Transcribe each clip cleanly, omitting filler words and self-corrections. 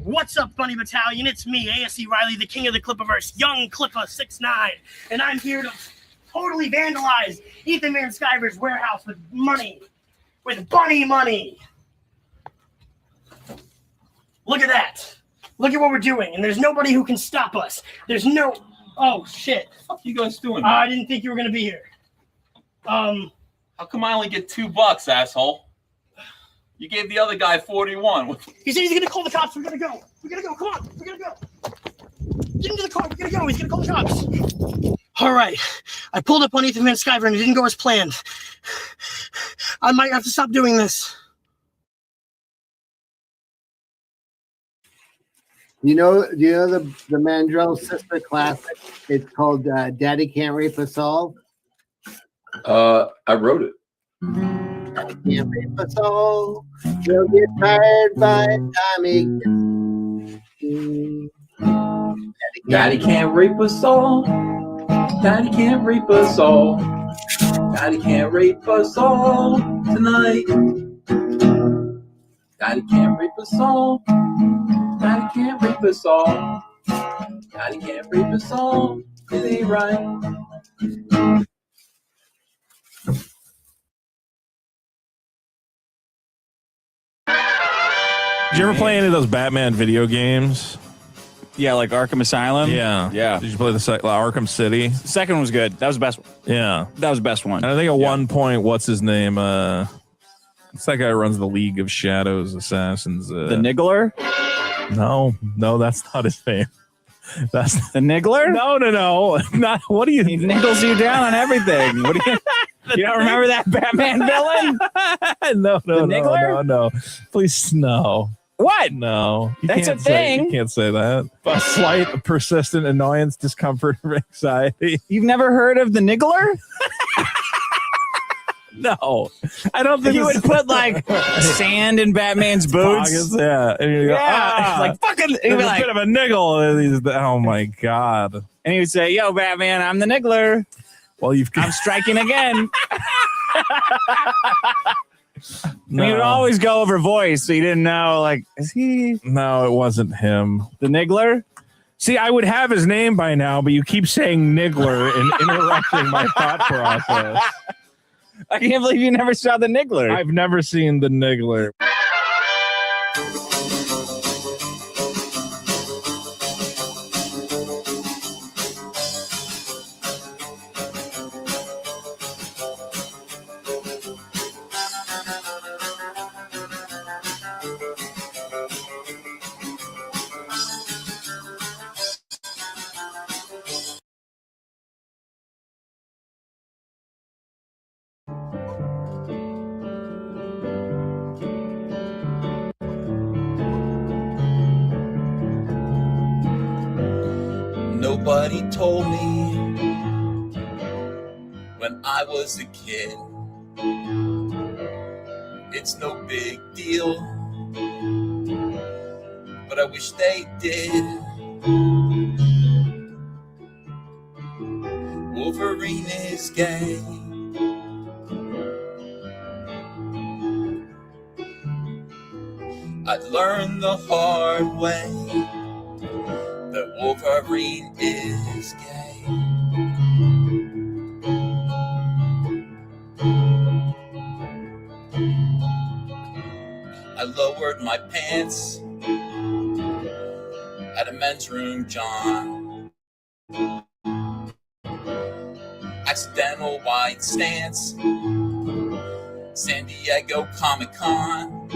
What's up, Bunny Battalion? It's me, ASC Riley, the king of the Clipperverse, young Clipper 6'9", and I'm here to totally vandalize Ethan Van Sciver's warehouse with money, with bunny money. Look at that. Look at what we're doing, and there's nobody who can stop us. There's no... Oh, shit. What are you guys doing? I didn't think you were going to be here. How come I only get $2, asshole? You gave the other guy 41. He said he's going to call the cops. We got to go. We got to go. Come on. We got to go. Get into the car. We got to go. He's going to call the cops. All right. I pulled up on Ethan Van Sciver, and it didn't go as planned. I might have to stop doing this. Do you know the Mandrell sister classic? It's called Daddy Can't Rape Us All. I wrote it. Daddy can't rape us all. We'll get tired by the time he gets. Daddy can't rape us all. Daddy can't rape us all. Daddy can't rape us all tonight. Daddy can't rape us all. Daddy can't rape us all. Daddy can't rape us all. It ain't right. Did you ever play any of those Batman video games? Yeah, like Arkham Asylum. Yeah. Did you play the Arkham City? The second one was good. That was the best one. Yeah. That was the best one. And I think at one point, what's his name? It's that guy who runs the League of Shadows Assassins. The Niggler? No, that's not his name. That's the Niggler? No. Not what do you? He niggles you down on everything. What do you? You don't remember that Batman villain? No. The Niggler? No. Please, no. What? No. That's a thing. You can't say that. A slight, persistent annoyance, discomfort, or anxiety. You've never heard of the Niggler? No, I don't think you would put like sand in Batman's boots. Pockets, yeah, and you go, like fucking. He'd be a like, bit of a niggle. Oh my god! And he would say, "Yo, Batman, I'm the Niggler. Well, I'm striking again." No. He would always go over voice, so you didn't know. Like, is he? No, it wasn't him. The Niggler. See, I would have his name by now, but you keep saying Niggler and interrupting my thought process. I can't believe you never saw the Niggler. I've never seen the Niggler. Nobody told me when I was a kid it's no big deal, but I wish they did. Wolverine is gay. I learned the hard way that Wolverine is gay. I lowered my pants at a men's room, John. Accidental wide stance, San Diego Comic-Con.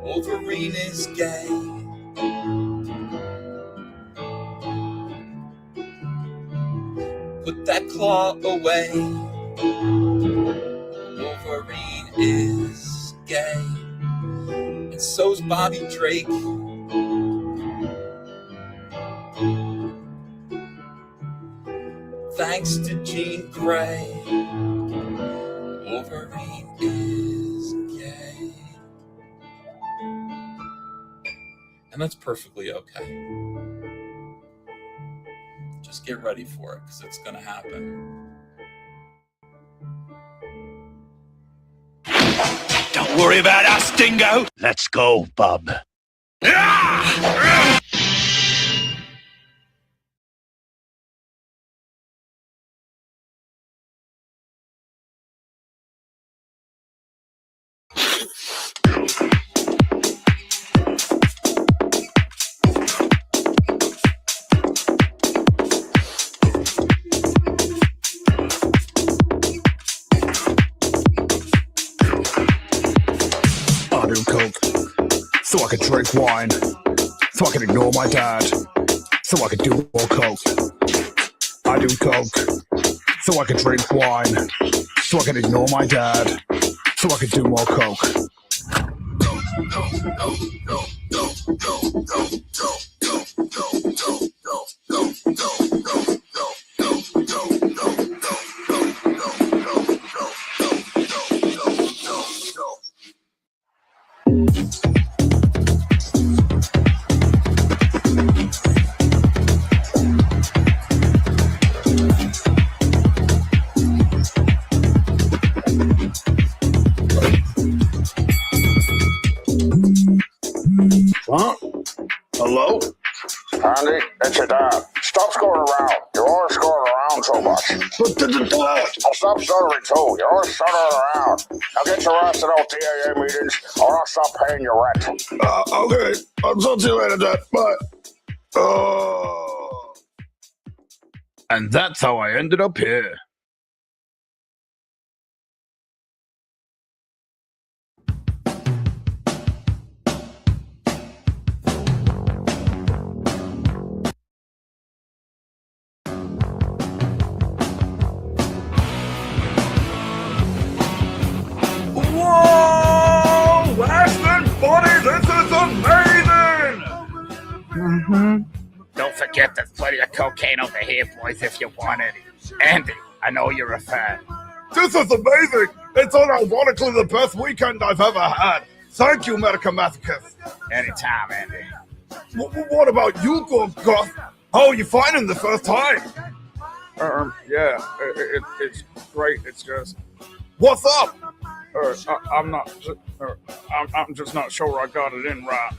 Wolverine is gay. Put that claw away. Wolverine is gay. And so's Bobby Drake. Thanks to Jean Grey, Wolverine is gay. And that's perfectly okay. Just get ready for it, because it's going to happen. Don't worry about us, Dingo. Let's go, bub. I do coke so I can drink wine, so I can ignore my dad, so I can do more coke. I do coke so I can drink wine, so I can ignore my dad, so I can do more coke. Huh? Hello? Andy, it's your dad. Stop screwing around. You're always screwing around so much. But I'll stop stuttering too. You're always stuttering around. Now get your ass to those TAA meetings or I'll stop paying your rent. Okay. I'll talk to you later, Dad. Bye. And that's how I ended up here. Whoa! Ashton, buddy, this is amazing! Don't forget there's plenty of cocaine over here, boys, if you want any. Andy, I know you're a fan. This is amazing! It's unironically the best weekend I've ever had. Thank you, Americamathicus. Anytime, Andy. What about you, Gus? How are you finding the first time? Yeah, it's great. It's just, What's up? I'm just not sure I got it in right.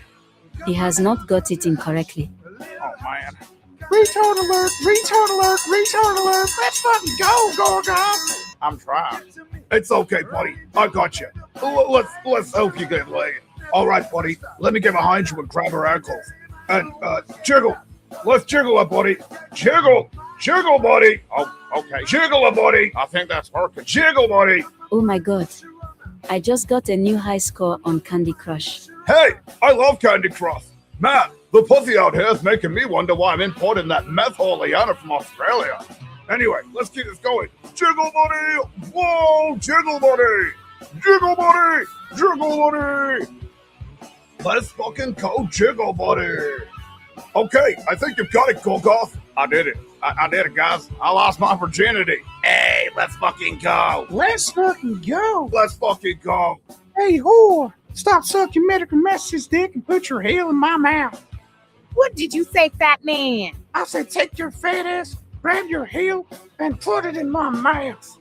He has not got it in correctly. Oh man. Retard alert! Retard alert! Retard alert! Let's fucking go, Gorgon! I'm trying. It's okay, buddy. I got you. Let's help you get laid. All right, buddy. Let me get behind you and grab her ankles. And jiggle. Let's jiggle it, buddy. Jiggle. Jiggle, buddy. Oh, okay. Jiggle it, buddy. I think that's working. Jiggle, buddy. Oh my god. I just got a new high score on Candy Crush. Hey, I love Candy Crush. Man, the pussy out here is making me wonder why I'm importing that meth Holiana from Australia. Anyway, let's keep this going. Jiggle, buddy. Whoa, jiggle, buddy. Jiggle, buddy. Jiggle, buddy. Let's fucking go jiggle, buddy. Okay, I think you've got it, Gorgoth. I did it. I did it, guys. I lost my virginity. Hey, let's fucking go. Let's fucking go! Let's fucking go. Hey, whore! Stop sucking medical messages, dick, and put your heel in my mouth. What did you say, fat man? I said take your fat ass, grab your heel, and put it in my mouth.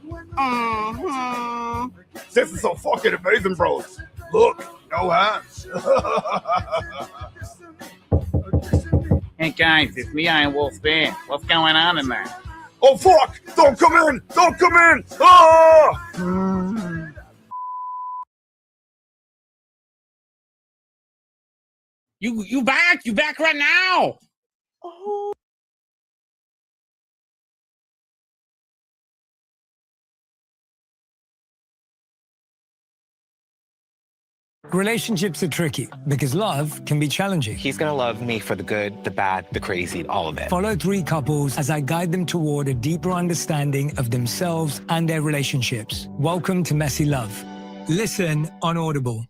This is so fucking amazing, bros. Look, no hands. Hey guys, it's me, Iron Wolf Bear. What's going on in there? Oh fuck! Don't come in! Don't come in! Ah! You back? You back right now? Relationships are tricky because love can be challenging. He's gonna love me for the good, the bad, the crazy, all of it. Follow 3 couples as I guide them toward a deeper understanding of themselves and their relationships. Welcome to Messy Love. Listen on Audible.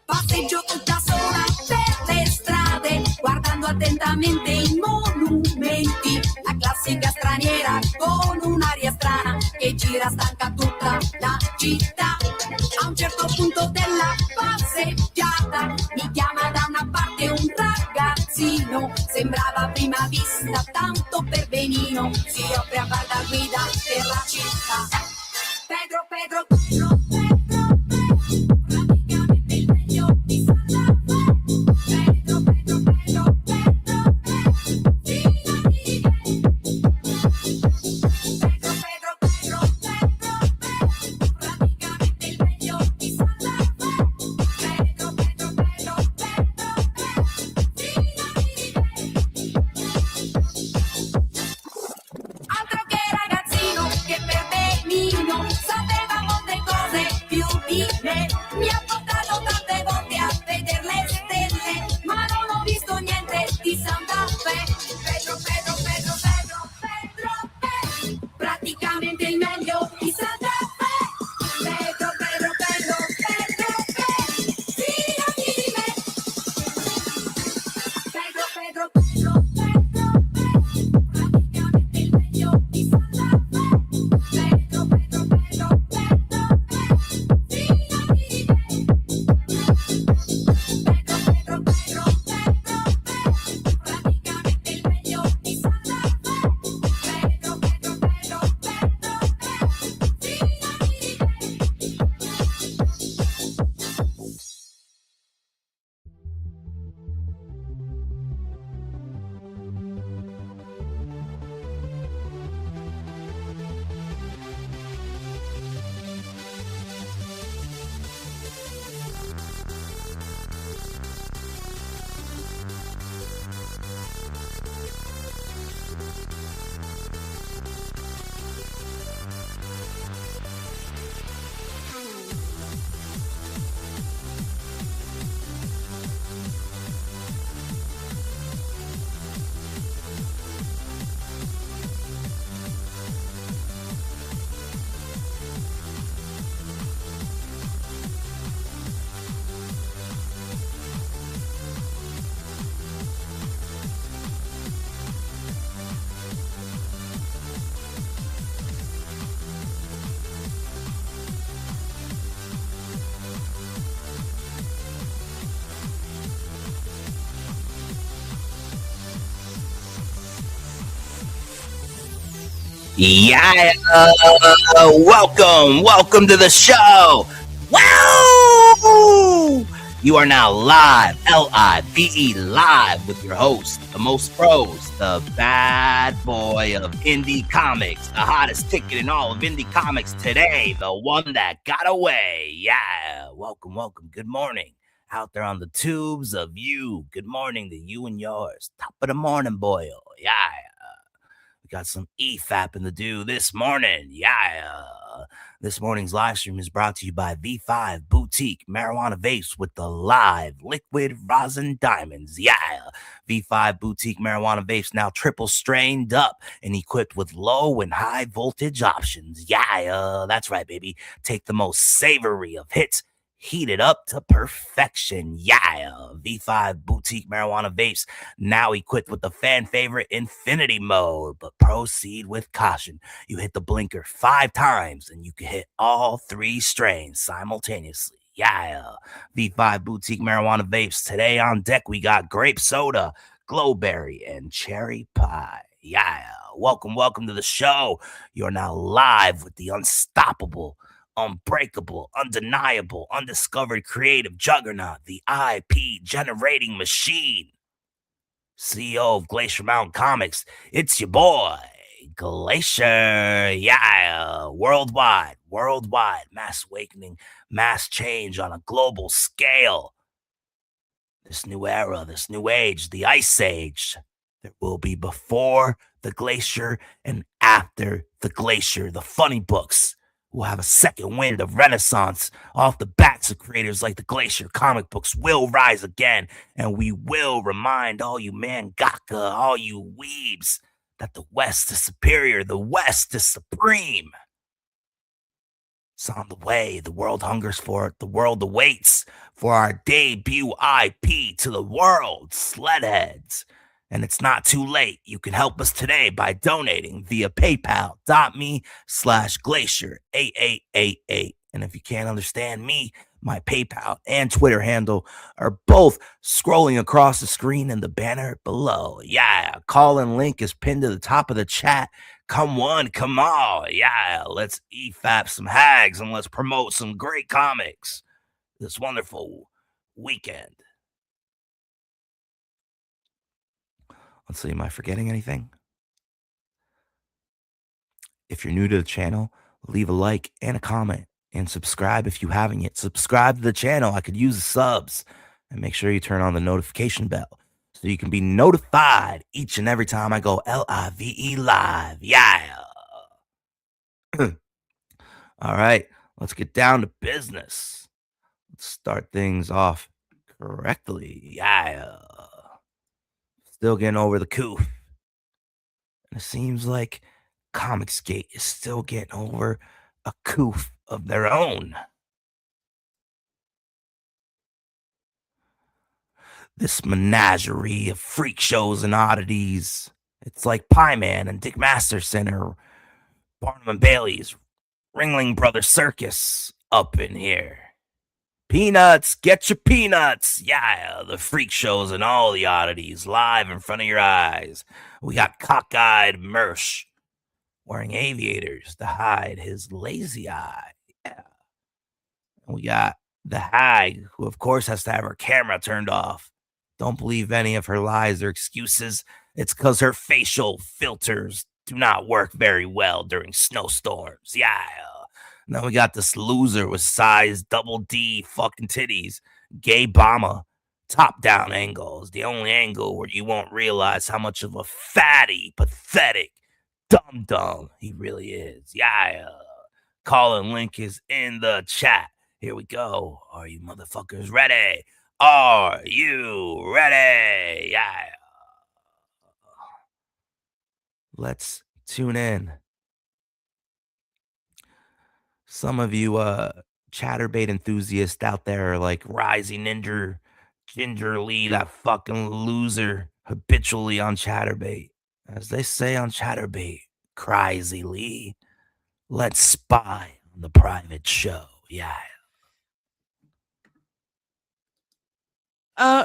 Passeggio tutta sola per le strade, guardando attentamente i monumenti. La classica straniera con un'aria strana che gira stanca tutta la città. A un certo punto della passeggiata mi chiama da una parte un ragazzino, sembrava a prima vista tanto per benino, si offre a far da guida per la città. Pedro, Pedro, Pedro, Pedro, Pedro, praticamente il meglio di Santa Fe. Pedro, Pedro, Pedro, Pedro, Pedro, fino di me. Pedro, Pedro, Pedro, Pedro, Pedro, praticamente il meglio di Santa Fe. Pedro, Pedro, Pedro, Pedro, Pedro, fino di me. Altro che ragazzino che per benino sapeva molte cose più di me. Mi ha portato tante volte a vedere le stelle, ma non ho visto niente di Santa Fe. Pedro, Pedro, Pedro, Pedro, Pedro, Pedro, praticamente il meglio di Santa Fe. Pedro, Pedro, Pedro, Pedro, Pedro, fidati di me. Pedro, Pedro, Pedro, Pedro, Pedro, praticamente il meglio di Santa Fe. Pedro, Pedro, Pedro, Pedro, Pedro, fidati di me. Pedro, Pedro, Pedro, Pedro, Pedro, praticamente il meglio di Santa Fe. Pedro, Pedro, Pedro, Pedro, fidati di me. Yeah, welcome to the show. Wow! You are now live, L-I-V-E, live with your host, the most pros, the bad boy of indie comics, the hottest ticket in all of indie comics today, the one that got away. Yeah, welcome. Good morning. Out there on the tubes of you. Good morning to you and yours. Top of the morning, boy. Yeah. Got some EFAPing to do this morning. Yeah. This morning's live stream is brought to you by V5 Boutique Marijuana Vapes with the live liquid rosin diamonds. Yeah. V5 Boutique Marijuana Vapes now triple strained up and equipped with low and high voltage options. Yeah. That's right, baby. Take the most savory of hits, heat it up to perfection. Yeah. V5 Boutique Marijuana Vapes now equipped with the fan favorite infinity mode, but proceed with caution. You hit the blinker 5 times and you can hit all 3 strains simultaneously. Yeah. V5 Boutique Marijuana Vapes. Today on deck, we got grape soda, glowberry, and cherry pie. Yeah. Welcome to the show. You're now live with the unstoppable, unbreakable, undeniable, undiscovered creative juggernaut, the IP generating machine, CEO of Glacier Mountain Comics. It's your boy, Glacier. Yeah, worldwide, mass awakening, mass change on a global scale. This new era, this new age, the Ice Age, there will be before the Glacier and after the Glacier. The funny books will have a second wind of renaissance off the backs of creators like the Glacier. Comic books will rise again, and we will remind all you mangaka, all you weebs, that the West is superior, the West is supreme. It's on the way. The world hungers for it. The world awaits for our debut IP to the world, Sledheads. And it's not too late. You can help us today by donating via paypal.me/glacier, And if you can't understand me, my PayPal and Twitter handle are both scrolling across the screen in the banner below. Yeah, call-in link is pinned to the top of the chat. Come on, come on. Yeah, let's EFAP some hags and let's promote some great comics this wonderful weekend. Let's see, am I forgetting anything? If you're new to the channel, leave a like and a comment and subscribe if you haven't yet. Subscribe to the channel. I could use the subs. And make sure you turn on the notification bell so you can be notified each and every time I go LIVE live. Yeah. All right, let's get down to business. Let's start things off correctly. Yeah. Still getting over the coup. And it seems like Comicsghey is still getting over a coup of their own. This menagerie of freak shows and oddities. It's like Pie Man and Dick Masterson or Barnum and Bailey's Ringling Brothers Circus up in here. Peanuts, get your peanuts. Yeah, the freak shows and all the oddities live in front of your eyes. We got cockeyed Mersh wearing aviators to hide his lazy eye. Yeah. And we got the hag, who of course has to have her camera turned off. Don't believe any of her lies or excuses. It's because her facial filters do not work very well during snowstorms. Yeah. And then we got this loser with size double D fucking titties. Gay Bama. Top-down angles. The only angle where you won't realize how much of a fatty, pathetic dum-dum he really is. Yeah. Call-in link is in the chat. Here we go. Are you motherfuckers ready? Are you ready? Yeah. Let's tune in. Some of you chatterbait enthusiasts out there are like Rising Ninja, Ginger Lee, that fucking loser habitually on chatterbait. As they say on chatterbait, Crazy Lee, let's spy on the private show. Yeah.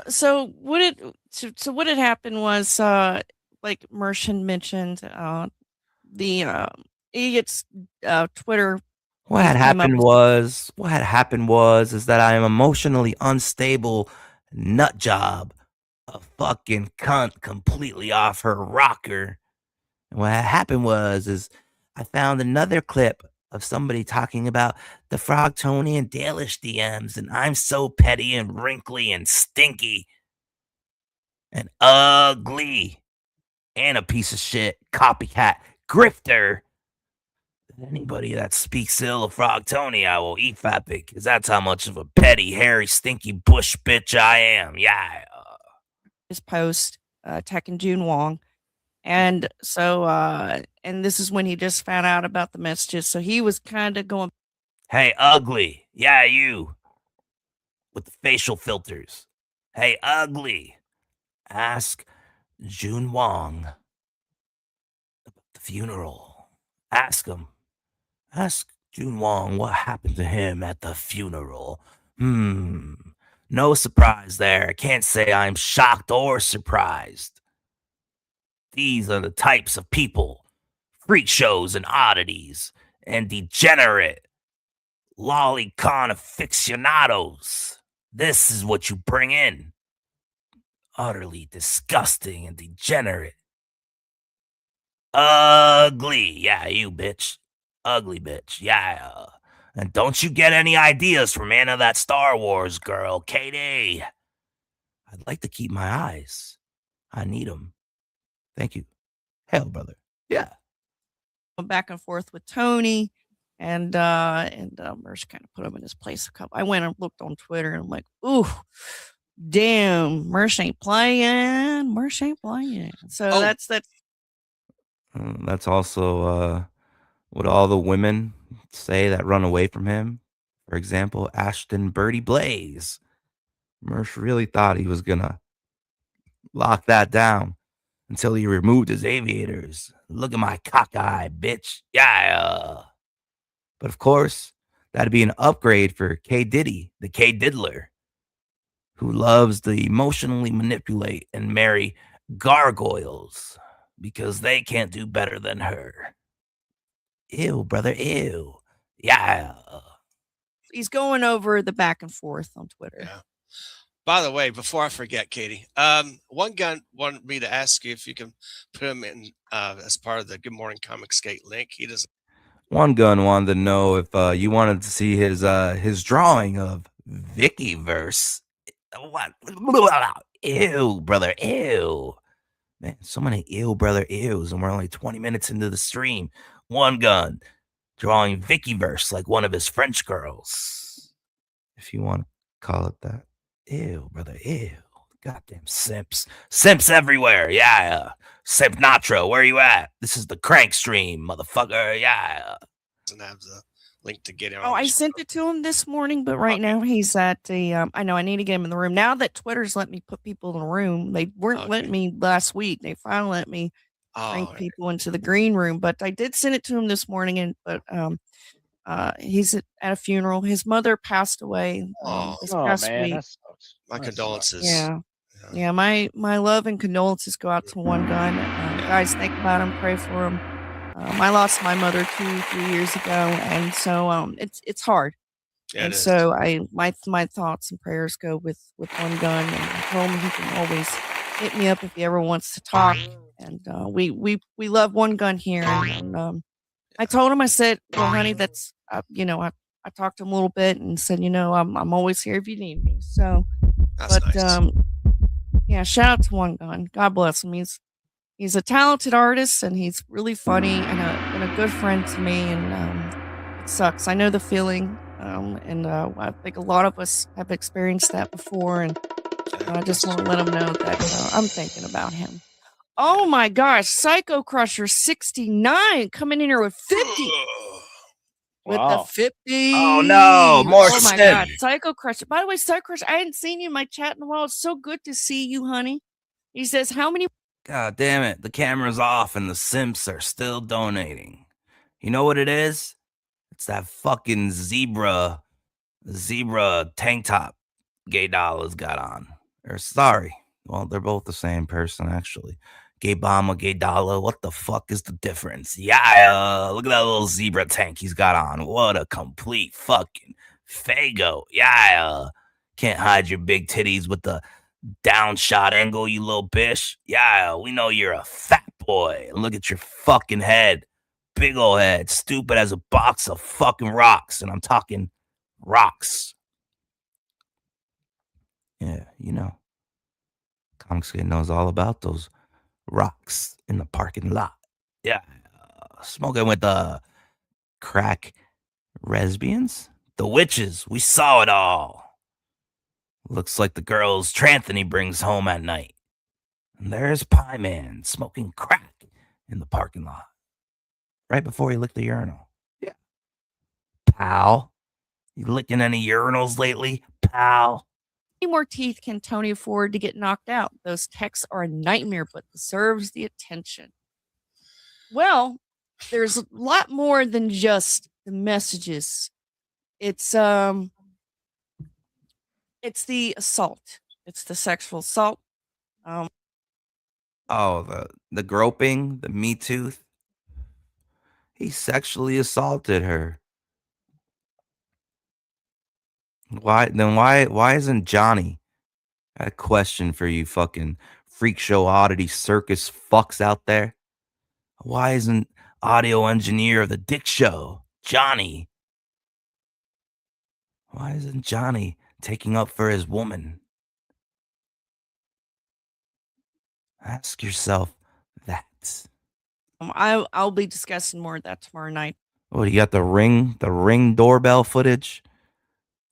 So what had happened was like Mershon mentioned the idiot's Twitter. What had happened was is that I am emotionally unstable nut job, a fucking cunt completely off her rocker. And what had happened is I found another clip of somebody talking about the Frog Tony and Dalish DMs, and I'm so petty and wrinkly and stinky and ugly and a piece of shit copycat grifter. Anybody that speaks ill of Frog Tony, I will eat fat pig, because that's how much of a petty, hairy, stinky bush bitch I am. Yeah. His post attacking June Wong. And so, and this is when he just found out about the messages. So he was kind of going, hey, ugly. Yeah, you. With the facial filters. Hey, ugly. Ask June Wong about the funeral. Ask him. Ask June Wong what happened to him at the funeral. No surprise there. I can't say I'm shocked or surprised. These are the types of people, freak shows and oddities, and degenerate lolicon aficionados. This is what you bring in. Utterly disgusting and degenerate. Ugly. Yeah, you bitch. Ugly bitch. Yeah. And don't you get any ideas from Anna, that Star Wars girl, Katie. I'd like to keep my eyes. I need them. Thank you. Hell, brother. Yeah. back and forth with Tony, and Mersh kind of put him in his place a couple. I went and looked on Twitter, and I'm like, ooh, damn, Mersh ain't playing. Mersh ain't playing. So that's. That's also what all the women say that run away from him. For example, Ashton Birdie Blaze. Mersh really thought he was gonna lock that down until he removed his aviators. Look at my cockeye, bitch. Yeah. But of course, That'd be an upgrade for K. Diddy, the K. Diddler, who loves to emotionally manipulate and marry gargoyles because they can't do better than her. Ew, brother, ew. Yeah. He's going over the back and forth on Twitter. Yeah. By the way, before I forget, Katie, One Gun wanted me to ask you if you can put him in as part of the Good Morning Comicsghey link. He doesn't. One Gun wanted to know if you wanted to see his drawing of Vickyverse. What? Ew, brother, ew. Man, so many ew, brother, ews, and we're only 20 minutes into the stream. One Gun drawing Vickyverse like one of his French girls, if you want to call it that. Ew, brother, ew. Goddamn simps. Simps everywhere, yeah. Simp Natro, where you at? This is the crank stream, motherfucker, yeah. Doesn't have the link to get him. Oh, I sent it to him this morning, but right now he's at the. I know I need to get him in the room. Now that Twitter's let me put people in the room, they weren't letting me last week. They finally let me bring people into the green room. But I did send it to him this morning, he's at a funeral. His mother passed away this past week. That sucks. My condolences. Yeah. My love and condolences go out to One Gun. Guys, think about him, pray for him. I lost my mother 2-3 years ago, and so it's hard. Yeah, and so my thoughts and prayers go with One Gun, and I told him he can always hit me up if he ever wants to talk. And we love One Gun here, and I told him, I said, well, honey, that's I talked to him a little bit and said, I'm always here if you need me. So, that's nice. Yeah, shout out to One Gun. God bless him. He's a talented artist, and he's really funny and a good friend to me. And it sucks. I know the feeling, and I think a lot of us have experienced that before. And I just want to let him know that I'm thinking about him. Oh my gosh, Psycho Crusher 69 coming in here with 50. With the 50. Oh no, more Oh my simp. God, Psycho Crusher. By the way, Psycho Crusher, I hadn't seen you in my chat in a while. It's so good to see you, honey. He says, how many? God damn it, the camera's off and the simps are still donating. You know what it is? It's that fucking zebra tank top Gay Dolla's got on. Or sorry. Well, they're both the same person, actually. Gay Bomber, Gay Dollar, what the fuck is the difference? Yeah, look at that little zebra tank he's got on. What a complete fucking fago. Yeah, can't hide your big titties with the down shot angle, you little bitch. Yeah, we know you're a fat boy. Look at your fucking head. Big ol' head. Stupid as a box of fucking rocks. And I'm talking rocks. Yeah, Comicsghey knows all about those rocks in the parking lot. Yeah, smoking with the crack lesbians, the witches. We saw it all. Looks like the girls Tranthony brings home at night. And there's Pie Man smoking crack in the parking lot right before he licked the urinal. Yeah, pal, you licking any urinals lately, pal? How many more teeth can Tony afford to get knocked out? Those texts are a nightmare, but deserves the attention. Well, there's a lot more than just the messages. It's the assault. It's the sexual assault. Oh, the groping, the Me Too. He sexually assaulted her. Why isn't Johnny? I got a question for you fucking freak show oddity circus fucks out there. Why isn't audio engineer of the Dick Show, Johnny? Why isn't Johnny taking up for his woman? Ask yourself that. I'll be discussing more of that tomorrow night. Oh, you got the ring doorbell footage?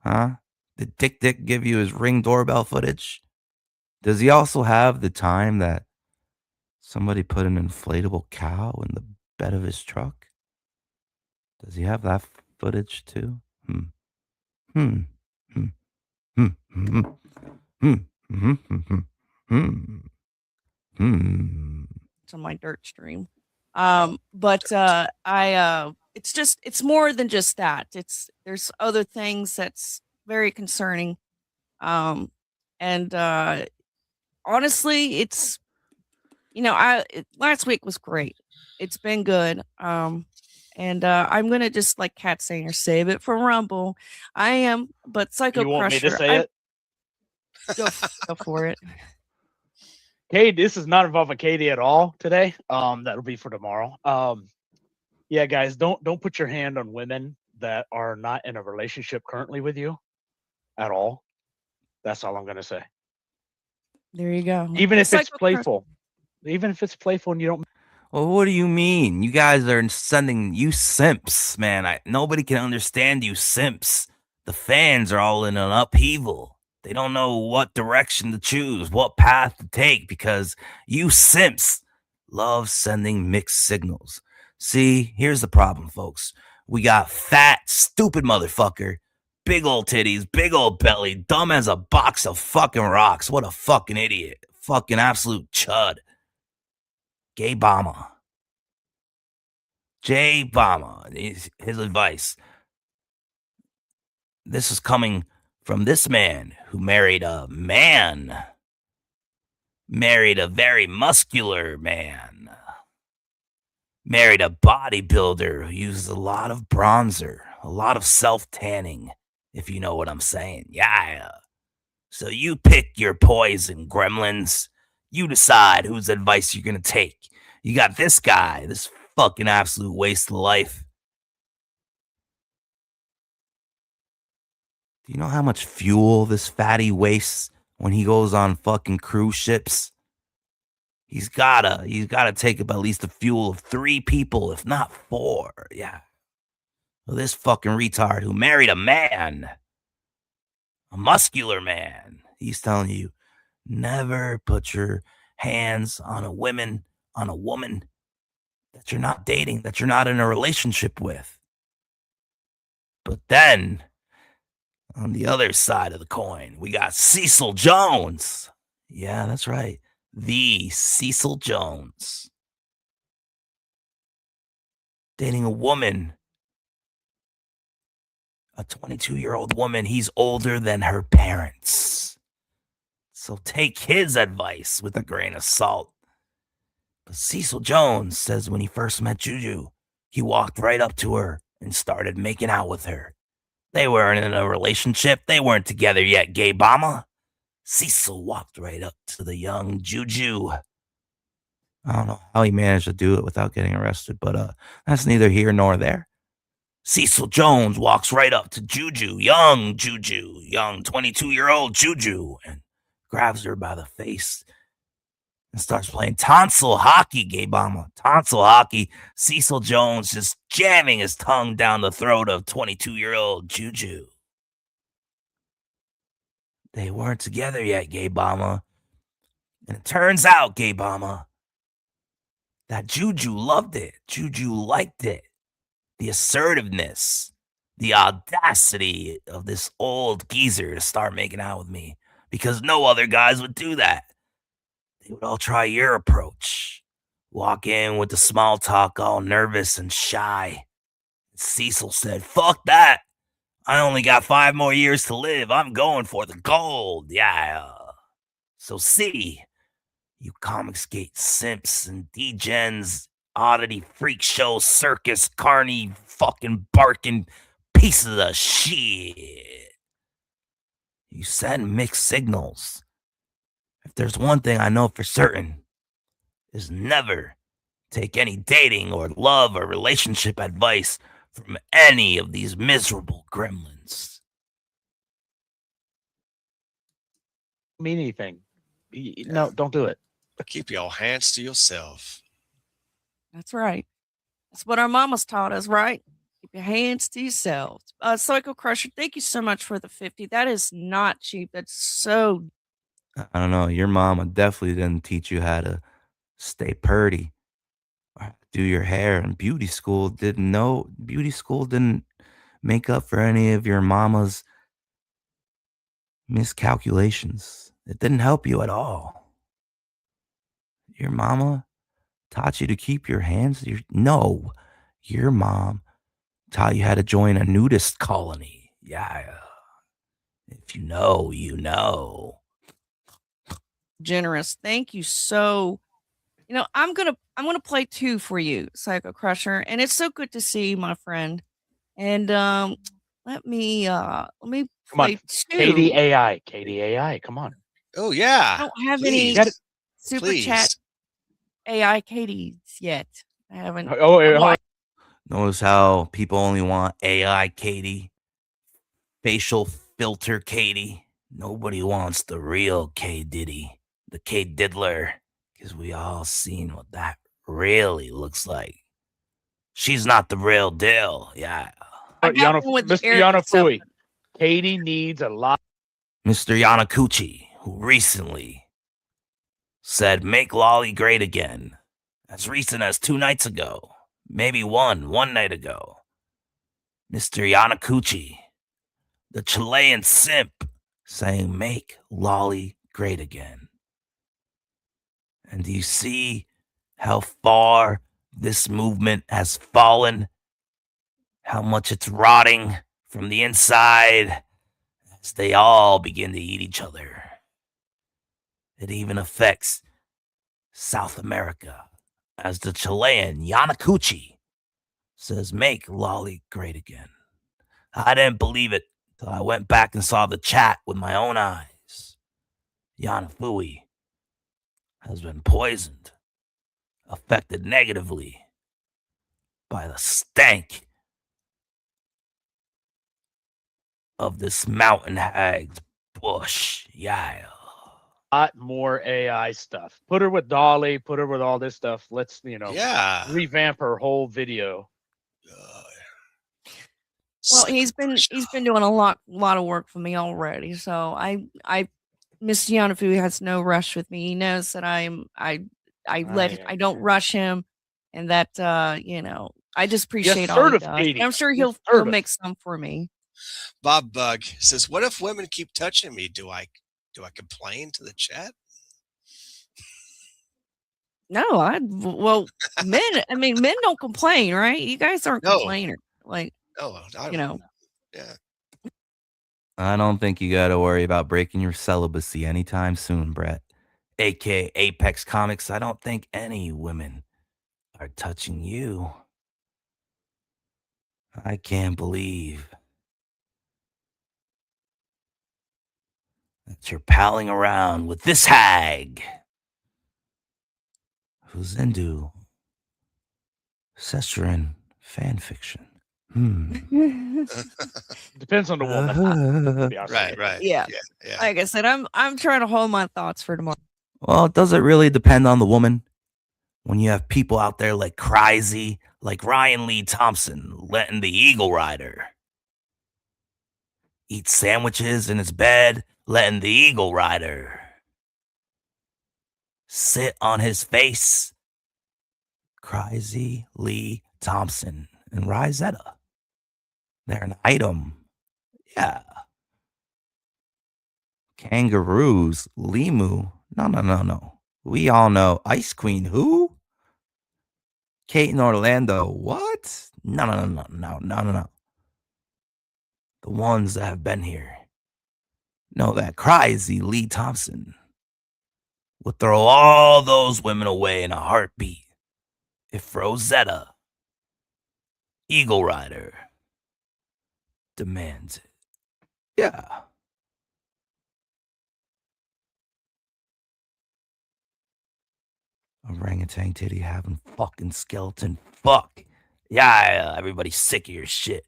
Huh? Did Dick give you his Ring doorbell footage? Does he also have the time that somebody put an inflatable cow in the bed of his truck? Does he have that footage too? It's on my dirt stream. But I it's more than just that. There's other things that's very concerning. And honestly, it's last week was great. It's been good. And I'm gonna just like Kat saying, save it for Rumble. I am, but Psycho You want me Crusher. to say it? Go for it. Hey, this is not involving Katie at all today. That'll be for tomorrow. Yeah, guys, don't put your hand on women that are not in a relationship currently with you at all. That's all I'm gonna say. There you go. Even if it's Psycho playful. Even if it's playful and you don't. Well, what do you mean? You guys are sending you simps, man. Nobody can understand you simps. The fans are all in an upheaval. They don't know what direction to choose, what path to take, because you simps love sending mixed signals. See, here's the problem, folks. We got fat, stupid motherfucker, big old titties, big old belly, dumb as a box of fucking rocks. What a fucking idiot. Fucking absolute chud. Gay Bama. Jay Bama, his advice. This is coming from this man who married a man. Married a very muscular man. Married a bodybuilder who uses a lot of bronzer, a lot of self-tanning, if you know what I'm saying. Yeah. So you pick your poison, gremlins. You decide whose advice you're going to take. You got this guy, this fucking absolute waste of life. Do you know how much fuel this fatty wastes when he goes on fucking cruise ships? He's gotta take up at least the fuel of 3 people, if not 4. Yeah. Well, this fucking retard who married a man, a muscular man, he's telling you, never put your hands on a woman that you're not dating, that you're not in a relationship with. But then, on the other side of the coin, we got Cecil Jones. Yeah, that's right. The Cecil Jones. Dating a woman. A 22-year-old woman. He's older than her parents. So take his advice with a grain of salt. But Cecil Jones says when he first met Juju, he walked right up to her and started making out with her. They weren't in a relationship. They weren't together yet, Gay Bama. Cecil walked right up to the young Juju. I don't know how he managed to do it without getting arrested, but that's neither here nor there. Cecil Jones walks right up to Juju, young 22-year-old Juju, and grabs her by the face and starts playing tonsil hockey, Gay Bama. Tonsil hockey. Cecil Jones just jamming his tongue down the throat of 22-year-old Juju. They weren't together yet, Gay Bama. And it turns out, Gay Bama, that Juju loved it. Juju liked it. The assertiveness, the audacity of this old geezer to start making out with me, because no other guys would do that. They would all try your approach. Walk in with the small talk, all nervous and shy. Cecil said, fuck that. I only got 5 more years to live. I'm going for the gold. Yeah. So see, you Comicsghey simps and degens, oddity, freak show, circus, carny, fucking barking pieces of shit. You send mixed signals. If there's one thing I know for certain, is never take any dating or love or relationship advice from any of these miserable gremlins. Mean anything. No, don't do it. Keep your hands to yourself. That's right. That's what our mamas taught us, right? Keep your hands to yourselves. Psycho Crusher, thank you so much for the 50. That is not cheap. That's so. I don't know. Your mama definitely didn't teach you how to stay purty or do your hair. And beauty school didn't make up for any of your mama's miscalculations. It didn't help you at all. Your mama taught you to keep your hands. Your mom Taught you how to join a nudist colony. Yeah. If you know, you know. Generous. Thank you so. I'm gonna play 2 for you, Psycho Crusher, and it's so good to see you, my friend. And let me Come on, play 2. KDAI, come on. Oh yeah. I don't have Please. any super Please. chat AI Katie's yet. I haven't. Notice how people only want AI Katie, facial filter Katie. Nobody wants the real K Diddy, the K Diddler, because we all seen what that really looks like. She's not the real deal. Yeah. Mr. Yanafui, Katie needs a lot. Mr. Yanakuchi, who recently said, make Lolly great again. As recent as 2 nights ago. Maybe one night ago. Mr. Yanakuchi, the Chilean simp, saying, make Lolly great again. And do you see how far this movement has fallen? How much it's rotting from the inside as they all begin to eat each other. It even affects South America, as the Chilean Yanakuchi says, make Lolly great again. I didn't believe it until I went back and saw the chat with my own eyes. Yanafui has been poisoned, affected negatively by the stank of this mountain hag's bush. Yeah. Lot more AI stuff. Put her with Dolly, put her with all this stuff. Let's, revamp her whole video. Well, he's been doing a lot of work for me already. So I Mr. Yanafu has no rush with me. He knows that I don't rush him, and that I just appreciate all he does. I'm sure he'll make some for me. Bob Bug says, "What if women keep touching me? Do I complain to the chat?" No, men. I mean, men don't complain, right? You guys aren't complainers. Like, yeah. I don't think you got to worry about breaking your celibacy anytime soon, Brett. A.K.A. Apex Comics, I don't think any women are touching you. I can't believe that you're palling around with this hag who's into Sestrin fanfiction. Depends on the woman. Right. Yeah. Like I said, I'm trying to hold my thoughts for tomorrow. Well, does it really depend on the woman? When you have people out there like Crazy, like Ryan Lee Thompson, letting the Eagle Rider eat sandwiches in his bed, letting the Eagle Rider sit on his face. Crazy Lee Thompson and Rosetta. They're an item. Yeah. Kangaroos, Limu. No. We all know Ice Queen. Who? Kate in Orlando. What? No. The ones that have been here know that Crazy Lee Thompson would throw all those women away in a heartbeat if Rosetta, Eagle Rider, demands it. Yeah. Orangutan titty having fucking skeleton. Fuck. Yeah, everybody's sick of your shit.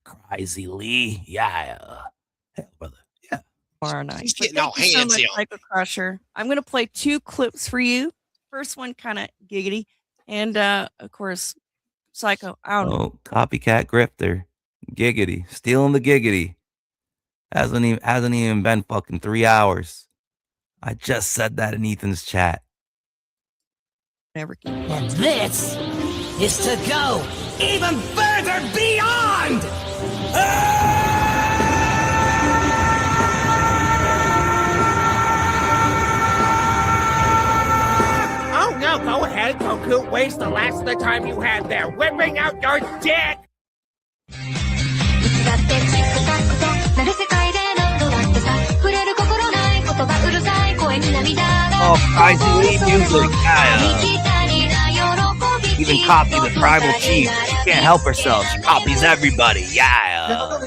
Crazy Lee. Yeah. Hey, brother. Yeah. Tomorrow night. He's getting all Thank you so much, handsy. Psycho Crusher. I'm going to play 2 clips for you. First one kind of giggity. And, of course, Psycho. I don't know. Oh, copycat grifter. Giggity. Stealing the giggity. Hasn't even been fucking 3 hours. I just said that in Ethan's chat. And this is to go even further beyond! Oh no, go ahead, Goku. Waste the last of the time you had there. Whipping out your dick! Oh, surprisingly music. Even copy the tribal chief. She can't help herself. She copies everybody. Yeah.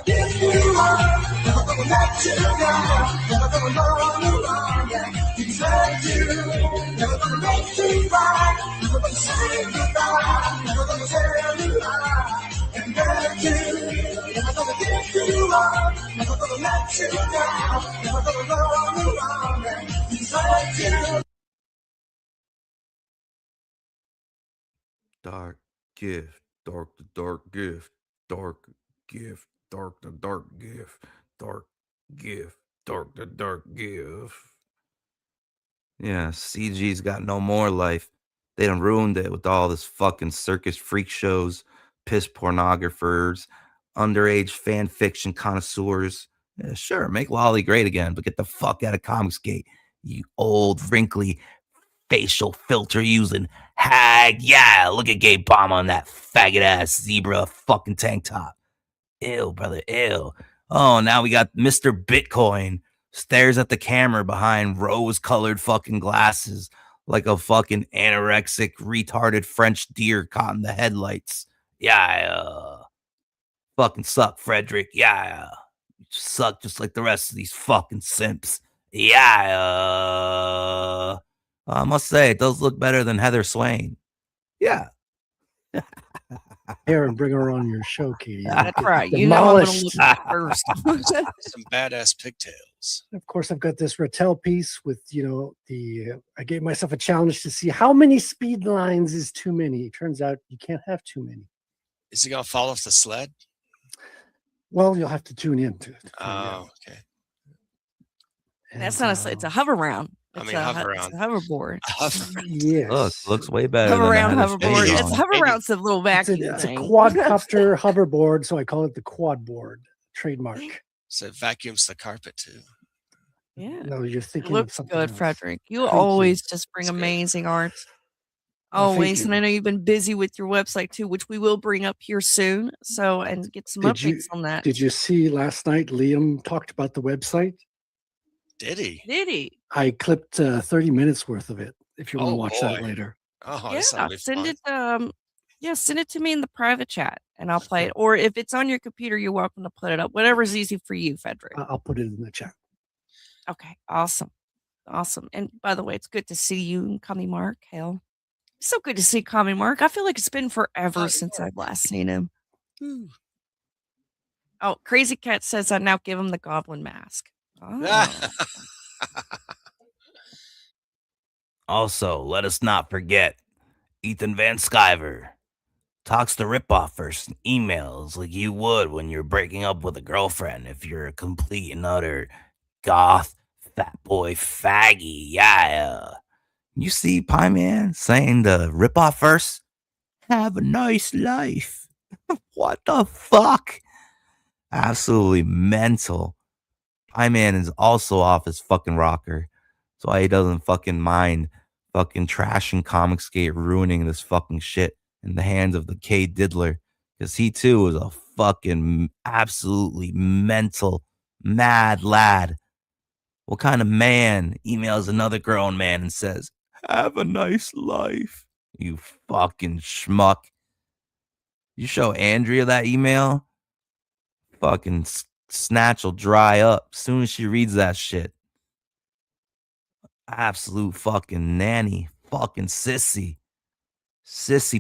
Dark gift, dark the dark gift, dark gift, dark the dark gift, dark gift, dark the dark gift. Yeah, CG's got no more life. They done ruined it with all this fucking circus freak shows, piss pornographers, underage fan fiction connoisseurs. Yeah, sure, make Lolly great again, but get the fuck out of Comicsgate, you old, wrinkly, facial filter using hag. Yeah, look at Gay Bomb on that faggot ass zebra fucking tank top. Ew, brother, ew. Oh, now we got Mr. Bitcoin stares at the camera behind rose-colored fucking glasses like a fucking anorexic, retarded French deer caught in the headlights. Yeah, fucking suck, Frederick. Yeah, you suck just like the rest of these fucking simps. Yeah, I must say, it does look better than Heather Swain. Yeah. Aaron, bring her on your show, Katie. That's right. You know I'm going to look at first. Some badass pigtails. Of course, I've got this Rattel piece with, I gave myself a challenge to see how many speed lines is too many. It turns out you can't have too many. Is he going to fall off the sled? Well, you'll have to tune into it. Oh, okay. That's not a sled. It's a hover round. I mean, hover round. It's a hoverboard. Yes. Looks way better. Hover than round, the Heather hoverboard. Swain It's song. hover round's a little vacuum It's a thing. quadcopter hoverboard, so I call it the quad board trademark. So it vacuums the carpet too. Yeah. No, you're It thinking of looks something good, else. Frederick. You Thank always you. just bring amazing art. Oh, thank Always. you. And I know you've been busy with your website too, which we will bring up here soon. So, and get some Did updates on that. Did you see last night Liam talked about the website? Did he? Did he? I clipped 30 minutes worth of it if you want to watch that boy. later. Oh, Yeah, that'll be send fun. it. Send it to me in the private chat, and I'll play it. Or if it's on your computer, you're welcome to put it up. Whatever's easy for you, Frederick. I'll put it in the chat. Okay, awesome. And by the way, it's good to see you and Commie Mark. Hell, it's so good to see Commie Mark. I feel like it's been forever since I've last seen him. Oh, Crazy Cat says I now give him the goblin mask. Oh. Also, let us not forget, Ethan Van Sciver talks to Ripoff first in emails like you would when you're breaking up with a girlfriend if you're a complete and utter goth fat boy faggy. Yeah. You see Pie Man saying to Ripoff first, have a nice life. What the fuck? Absolutely mental. Pie Man is also off his fucking rocker. That's why he doesn't fucking mind fucking trashing Comicsgate, ruining this fucking shit in the hands of the K Diddler. Because he too is a fucking absolutely mental, mad lad. What kind of man emails another grown man and says, have a nice life, you fucking schmuck? You show Andrea that email, fucking snatch will dry up as soon as she reads that shit. Absolute fucking nanny, fucking sissy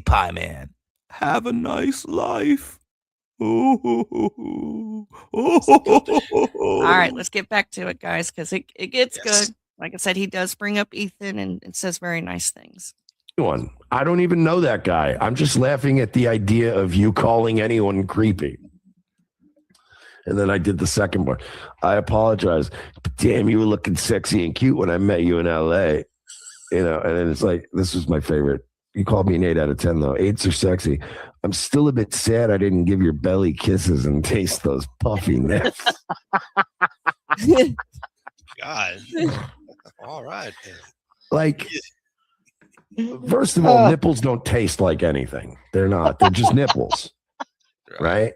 Pie Man. Have a nice life. All right, let's get back to it, guys, because it gets good. Like I said, he does bring up Ethan and says very nice things. One. I don't even know that guy. I'm just laughing at the idea of you calling anyone creepy. And then I did the second one. I apologize. But damn, you were looking sexy and cute when I met you in LA. And then it's like, this was my favorite. You called me an 8 out of 10, though. 8s are sexy. I'm still a bit sad I didn't give your belly kisses and taste those puffy nips. God. All right. Like, first of all, nipples don't taste like anything. They're not. They're just nipples. Right?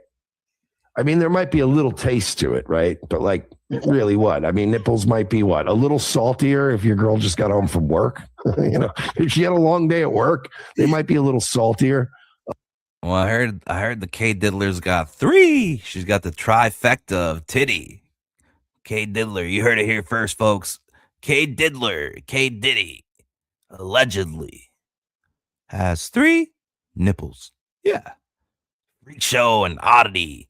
I mean, there might be a little taste to it, right? But like, really, what? I mean, nipples might be what? A little saltier if your girl just got home from work. You know, if she had a long day at work, they might be a little saltier. Well, I heard the K Diddler's got 3. She's got the trifecta of titty. K Diddler, you heard it here first, folks. K Diddler, K Diddy, allegedly has 3 nipples. Yeah. Freak show and oddity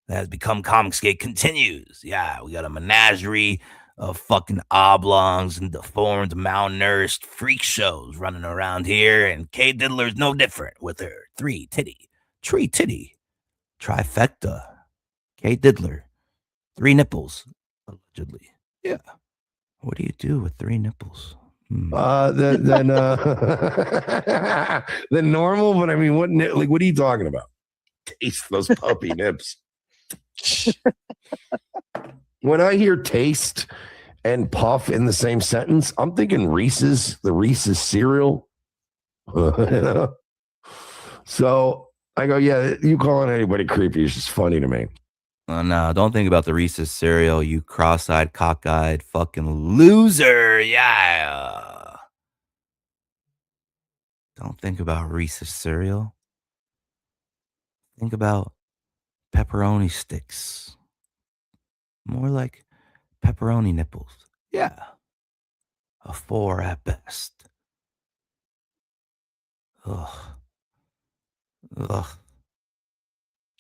that has become Comicsghey continues. Yeah, we got a menagerie of fucking oblongs and deformed, malnourished freak shows running around here, and K Diddler's no different with her 3 titty, trifecta. K Diddler, 3 nipples, allegedly. Yeah. What do you do with 3 nipples? Then normal, but I mean, what are you talking about? Taste those puppy nips. When I hear taste and puff in the same sentence, I'm thinking the Reese's cereal. So I go, yeah, you calling anybody creepy is just funny to me. No, don't think about the Reese's cereal, you cross-eyed, cockeyed fucking loser. Yeah. Don't think about Reese's cereal. Think about pepperoni sticks. More like pepperoni nipples. Yeah. A 4 at best. Ugh.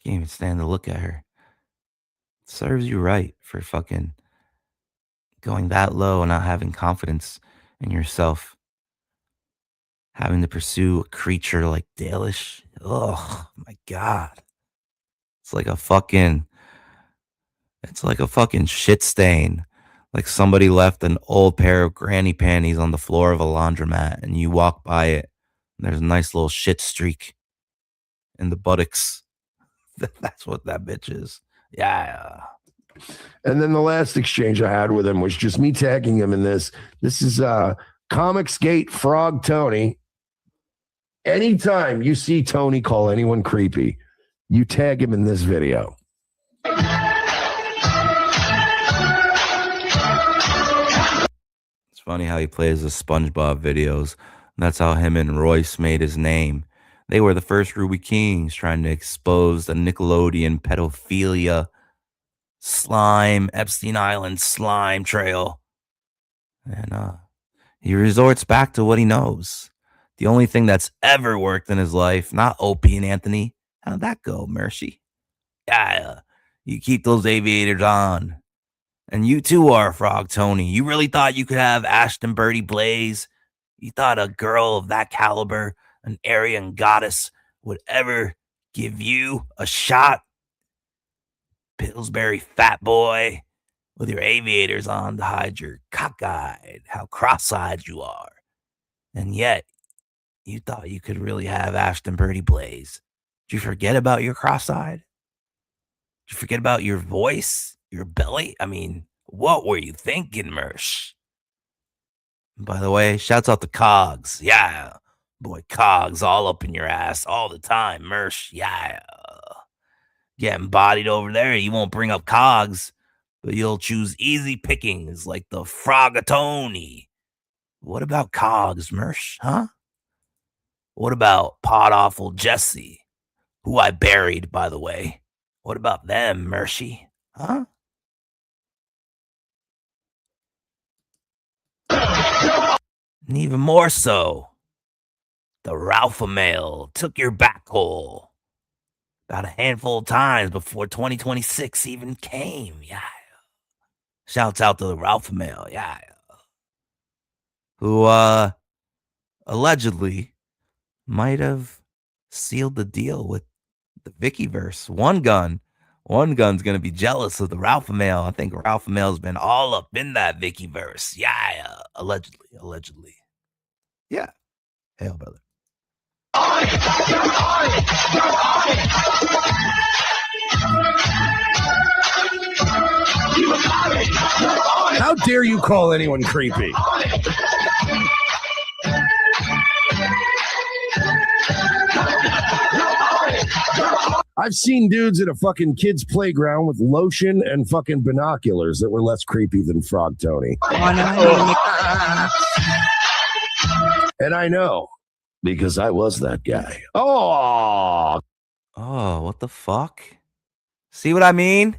Can't even stand to look at her. Serves you right for fucking going that low and not having confidence in yourself. Having to pursue a creature like Dalish. Oh my God. It's like a fucking shit stain. Like somebody left an old pair of granny panties on the floor of a laundromat and you walk by it and there's a nice little shit streak in the buttocks. That's what that bitch is. Yeah. And then the last exchange I had with him was just me tagging him in this. This is Comicsghey Frog Tony. Anytime you see Tony call anyone creepy, you tag him in this video. It's funny how he plays the SpongeBob videos. That's how him and Royce made his name. They were the first Ruby Kings trying to expose the Nickelodeon pedophilia slime, Epstein Island slime trail. And he resorts back to what he knows. The only thing that's ever worked in his life, not Opie and Anthony. How'd that go, Mercy? Yeah, you keep those aviators on. And you too are, Frog Tony. You really thought you could have Ashton Birdie Blaze? You thought a girl of that caliber, an Aryan goddess, would ever give you a shot? Pillsbury fat boy with your aviators on to hide your cockeyed, how cross-eyed you are. And yet, you thought you could really have Ashton Birdie Blaze. Did you forget about your cross-eyed? Did you forget about your voice, your belly? I mean, what were you thinking, Mersh? By the way, shouts out to Cogs. Yeah, boy, Cogs all up in your ass all the time, Mersh. Yeah. Getting bodied over there, you won't bring up Cogs, but you'll choose easy pickings like the Frogatoni. What about Cogs, Mersh, huh? What about Pod Awful Jesse, who I buried, by the way? What about them, Mercy? Huh? And even more so, the Ralpha Mail took your back hole about a handful of times before 2026 even came. Yeah. Shouts out to the Ralpha Mail. Yeah. Who allegedly might have sealed the deal with the Vickyverse. One Gun's gonna be jealous of the Ralpha Mail. I think Ralpha Mail's been all up in that Vickyverse. Yeah, allegedly. Yeah. Hell, brother. How dare you call anyone creepy? I've seen dudes at a fucking kid's playground with lotion and fucking binoculars that were less creepy than Frog Tony. And I know because I was that guy. Oh, what the fuck? See what I mean?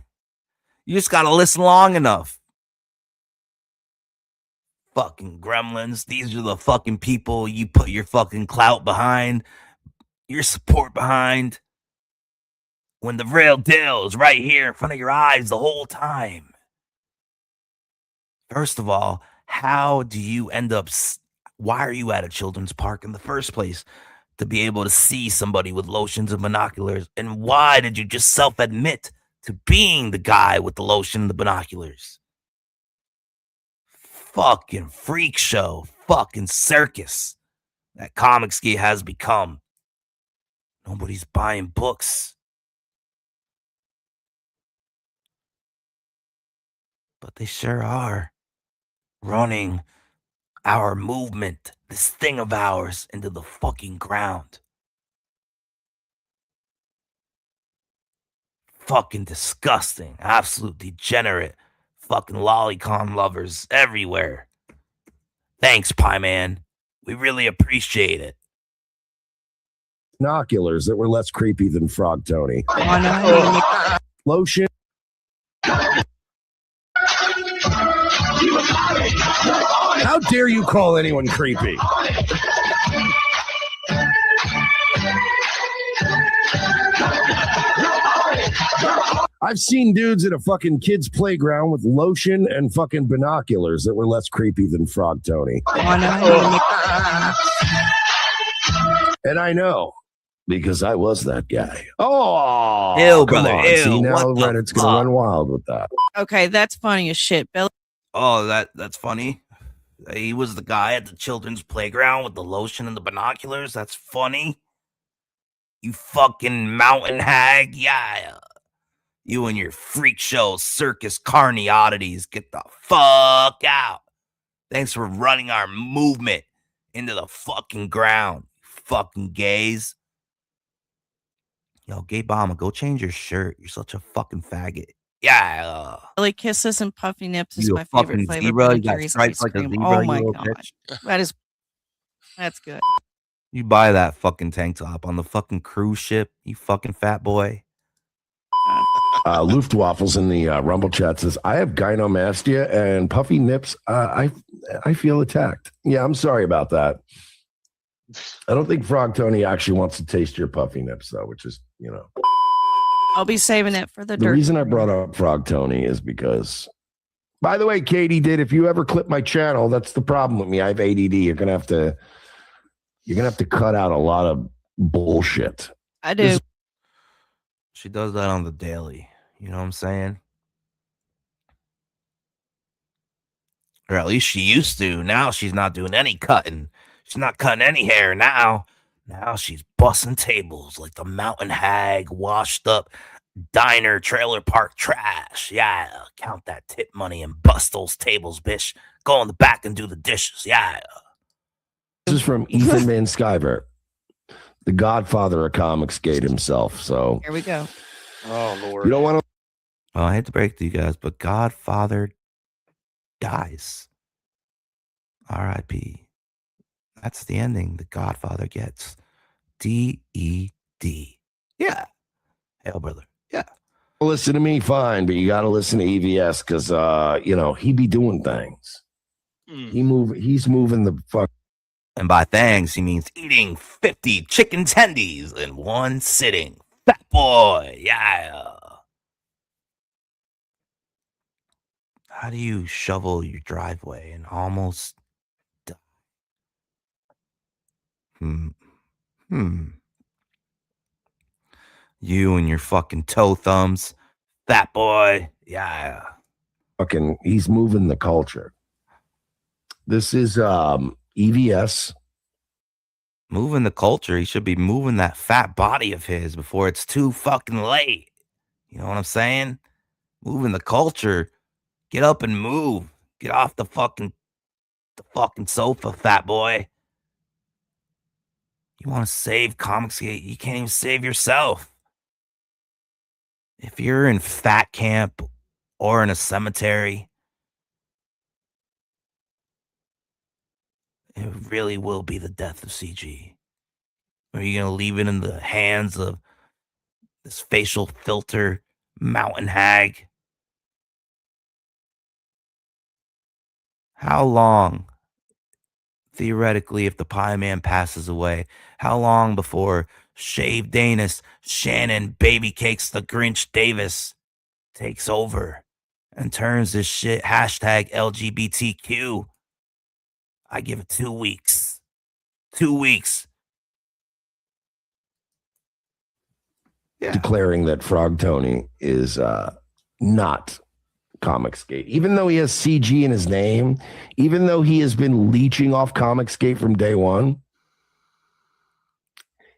You just gotta listen long enough. Fucking gremlins. These are the fucking people you put your fucking clout behind, your support behind, when the real deal is right here in front of your eyes the whole time. First of all, how do you end up... Why are you at a children's park in the first place? To be able to see somebody with lotions and binoculars? And why did you just self-admit to being the guy with the lotion and the binoculars? Fucking freak show. Fucking circus that Comicsghey has become. Nobody's buying books. But they sure are running our movement, this thing of ours, into the fucking ground. Fucking disgusting. Absolute degenerate. Fucking lolicon lovers everywhere. Thanks, Pie Man. We really appreciate it. binoculars that were less creepy than Frog Tony. Lotion. How dare you call anyone creepy? I've seen dudes at a fucking kid's playground with lotion and fucking binoculars that were less creepy than Frog Tony. And I know because I was that guy. Oh, ew, come brother, on. ew. See, now What the Reddit's going to run wild with that. Okay, that's funny as shit, Billy. Oh, that's funny. He was the guy at the children's playground with the lotion and the binoculars. That's funny. You fucking mountain hag. Yeah. You and your freak show circus carny oddities. Get the fuck out. Thanks for running our movement into the fucking ground. Fucking gays. Yo, Gay Bomber, go change your shirt. You're such a fucking faggot. Yeah. Billy Kisses and Puffy Nips is You my a favorite fucking flavor. zebra? Billy You got Curry's stripes ice like a cream. zebra, Oh you my little god, bitch. that's good. You buy that fucking tank top on the fucking cruise ship, you fucking fat boy. Luftwaffles in the Rumble chat says, I have gynomastia and Puffy Nips. I feel attacked. Yeah, I'm sorry about that. I don't think Frog Tony actually wants to taste your Puffy Nips, though, which is, I'll be saving it for the the dirt. reason I brought up Frog Tony is because, by the way, Katie did. If you ever clip my channel, that's the problem with me. I have ADD. You're gonna have to cut out a lot of bullshit. I do. She does that on the daily. You know what I'm saying? Or at least she used to. Now she's not doing any cutting. She's not cutting any hair now. Now she's busting tables like the mountain hag, washed up diner trailer park trash. Yeah, count that tip money and bust those tables, bitch. Go in the back and do the dishes. Yeah. This is from Ethan Van Sciver, the godfather of Comicsghey himself. So Here we go. Oh Lord. you don't want to. Well, I hate to break to you guys, but Godfather dies. R.I.P. That's the ending the Godfather gets. D-E-D. Yeah. Hell, brother. Yeah. Listen to me, fine, but you got to listen to EVS because he be doing things. He's moving the fuck. And by things, he means eating 50 chicken tendies in one sitting. Fat boy. Yeah. How do you shovel your driveway and almost die? You and your fucking toe thumbs. Fat boy. Yeah. Fucking, he's moving the culture. This is EVS. Moving the culture. He should be moving that fat body of his before it's too fucking late. You know what I'm saying? Moving the culture. Get up and move. Get off the fucking sofa, fat boy. You want to save Comicsghey? You can't even save yourself. If you're in fat camp or in a cemetery, it really will be the death of CG. Are you going to leave it in the hands of this facial filter mountain hag? How long, theoretically, if the Pie Man passes away, how long before Shave Danis, Shannon, Baby Cakes, the Grinch Davis takes over and turns this shit hashtag LGBTQ? I give it 2 weeks. 2 weeks. Declaring that Frog Tony is not Comicsgate, even though he has CG in his name, even though he has been leeching off Comicsgate from day one.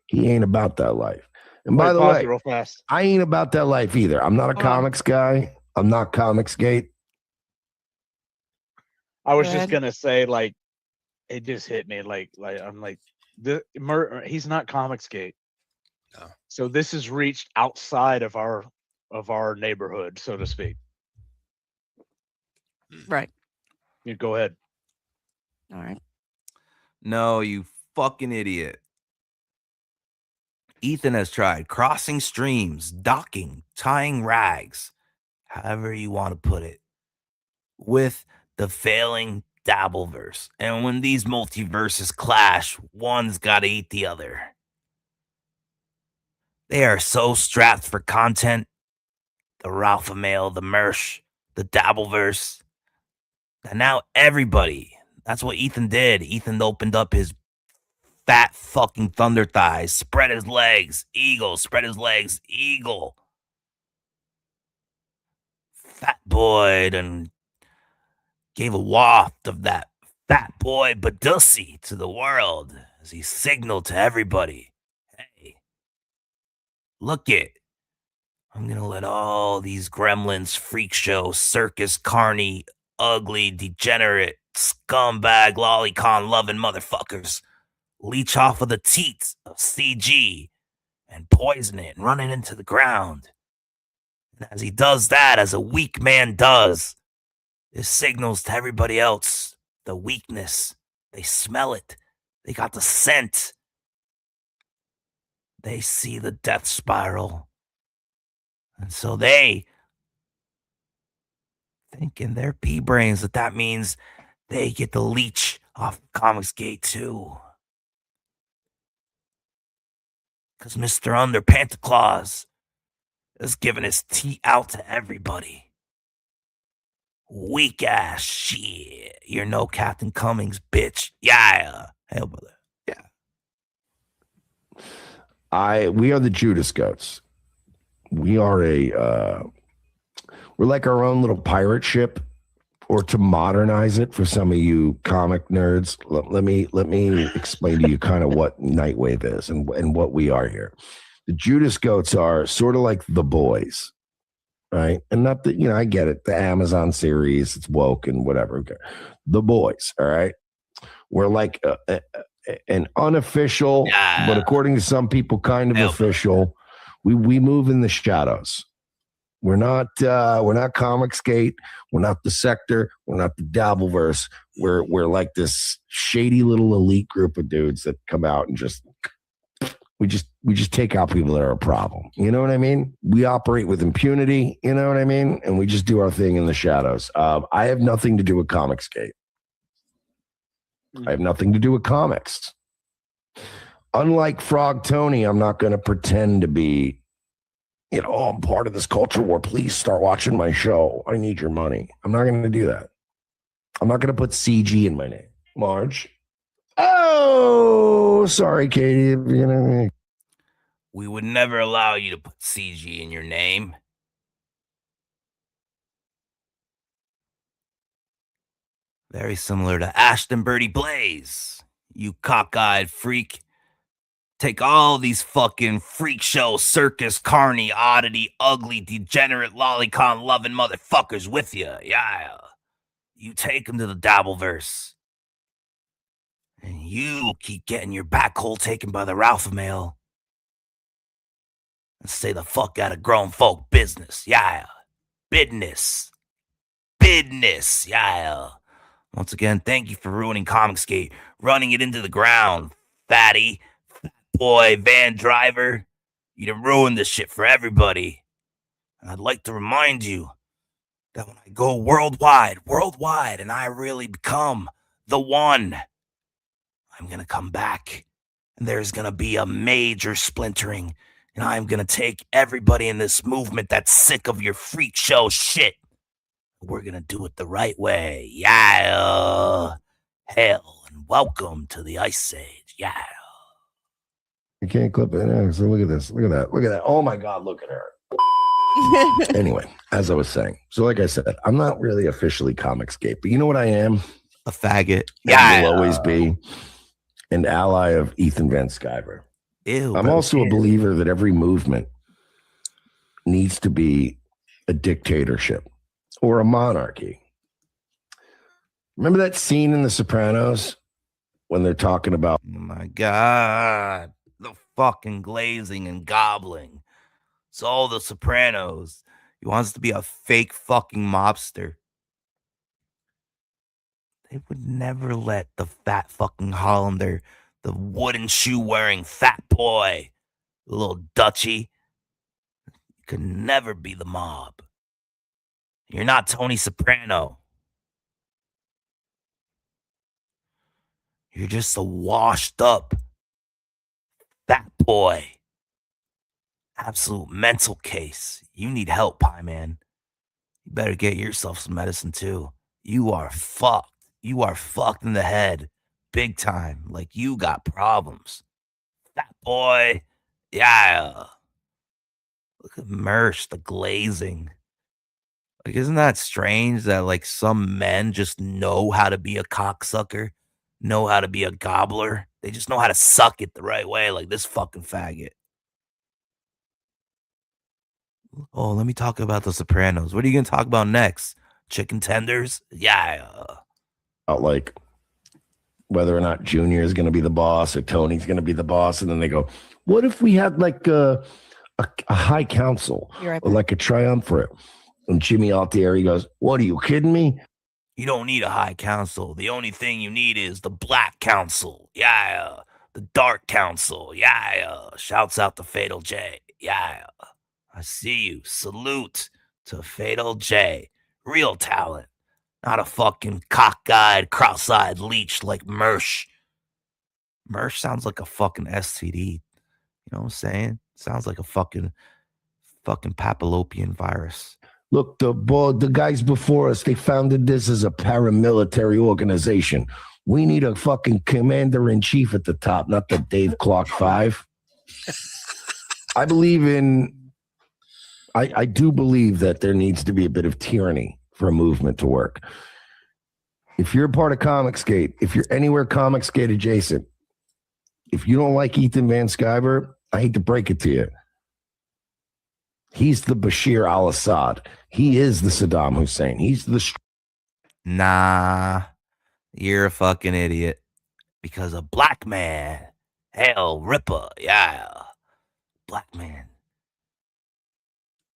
He ain't about that life. And by the way, real fast. I ain't about that life either. I'm not a comics guy. I'm not Comicsgate. I was just gonna say, like, it just hit me, like I'm like, he's not Comicsgate. No. So this has reached outside of our neighborhood, so to speak. Right. You go ahead. All right. No, you fucking idiot. Ethan has tried crossing streams, docking, tying rags, however you want to put it, with the failing Dabbleverse. And when these multiverses clash, one's got to eat the other. They are so strapped for content, the Ralpha Mail, the Mersh, the Dabbleverse, that now everybody, that's what Ethan did. Ethan opened up his fat fucking thunder thighs, spread his legs, eagle, spread his legs, eagle. Fat boy, and gave a waft of that fat boy Badussy to the world as he signaled to everybody, hey, look it. I'm gonna let all these gremlins, freak show, circus, carny, ugly, degenerate, scumbag, lolicon loving motherfuckers leech off of the teats of CG and poison it and run it into the ground. And as he does that, as a weak man does, it signals to everybody else the weakness. They smell it. They got the scent. They see the death spiral. And so they think in their pea brains that means they get the leech off Comicsgate too. Because Mr. Underpantaclaus is giving his tea out to everybody. Weak ass shit. You're no Captain Cummings, bitch. Yeah. Hell, brother. We are the Judas Goats. We are we're like our own little pirate ship, or to modernize it for some of you comic nerds. Let me explain to you kind of what Nightwave is and what we are here. The Judas Goats are sort of like The Boys, right? And not that, I get it. The Amazon series, it's woke and whatever. Okay. The Boys, all right? We're like an unofficial, but according to some people, kind of official. We move in the shadows. We're not Comicsgate. We're not the Sector. We're not the Dabbleverse. We're like this shady little elite group of dudes that come out and we just take out people that are a problem. You know what I mean? We operate with impunity. You know what I mean? And we just do our thing in the shadows. I have nothing to do with Comicsgate. I have nothing to do with comics. Unlike Frog Tony, I'm not going to pretend to be, I'm part of this culture war. Please start watching my show. I need your money. I'm not going to do that. I'm not going to put CG in my name. Marge. Oh, sorry, Katie. We would never allow you to put CG in your name. Very similar to Ashton Birdie Blaze. You cockeyed freak. Take all these fucking freak show, circus, carny, oddity, ugly, degenerate, lolicon loving motherfuckers with you. Yeah. You take them to the Dabbleverse. And you keep getting your back hole taken by the Ralpha Mail. and say the fuck out of grown folk business. Yeah. Business. Business. Yeah. Once again, thank you for ruining Comicsgate, running it into the ground, fatty, fat boy, van driver. You done ruined this shit for everybody. And I'd like to remind you that when I go worldwide, and I really become the one, I'm going to come back, and there's going to be a major splintering, and I'm going to take everybody in this movement that's sick of your freak show shit. We're going to do it the right way. Yeah. Hail and welcome to the Ice Age. Yeah. You can't clip it. Yeah, so look at this. Look at that. Look at that. Oh my God, look at her. Anyway, as I was saying, so like I said, I'm not really officially Comicsgate, but you know what I am? A faggot. Yeah. Will always be an ally of Ethan Van Sciver. Ew, I'm also a believer that every movement needs to be a dictatorship or a monarchy. Remember that scene in The Sopranos when they're talking about, oh my God, the fucking glazing and gobbling. It's all the Sopranos. He wants to be a fake fucking mobster. They would never let the fat fucking Hollander, the wooden shoe wearing fat boy, the little Dutchie, could never be the mob. You're not Tony Soprano. You're just a washed up fat boy. Absolute mental case. You need help, Pie Man. You better get yourself some medicine too. You are fucked. You are fucked in the head. Big time. Like you got problems. Fat boy. Yeah. Look at Mersh, the glazing. Like, isn't that strange that like some men just know how to be a cocksucker? Know how to be a gobbler? They just know how to suck it the right way, like this fucking faggot. Oh, let me talk about The Sopranos. What are you going to talk about next? Chicken tenders? Yeah. like whether or not Junior is going to be the boss or Tony's going to be the boss. And then they go, what if we had like a high council or like a triumvirate? And Jimmy Altieri goes, what are you kidding me? You don't need a high council. The only thing you need is the Black Council. Yeah. The Dark Council. Yeah. Shouts out to Fatal J. Yeah. I see you. Salute to Fatal J. Real talent. Not a fucking cockeyed, cross-eyed leech like Mersh. Mersh sounds like a fucking STD. You know what I'm saying? Sounds like a fucking papillopian virus. Look, the guys before us, they founded this as a paramilitary organization. We need a fucking commander-in-chief at the top, not the Dave Clock 5. I do believe that there needs to be a bit of tyranny for a movement to work. If you're a part of Comicsgate, if you're anywhere Comicsgate adjacent, if you don't like Ethan Van Sciver, I hate to break it to you. He's the Bashir al-Assad. He is the Saddam Hussein. He's the... Nah, you're a fucking idiot. Because a black man, hell, Ripper, yeah. Black man.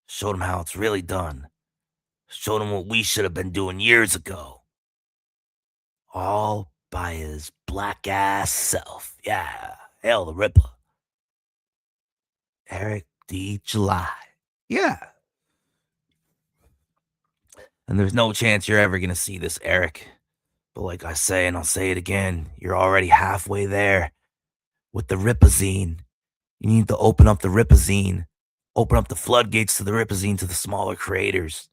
Showed him how it's really done. Showed him what we should have been doing years ago. All by his black ass self. Yeah. Hell, the Ripper. Eric D. July. Yeah. And there's no chance you're ever going to see this, Eric. But like I say, and I'll say it again, you're already halfway there with the Ripazine. You need to open up the Ripazine. Open up the floodgates to the Ripazine to the smaller creators.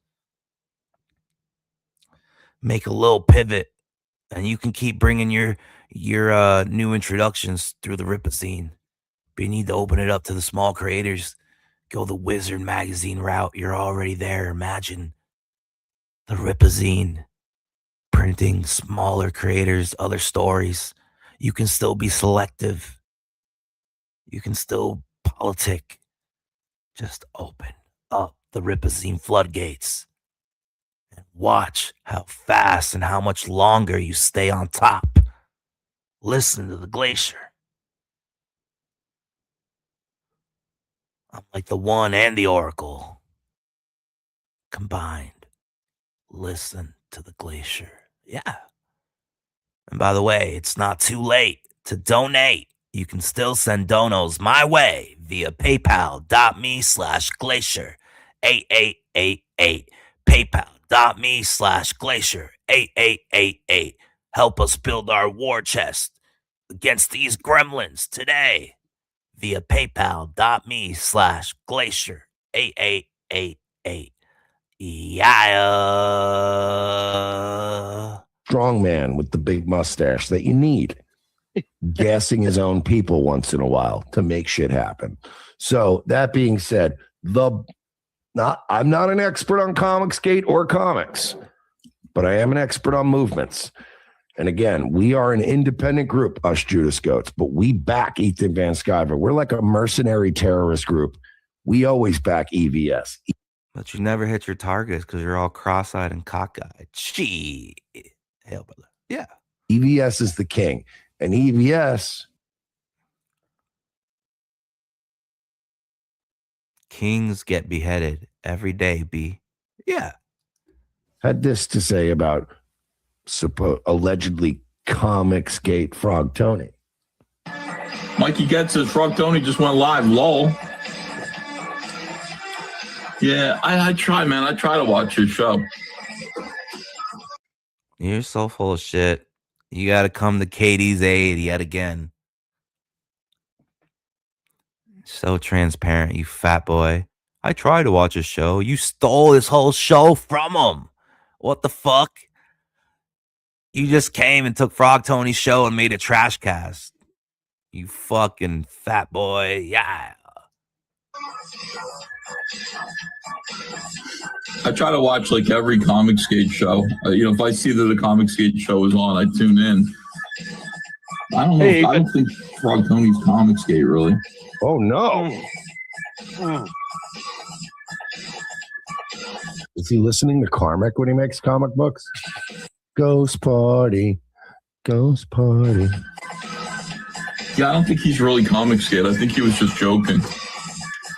Make a little pivot, and you can keep bringing your new introductions through the Ripazine. But you need to open it up to the small creators. Go the Wizard magazine route. You're already there. Imagine the Ripazine printing smaller creators, other stories. You can still be selective. You can still politic. Just open up the Ripazine floodgates and watch how fast and how much longer you stay on top. Listen to the Glacier. I'm like the one and the Oracle combined. Listen to the Glacier. Yeah. And by the way, it's not too late to donate. You can still send donos my way via paypal.me/glacier 8888. paypal.me/glacier 8888. Help us build our war chest against these gremlins today via paypal.me/glacier 8888. Yeah. Strong man with the big mustache that you need, gassing his own people once in a while to make shit happen. So that being said, I'm not an expert on Comicsgate or comics, but I am an expert on movements. And again, we are an independent group, us Judas Goats, but we back Ethan Van Sciver. We're like a mercenary terrorist group. We always back EVS. But you never hit your targets because you're all cross-eyed and cockeyed. Gee. Hell, brother. Yeah. EVS is the king. And EVS... Kings get beheaded every day, B. Yeah. Had this to say about allegedly Comicsgate Frog Tony. Mikey Getz says Frog Tony just went live. Lol. Yeah, I try, man. I try to watch your show. You're so full of shit. You got to come to Katie's aid yet again. So transparent, you fat boy. I tried to watch a show. You stole this whole show from him. What the fuck? You just came and took Frog Tony's show and made a trash cast. You fucking fat boy. Yeah. I try to watch like every Comicsgate show. If I see that the Comicsgate show is on, I tune in. I don't know. I don't think Frog Tony's Comicsgate really. Oh no! Is he listening to Carmack when he makes comic books? Ghost party, ghost party. Yeah, I don't think he's really Comicsgate. I think he was just joking.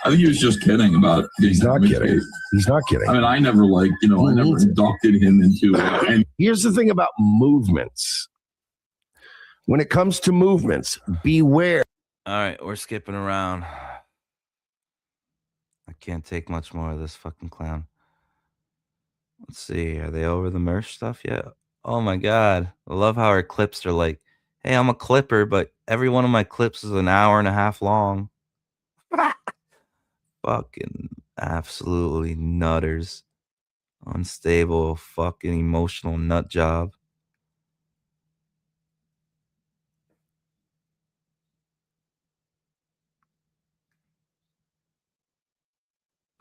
I think he was just kidding about it. He's not kidding. He's not kidding. I mean, I never I never inducted him into it. Here's the thing about movements. When it comes to movements, beware. All right, we're skipping around. I can't take much more of this fucking clown. Let's see. Are they over the merch stuff yet? Oh my God. I love how our clips are like, hey, I'm a clipper, but every one of my clips is an hour and a half long. Fucking absolutely nutters. Unstable, fucking emotional nut job.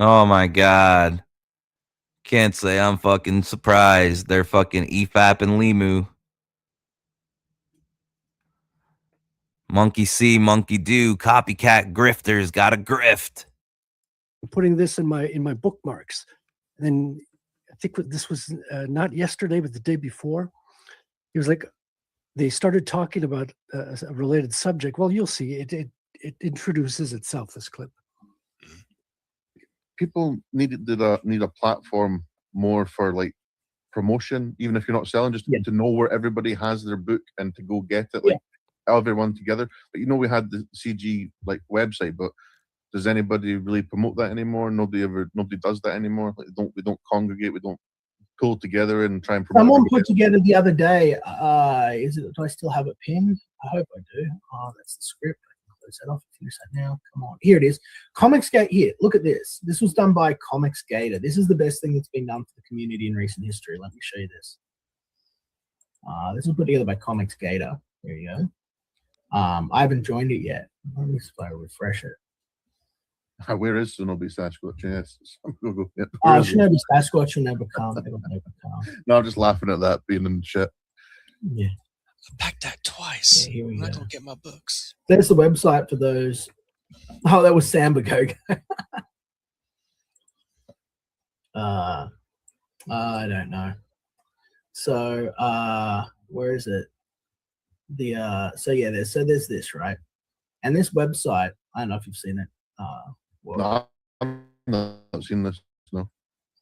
Oh my God. Can't say I'm fucking surprised. They're fucking EFAP and Limu. Monkey see, monkey do. Copycat grifters got a grift. I'm putting this in my bookmarks. And then I think this was not yesterday, but the day before. It was like they started talking about a related subject. Well, you'll see. It introduces itself, this clip. People need a platform more for like promotion, even if you're not selling, just to know where everybody has their book and to go get it, like everyone together. But we had the CG like website, but does anybody really promote that anymore? Nobody does that anymore. Like, we don't congregate, we don't pull together and try and promote. Someone put together the other day. Do I still have it pinned? I hope I do. Oh, that's the script. Close that off. Finish that now. Come on. Here it is. Comicsgate. Here, look at this. This was done by Comicsgater. This is the best thing that's been done for the community in recent history. Let me show you this. This was put together by Comicsgater. There you go. I haven't joined it yet. Let me see if I refresh it. Where is Shinobi Sasquatch? Yes. Shinobi Sasquatch will never come. No, I'm just laughing at that being in shit. Yeah. I packed that twice. Yeah, here we I'm not go. going to get my books. There's the website for those. Oh, that was Samba Gogo. I don't know. So where is it? There's this, right? And this website, I don't know if you've seen it. No, I've not seen this. No.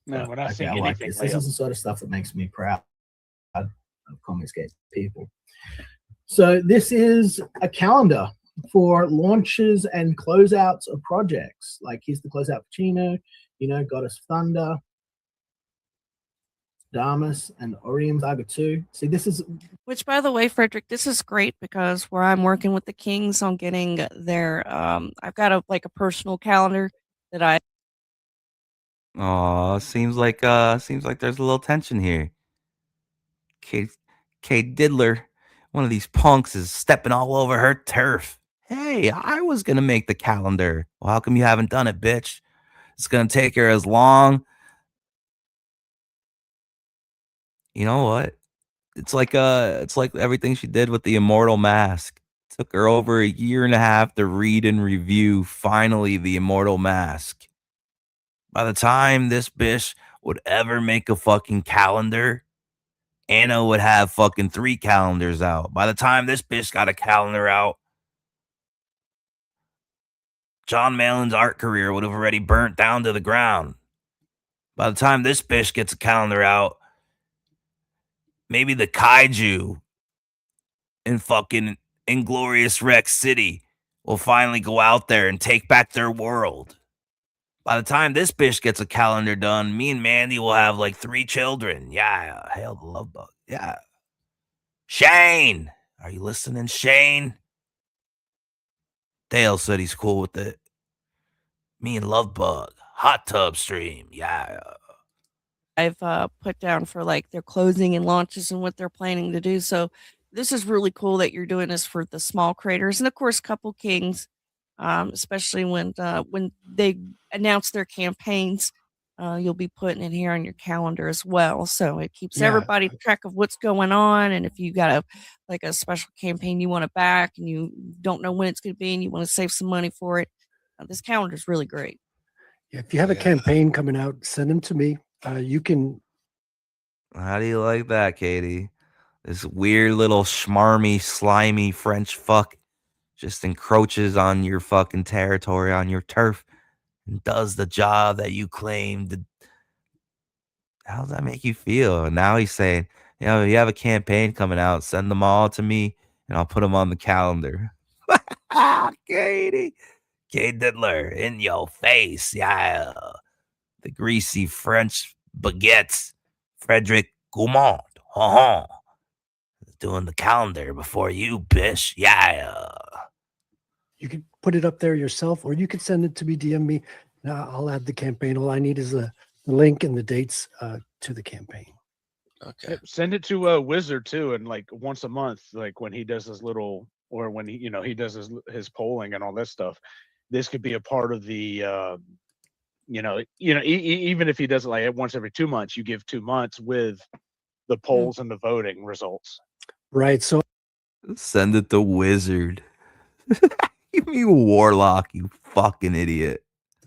No, we're not Okay, seeing I like anything. this. This is the sort of stuff that makes me proud of Comicsghey people. So this is a calendar for launches and closeouts of projects. Like here's the closeout for Chino, Goddess Thunder, Damas, and Orium Saga 2. See, this is Which, by the way, Frederick, this is great because where I'm working with the Kings on getting their, I've got a personal calendar that I. Oh, seems like there's a little tension here. Kate Diddler, one of these punks, is stepping all over her turf. Hey, I was gonna make the calendar. Well, how come you haven't done it, bitch? It's gonna take her as long. You know what? It's like everything she did with the Immortal Mask. Took her over a year and a half to read and review finally the Immortal Mask. By the time this bitch would ever make a fucking calendar, Anna would have fucking 3 calendars out. By the time this bitch got a calendar out, John Malin's art career would have already burnt down to the ground. By the time this bitch gets a calendar out, maybe the kaiju in fucking Inglorious Rex City will finally go out there and take back their world. By the time this bitch gets a calendar done, me and Mandy will have like 3 children. Yeah, hail the love bug. Yeah. Shane! Are you listening, Shane? Dale said he's cool with it. Me and Lovebug. Hot tub stream. Yeah. I've put down for like their closing and launches and what they're planning to do. So this is really cool that you're doing this for the small creators and of course Couple Kings, especially when they announce their campaigns. You'll be putting it here on your calendar as well, so it keeps everybody track of what's going on. And if you got a special campaign you want to back and you don't know when it's going to be and you want to save some money for it, this calendar is really great. Yeah, if you have a campaign coming out, send them to me. You can. How do you like that, Katie? This weird little schmarmy, slimy French fuck just encroaches on your fucking territory, on your turf, and does the job that you claimed. How does that make you feel? And now he's saying, you have a campaign coming out, send them all to me, and I'll put them on the calendar. Katie. Kate Diddler, in your face. Yeah. The greasy French baguettes. Frederick Gourmand. Doing the calendar before you, bitch. Yeah. You can put it up there yourself, or you can send it to me, DM me. I'll add the campaign. All I need is the link and the dates to the campaign. Okay. Yep, send it to Wizard too, and like once a month, like when he does his little, or when he does his polling and all that stuff. This could be a part of the, even if he does it like once every 2 months, you give 2 months with the polls and the voting results. Right. So send it to Wizard. You Warlock, you fucking idiot.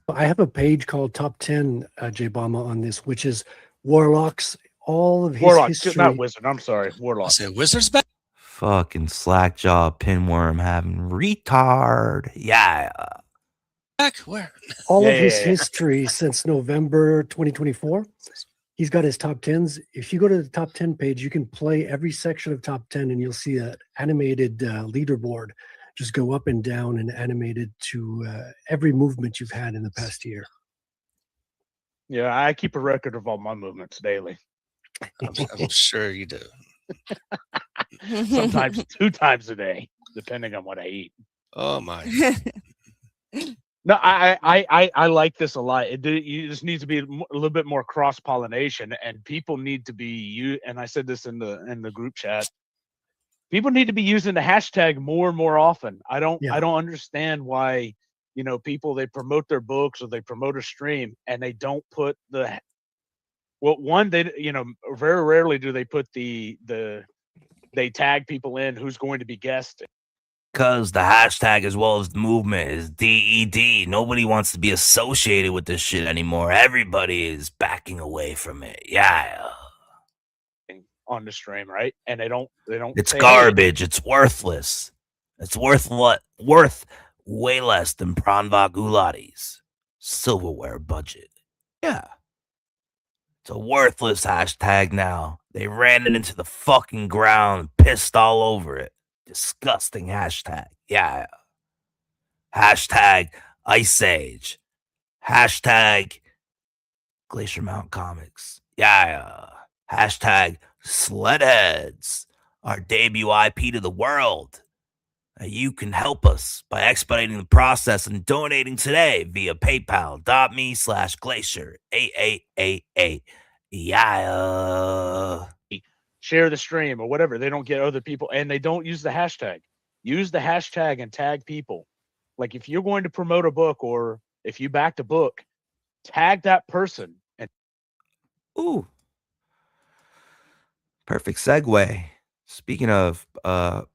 I have a page called Top 10 J Bama on this, which is Warlock's all of his history. Not Wizard. I'm sorry, Warlock. I said Wizard's back. Fucking slackjaw pinworm having retard. Yeah. Back where? All of his history since November 2024. He's got his top 10s. If you go to the top 10 page, you can play every section of top 10 and you'll see an animated leaderboard. Just go up and down and animated to every movement you've had in the past year. Yeah, I keep a record of all my movements daily. I'm sure you do. Sometimes 2 times a day, depending on what I eat. Oh my. No, I like this a lot. You just needs to be a little bit more cross pollination, and people need to be and I said this in the group chat. People need to be using the hashtag more and more often. I don't understand why people, they promote their books or they promote a stream and they don't put they very rarely do they put they tag people in who's going to be guesting. Because the hashtag as well as the movement is DED. Nobody wants to be associated with this shit anymore. Everybody is backing away from it. Yeah. On the stream, right? And they don't It's say, garbage. It's worthless. It's worth way less than Pranva Gulatis. silverware budget. Yeah. It's a worthless hashtag now. They ran it into the fucking ground, pissed all over it. Disgusting hashtag. Yeah. Hashtag Ice Age. Hashtag Glacier Mountain Comics. Yeah. Hashtag Sledheads. Our debut IP to the world. You can help us by expediting the process and donating today via paypal.me/glacier 8888. Yeah. Share the stream or whatever. They don't get other people, and they don't use the hashtag. Use the hashtag and tag people. Like if you're going to promote a book or if you backed a book, tag that person. And ooh, perfect segue. Speaking of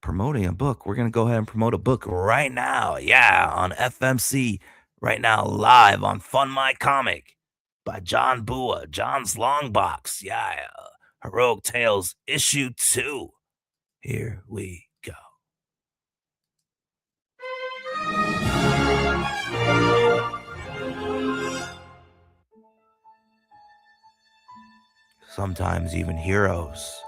promoting a book, we're gonna go ahead and promote a book right now. Yeah, on FMC right now, live on Fun My Comic by John Bua, John's Long Box. Yeah, Heroic Tales Issue 2. Here we go. Sometimes even heroes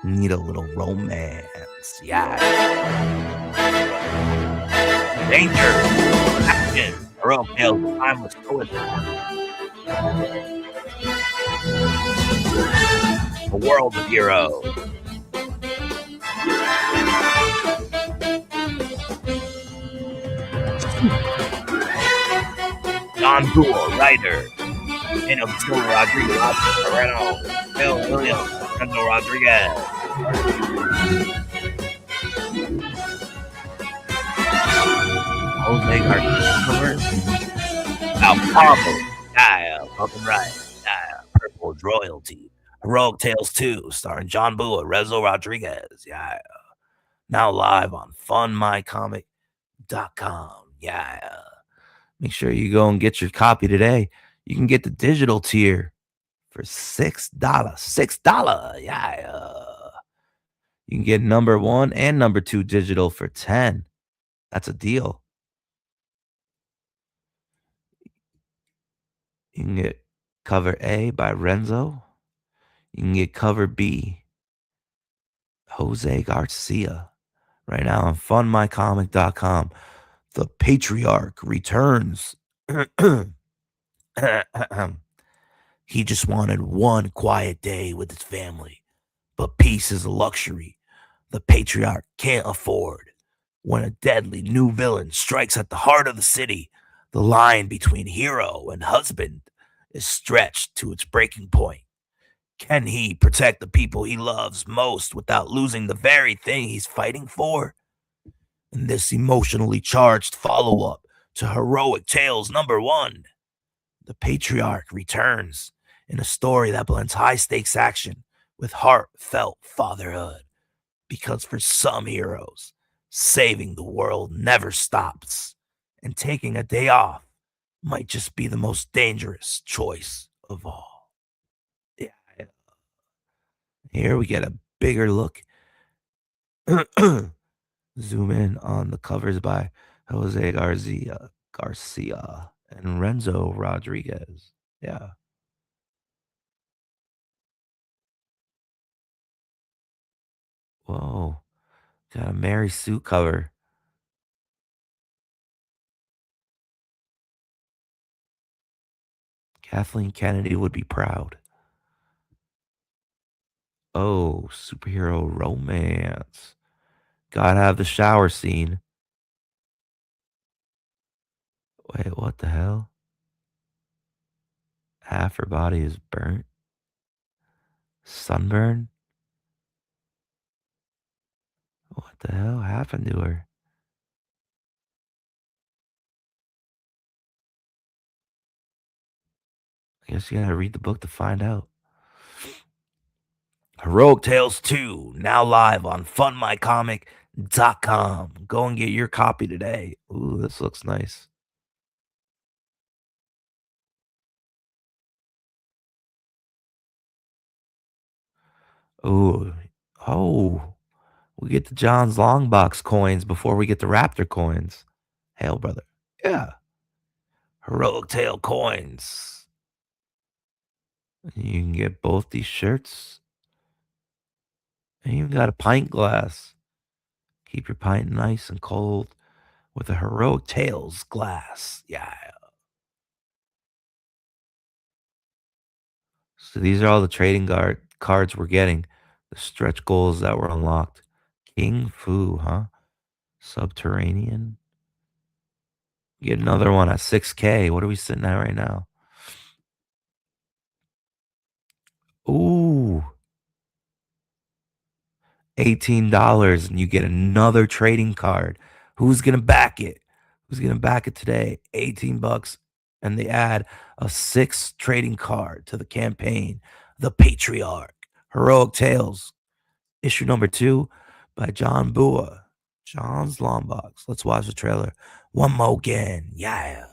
need a little romance. Yeah. Danger. Action. Heroic Tales. Timeless poetry. A world of heroes. John Bull, writer. Daniel Silva Rodriguez, Moreno, Bill Williams, Fernando Rodriguez. Jose Garcia, Al Pablo, welcome right, Purple Royalty, Heroic Tales 2, starring John Bua, Rezo Rodriguez, now live on funmycomic.com, Make sure you go and get your copy today. You can get the digital tier for $6. $6. You can get number 1 and number 2 digital for $10. That's a deal. You can get cover A by Renzo. You can get cover B, Jose Garcia. Right now on funmycomic.com. The Patriarch returns. He just wanted one quiet day with his family, but peace is a luxury the Patriarch can't afford. When a deadly new villain strikes at the heart of the city, the line between hero and husband is stretched to its breaking point. Can he protect the people he loves most without losing the very thing he's fighting for? In this emotionally charged follow-up to Heroic Tales #1, the Patriarch returns in a story that blends high-stakes action with heartfelt fatherhood. Because for some heroes, saving the world never stops, and taking a day off might just be the most dangerous choice of all. Here we get a bigger look. Zoom in on the covers by Jose Garcia and Renzo Rodriguez. Whoa. Got a Mary Sue cover. Kathleen Kennedy would be proud. Oh, superhero romance. Gotta have the shower scene. Wait, what the hell? Half her body is burnt. Sunburn? What the hell happened to her? I guess you gotta read the book to find out. Heroic Tales 2, now live on funmycomic.com. Go and get your copy today. Ooh, this looks nice. Ooh. Oh. We get the John's long box coins before we get the Raptor coins. Hell, brother. Yeah. Heroic Tail coins. You can get both these shirts. And you even got a pint glass. Keep your pint nice and cold with a Heroic Tails glass. Yeah. So these are all the trading cards we're getting. The stretch goals that were unlocked. King Fu, huh? Subterranean. Get another one at 6K. What are we sitting at right now? Ooh. $18 and you get another trading card. Who's going to back it? Who's going to back it today? $18 and they add a 6th trading card to the campaign. The Patriarch. Heroic Tales. Issue number 2 by John Bua. John's Long Box. Let's watch the trailer one more again. Yeah.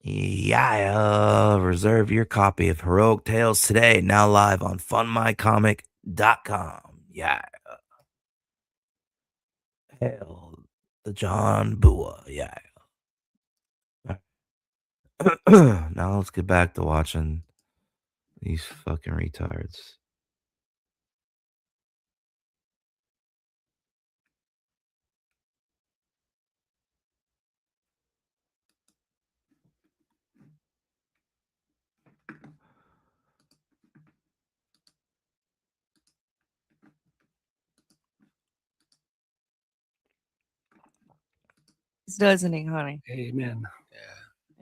Yeah, reserve your copy of Heroic Tales today, now live on funmycomic.com. Yeah. Hell, the John Bua. Yeah. Now let's get back to watching these fucking retards. Doesn't he, honey? Amen.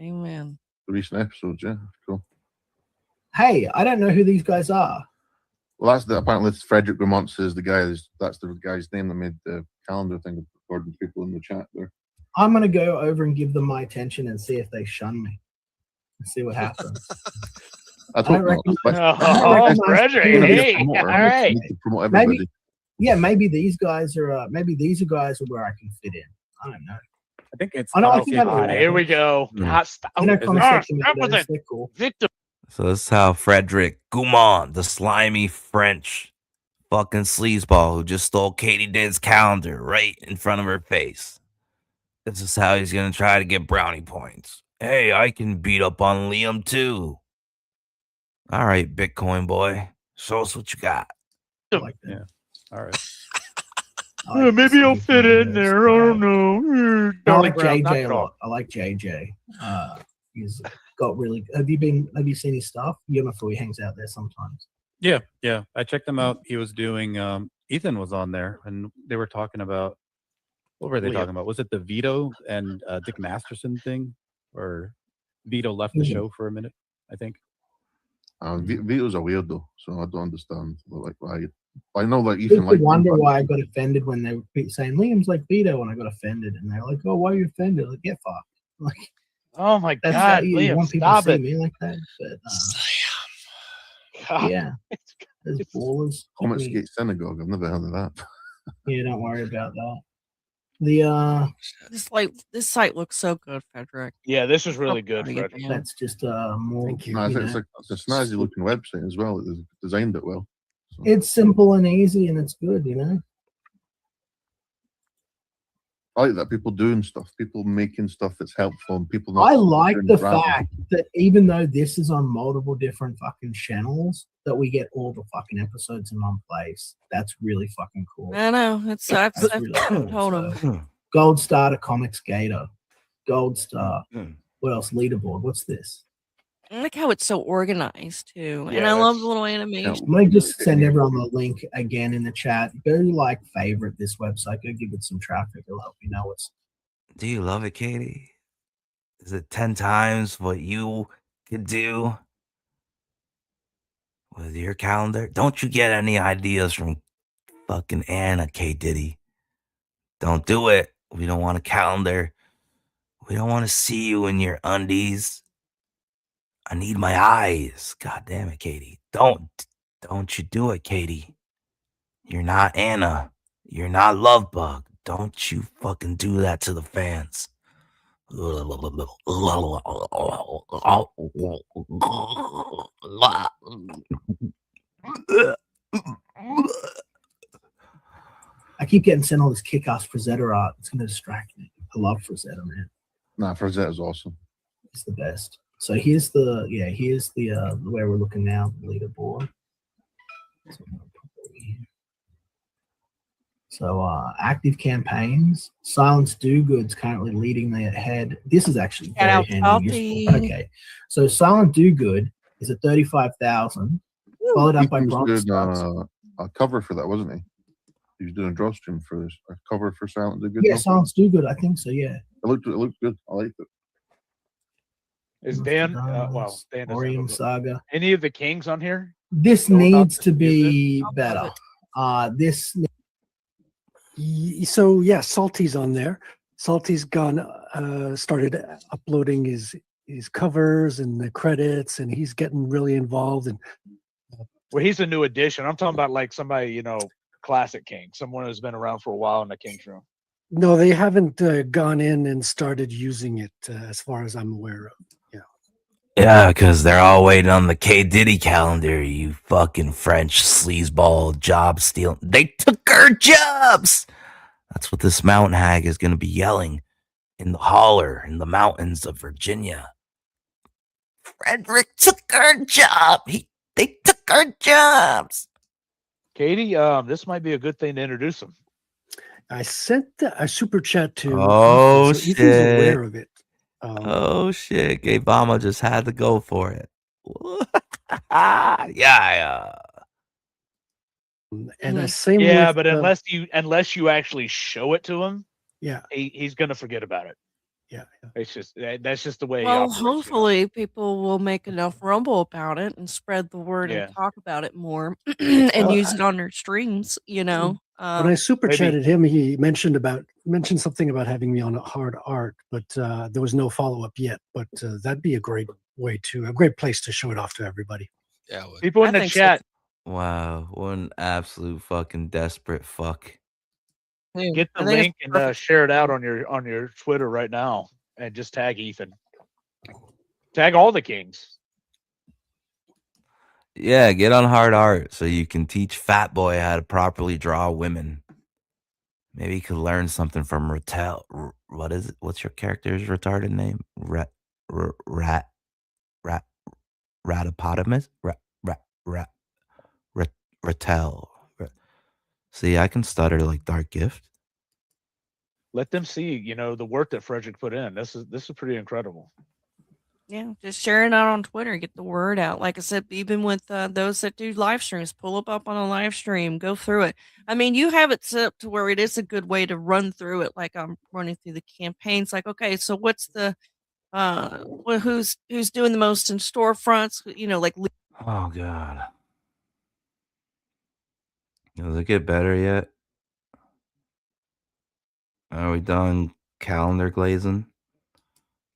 Amen. The recent episodes, yeah, cool. Hey, I don't know who these guys are. Well, apparently it's Frederick Vermont is the guy. That's the guy's name that made the calendar thing, according to people in the chat there. I'm gonna go over and give them my attention and see if they shun me. And see what happens. I don't know. Frederick, hey, all right. Promote everybody. Maybe these guys are. Maybe these are guys where I can fit in. I don't know. I think it's. Here we go. Stop with it. Victim. So this is how Frederick Goumont, the slimy French fucking sleazeball who just stole Katie Didd's calendar right in front of her face. This is how he's going to try to get brownie points. Hey, I can beat up on Liam too. All right, Bitcoin boy. Show us what you got. Yeah. All right. Maybe I'll fit in there. I don't know. I like JJ a lot. I like JJ. He's got really. Have you seen his stuff? You know, he hangs out there sometimes. Yeah. I checked him out. He was doing. Ethan was on there, and they were talking about. What were they talking about? Was it the Vito and Dick Masterson thing, or Vito left the show for a minute? I think. Vito's a weirdo, so I don't understand. Like why. I know that Ethan. I wonder why I got offended when they were saying Liam's like Vito, and I got offended, and they're like, "Oh, why are you offended? Like, get fucked!" Like, oh my god, you Liam, want people stop to see it. me like that? But, yeah, there's ballers. Comicsghey Synagogue. I've never heard of that. Yeah, don't worry about that. The this site looks so good, Frederick. Yeah, this is really good, Frederick. That's just more. It's a snazzy looking website as well. They designed it well. So. It's simple and easy, and it's good, you know. I like that people doing stuff, people making stuff that's helpful, and people. Not I like doing the random. fact that even though this is on multiple different fucking channels, that we get all the fucking episodes in one place. That's really fucking cool. I know. It's that's really cool. told him. So, gold star to Comicsghey. Gold star. What else? Leaderboard. What's this? I like how it's so organized too, and Yeah, I love the that's- little I animation. might just send everyone the link again in the chat. Go like favorite this website. Go give it some traffic. It'll help you know what's. Do you love it, Katie? Is it 10 times what you could do with your calendar? Don't you get any ideas from fucking Anna K. Diddy? Don't do it. We don't want a calendar. We don't want to see you in your undies. I need my eyes. God damn it, Katie. Don't you do it, Katie. You're not Anna. You're not Lovebug. Don't you fucking do that to the fans. I keep getting sent all this kick-ass Frazetta art. It's going to distract me. I love Frazetta, man. Nah, Frazetta is awesome. It's the best. So here's the where we're looking now, the leaderboard. So active campaigns. Silence Do Good's currently leading the head. This is actually very out handy and useful. Salty. Okay. So Silent Do Good is at 35,000. Followed up by He was Bronze doing Stars. a cover for that, wasn't he? He was doing a draw stream for this, a cover for Silent Do Good. Yeah, no? Silence Do Good, I think so, yeah. It looked good. I liked it. Is Dan? Well, Dan doesn't Orion have a- Saga. Any of the kings on here? This Know about needs this to music? be better. This So yeah, Salty's on there. Salty's gone, started uploading his covers and the credits, and he's getting really involved. And Well, he's a new addition. I'm talking about like somebody, classic king, someone who's been around for a while in the king's room. no, they haven't gone in and started using it, as far as I'm aware of. Yeah, because they're all waiting on the K. Diddy calendar, you fucking French sleazeball job stealing. They took our jobs! That's what this mountain hag is going to be yelling in the holler in the mountains of Virginia. Frederick took our job. They took our jobs. Katie, this might be a good thing to introduce him. I sent a super chat to Oh, Ethan, so Ethan's shit. aware of it. Oh, shit. Gay Obama just had to go for it. Yeah. And the same Yeah, with, but unless you actually show it to him, yeah, he's gonna forget about it. Yeah. It's just that's just the way. he Well, operates. hopefully people will make enough rumble about it and spread the word Yeah. and talk about it more and Well, use it on their streams, when I super maybe- chatted him, he mentioned something about having me on hard art, but there was no follow up yet. But that'd be a great place to show it off to everybody. Yeah. People in the chat, Wow. What an absolute fucking desperate fuck. get the link and share it out on your Twitter right now, and just tag Ethan. Tag all the kings. Yeah, get on hard art so you can teach Fat Boy how to properly draw women. Maybe you could learn something from Rattel. What is it? What's your character's retarded name? Ratapotamus? Rattel. See, I can stutter like Dark Gift. Let them see, the work that Frederick put in. This is pretty incredible. Yeah, just share it out on Twitter, get the word out. Like I said, even with those that do live streams, pull up on a live stream, go through it. I mean, you have it set up to where it is a good way to run through it. Like I'm running through the campaigns. Like, okay, so what's the who's doing the most in storefronts? Like Oh, God. Does it get better yet? Are we done calendar glazing?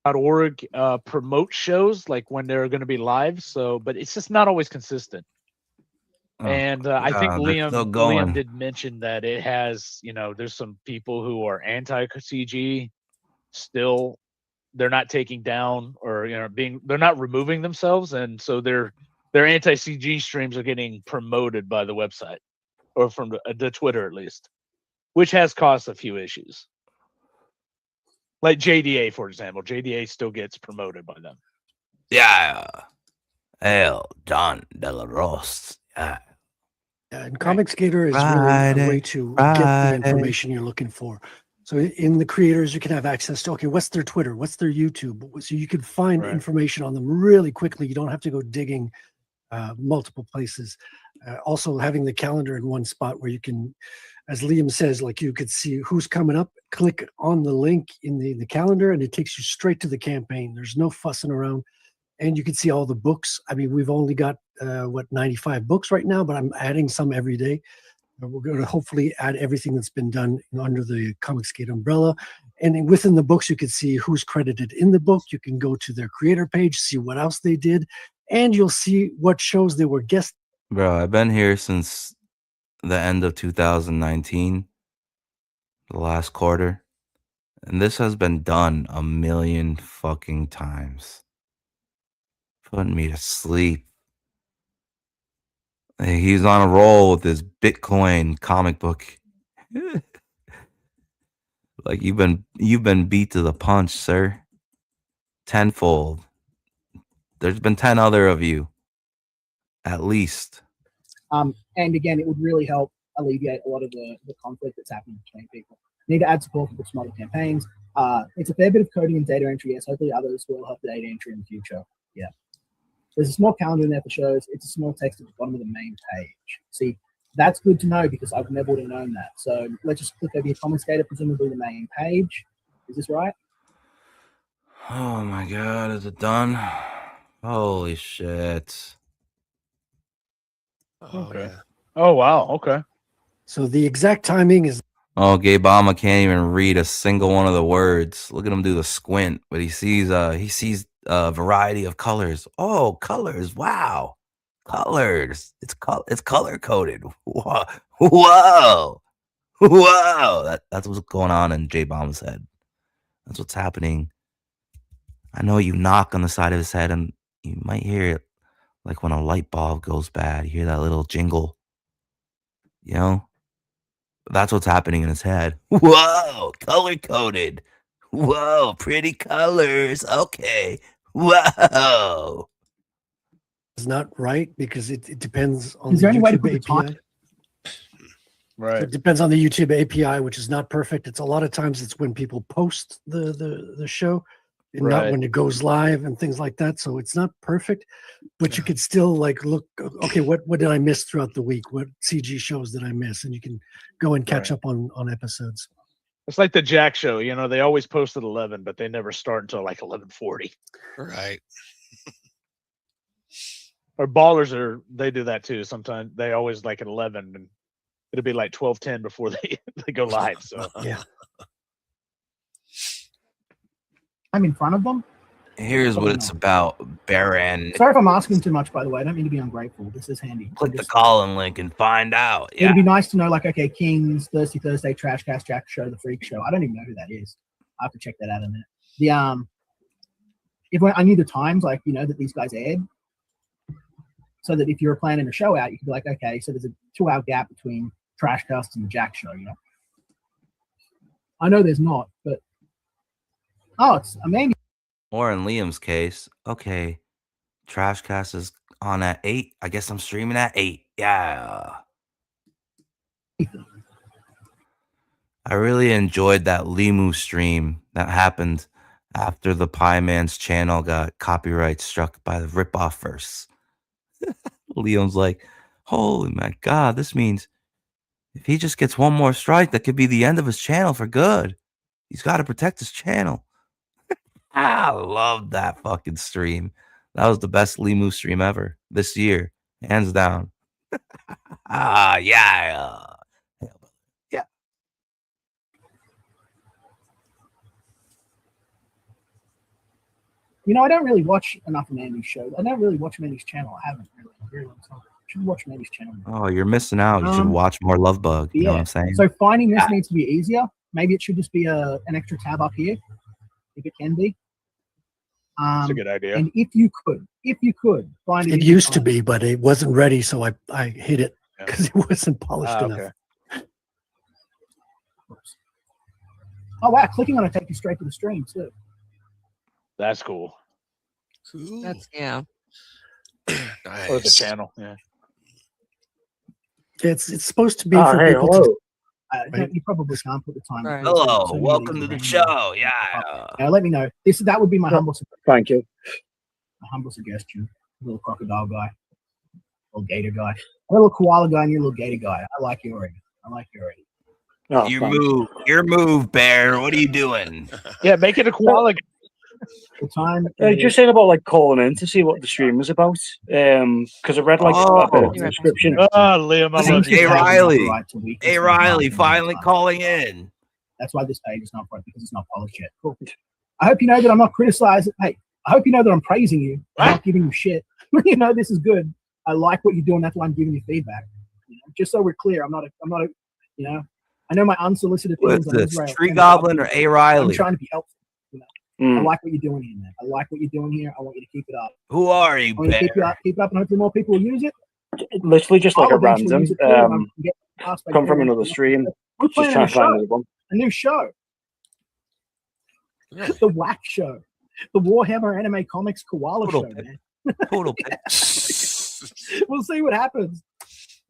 .org promote shows like when they're going to be live. So, but it's just not always consistent. Oh, And I think they're still Liam going. did mention that it has, there's some people who are anti-CG still. They're not taking down or they're not removing themselves, and so their anti-CG streams are getting promoted by the website or from the Twitter at least, which has caused a few issues. Like JDA, for example. JDA still gets promoted by them. Yeah. El Don De La Rose. Yeah. And Comicsgater is really a way to get the Friday. information you're looking for. So in the creators, you can have access to, okay, what's their Twitter? What's their YouTube? So you can find information on them really quickly. You don't have to go digging multiple places. Also having the calendar in one spot where you can, as Liam says, like you could see who's coming up, click on the link in the calendar and it takes you straight to the campaign. There's no fussing around. And you can see all the books. I mean, we've only got, 95 books right now, but I'm adding some every day. We're going to hopefully add everything that's been done under the Comicsgate umbrella. And within the books, you can see who's credited in the book. You can go to their creator page, see what else they did, and you'll see what shows they were guests. Bro, I've been here since the end of 2019, the last quarter, and this has been done a million fucking times. Putting me to sleep. Hey, he's on a roll with his Bitcoin comic book. Like you've been beat to the punch, sir. Tenfold. There's been 10 other of you, at least. And again, it would really help alleviate a lot of the conflict that's happening between people. Need to add support for smaller campaigns. It's a fair bit of coding and data entry. Yes, hopefully others will help the data entry in the future. Yeah. There's a small calendar in there for shows. It's a small text at the bottom of the main page. See, that's good to know because I've never would have known that. So let's just click over here, Comicsgate, presumably the main page. Is this right? Oh my god, is it done? Holy shit. Okay. Oh, wow. Okay. So the exact timing is. Oh, Gay Obama can't even read a single one of the words. Look at him do the squint, but he sees a variety of colors. Oh, colors! Wow, colors! It's color coded. Whoa, whoa, whoa! That's what's going on in J Bomb's head. That's what's happening. I know you knock on the side of his head, and you might hear it like when a light bulb goes bad. You hear that little jingle. You know. That's what's happening in his head. Whoa, color coded. Whoa, pretty colors. Okay. Whoa. It's not right because it depends on Is there the any way to YouTube put the API. time? Right. It depends on the YouTube API, which is not perfect. It's a lot of times it's when people post the show, and not Right. when it goes live and things like that. So it's not perfect, but you could still like look. Okay, what did I miss throughout the week? What CG shows did I miss? And you can go and catch up on episodes. It's like the Jack show. You know, they always post at 11, but they never start until like 11:40. Right. Or Ballers they do that too. Sometimes they always like at 11, and it'll be like 12:10 before they go live. So yeah. I'm in front of them. Here's what it's about, Baron. Sorry if I'm asking too much, by the way. I don't mean to be ungrateful. This is handy. Click the call-in link and find out. Yeah. It'd be nice to know, like, okay, Kings, Thirsty Thursday, Trashcast, Jack Show, The Freak Show. I don't even know who that is. I have to check that out in a minute. The I knew the times, like, you know, that these guys aired, so that if you were planning a show out, you could be like, okay, so there's a 2-hour gap between Trashcast and the Jack Show. You know, I know there's not, but it's amazing. Or in Liam's case, okay, Trashcast is on at 8. I guess I'm streaming at 8. Yeah. I really enjoyed that Limu stream that happened after the Pie Man's channel got copyright struck by the ripoff verse. Liam's like, holy my god, this means if he just gets one more strike, that could be the end of his channel for good. He's got to protect his channel. I love that fucking stream. That was the best Limu stream ever this year, hands down. Yeah. Yeah. You know, I don't really watch enough of Mandy's shows. I don't really watch Mandy's channel. I haven't really in a very long time. I should watch Mandy's channel. Oh, you're missing out. You should watch more Love Bug. You know what I'm saying? So finding this needs to be easier. Maybe it should just be an extra tab up here, if it can be. That's a good idea. And if you could find It used to be, but it wasn't ready, so I hit it because it wasn't polished enough. Okay. Oh wow, clicking on it takes you straight to the stream too. That's cool. That's yeah. Nice. Or the channel. Yeah. It's supposed to be Oh, for hey, people hello. You probably can't put the time. Right. Hello, So many welcome of to these the are show. Yeah. let me know. That would be my humble Thank you. suggestion. Little crocodile guy, little gator guy, a little koala guy, and your little gator guy. I like you already. Oh, Your move, Bear. What are you doing? Yeah, make it a koala. The time. Just saying about like calling in to see what the stream was about. Because I read like a bit of the description. Liam, I love you. Hey Riley. Hey Riley, finally calling in. That's why this page is not because it's not polished yet. Cool. I hope you know that I'm not criticizing. Hey, I hope you know that I'm praising you. I'm not giving you shit. You know this is good. I like what you're doing. That's why I'm giving you feedback. You know, just so we're clear, I'm not a. You know, I know my unsolicited What's opinions on this? Israel. Tree Goblin or A. Riley? I'm trying to be helpful. You know, I like what you're doing here, man. I like what you're doing here. I want you to keep it up. Who are you, I want you to Bear? keep it up, and hopefully more people will use it. Literally just like I'll a eventually random. use it too, and I'm getting asked by Come from everyone. another stream. We're Just planning trying a to find show. another one. A new show. The Whack Show. The Warhammer Anime Comics Koala Show, man. Total. We'll see what happens.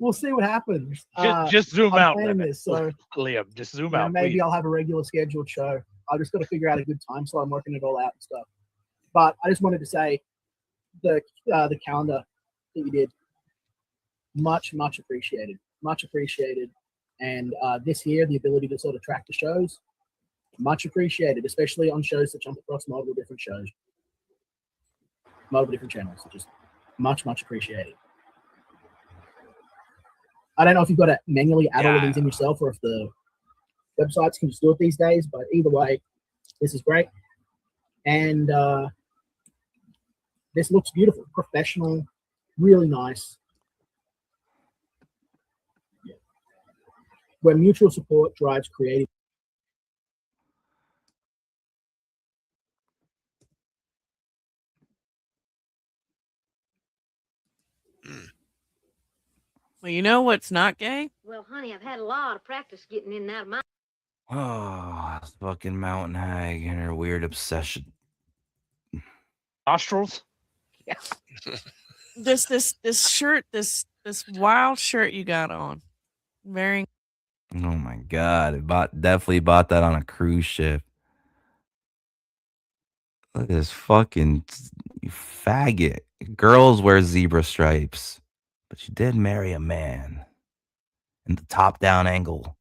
We'll see what happens. Just zoom I'm out, planning Liam. this, so Liam, just zoom you know, out. maybe please. I'll have a regular scheduled show. I just got to figure out a good time slot. I'm working it all out and stuff. But I just wanted to say the calendar that you did, much appreciated. Much appreciated. And this year, the ability to sort of track the shows, much appreciated, especially on shows that jump across multiple different shows, multiple different channels. Just much appreciated. I don't know if you've got to manually add all of these in yourself or if the websites can just do it these days, but either way, this is great. And this looks beautiful, professional, really nice. Yeah. Where mutual support drives creative. Well, you know what's not gay? Well, honey, I've had a lot of practice getting in and out of my. Oh, this fucking mountain hag and her weird obsession. Nostrils. Yeah. This shirt, this wild shirt you got on, very. Oh my god! Definitely bought that on a cruise ship. Look at this fucking you faggot. Girls wear zebra stripes, but you did marry a man. In the top-down angle,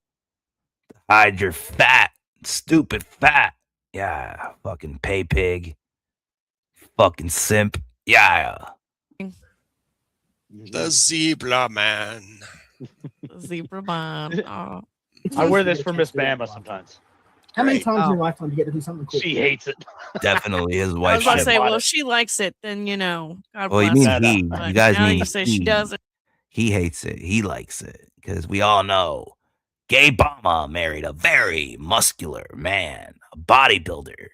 to hide your fat, stupid fat. Yeah, fucking pay pig. Fucking simp. Yeah. The zebra man. Zebra man. Oh. I wear this for Miss Bama sometimes. How many times in your lifetime do you get to do something cool? She hates it. Definitely his I wife. was about to should- say, well, if she likes it, then you know, God Well, you bless mean her. he. But You guys now mean you say she he. doesn't. He hates it. He likes it. Because we all know Gay Bama married a very muscular man, a bodybuilder.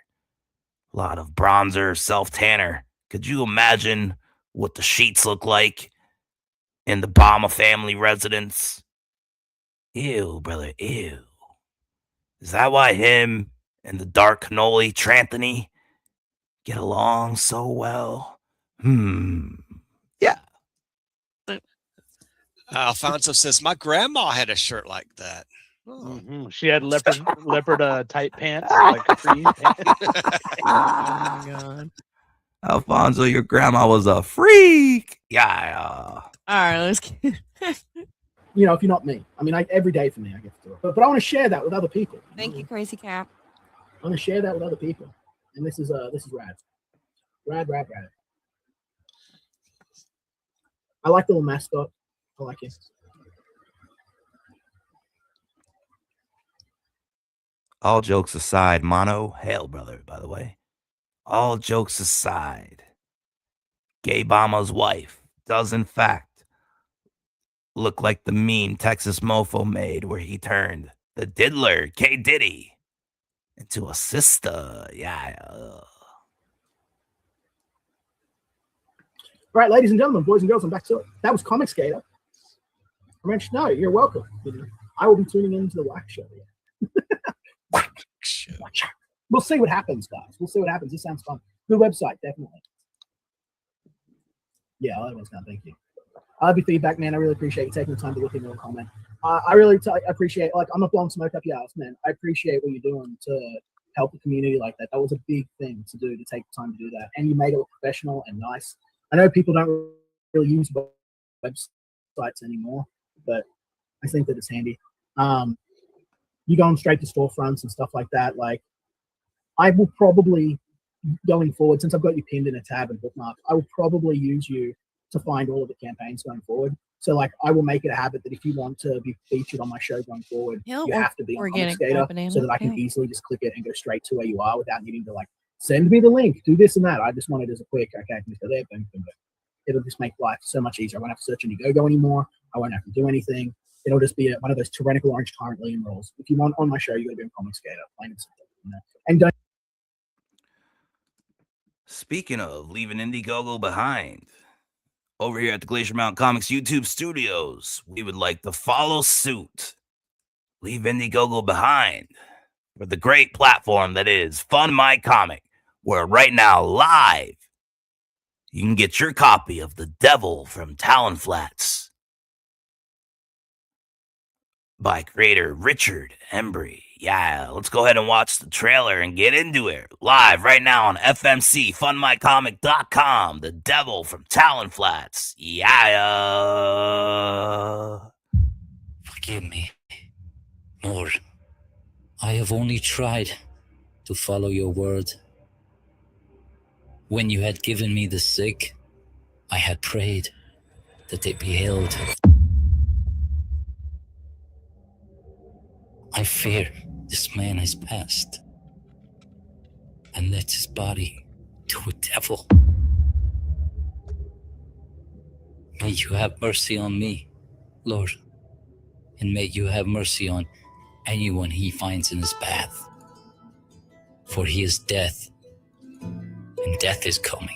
A lot of bronzer, self-tanner. Could you imagine what the sheets look like in the Bama family residence? Ew, brother, ew. Is that why him and the dark cannoli Tranthony get along so well? Yeah. Alfonso says, my grandma had a shirt like that. She had leopard tight pants, like capri pants. Oh my God. Alfonso, your grandma was a freak. Yeah. All right, let's get. You know, if you're not me, I mean, every day for me, I get to do it. But I want to share that with other people. Thank you, Crazy Cat. I want to share that with other people, and this is rad. Rad. I like the little mascot. I like it. All jokes aside, Mono, hail brother, by the way. All jokes aside, Gay Bama's wife does in fact look like the meme Texas Mofo made where he turned the diddler, K. Diddy, into a sister. Yeah. Right, ladies and gentlemen, boys and girls, I'm back to it. That was Comicsghey. I mentioned, no, you're welcome. You know, I will be tuning into the Whack Show. Whack Show. we'll see what happens, guys. We'll see what happens. This sounds fun. Good website, definitely. Yeah, I was done. Thank you. I love your feedback, man. I really appreciate you taking the time to look into a comment. I really appreciate, like, I'm not blowing smoke up your ass, man. I appreciate what you're doing to help the community like that. That was a big thing to do, to take the time to do that. And you made it look professional and nice. I know people don't really use websites anymore, but I think that it's handy. You going straight to storefronts and stuff like that. Like, I will probably, going forward, since I've got you pinned in a tab and bookmark, I will probably use you to find all of the campaigns going forward. So, like, I will make it a habit that if you want to be featured on my show going forward, you have to be on Comicsghey, so that I can easily just click it and go straight to where you are without needing to, like, send me the link, do this and that. I just want it as a quick, okay, I can just go there, boom, boom, boom. It'll just make life so much easier. I won't have to search Indiegogo anymore. I won't have to do anything. It'll just be one of those tyrannical orange tyrant Liam rules. If you want on my show, you got to be on Comicsghey, plain and simple. You know? And don't. Speaking of leaving Indiegogo behind, over here at the Glacier Mountain Comics YouTube studios, we would like to follow suit. Leave Indiegogo behind for the great platform that is Fund My Comic, where right now, live, you can get your copy of The Devil from Talonflats by creator Richard Embry. Yeah, let's go ahead and watch the trailer and get into it. Live right now on FMCFundMyComic.com. The Devil from Talonflats. Yeah. Forgive me, Lord. I have only tried to follow your word. When you had given me the sick, I had prayed that they be healed. I fear this man has passed and led his body to a devil. May you have mercy on me, Lord, and may you have mercy on anyone he finds in his path. For he is death, and death is coming.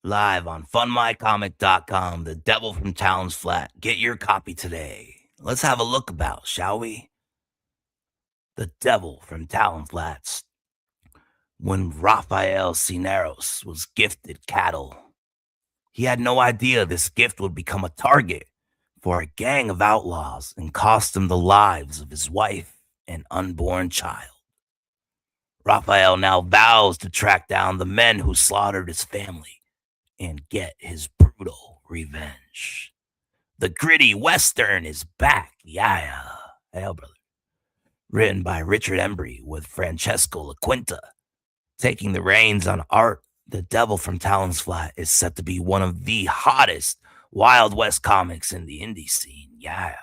Live on FundMyComic.com, The Devil from Talon's Flat. Get your copy today. Let's have a look about, shall we? The Devil from Talonflats. When Rafael Cineros was gifted cattle, he had no idea this gift would become a target for a gang of outlaws and cost him the lives of his wife and unborn child. Rafael now vows to track down the men who slaughtered his family and get his brutal revenge. The gritty Western is back. Yeah. Hell, brother. Written by Richard Embry with Francesco LaQuinta. Taking the reins on art, The Devil from Talon's Flat is set to be one of the hottest Wild West comics in the indie scene. Yeah.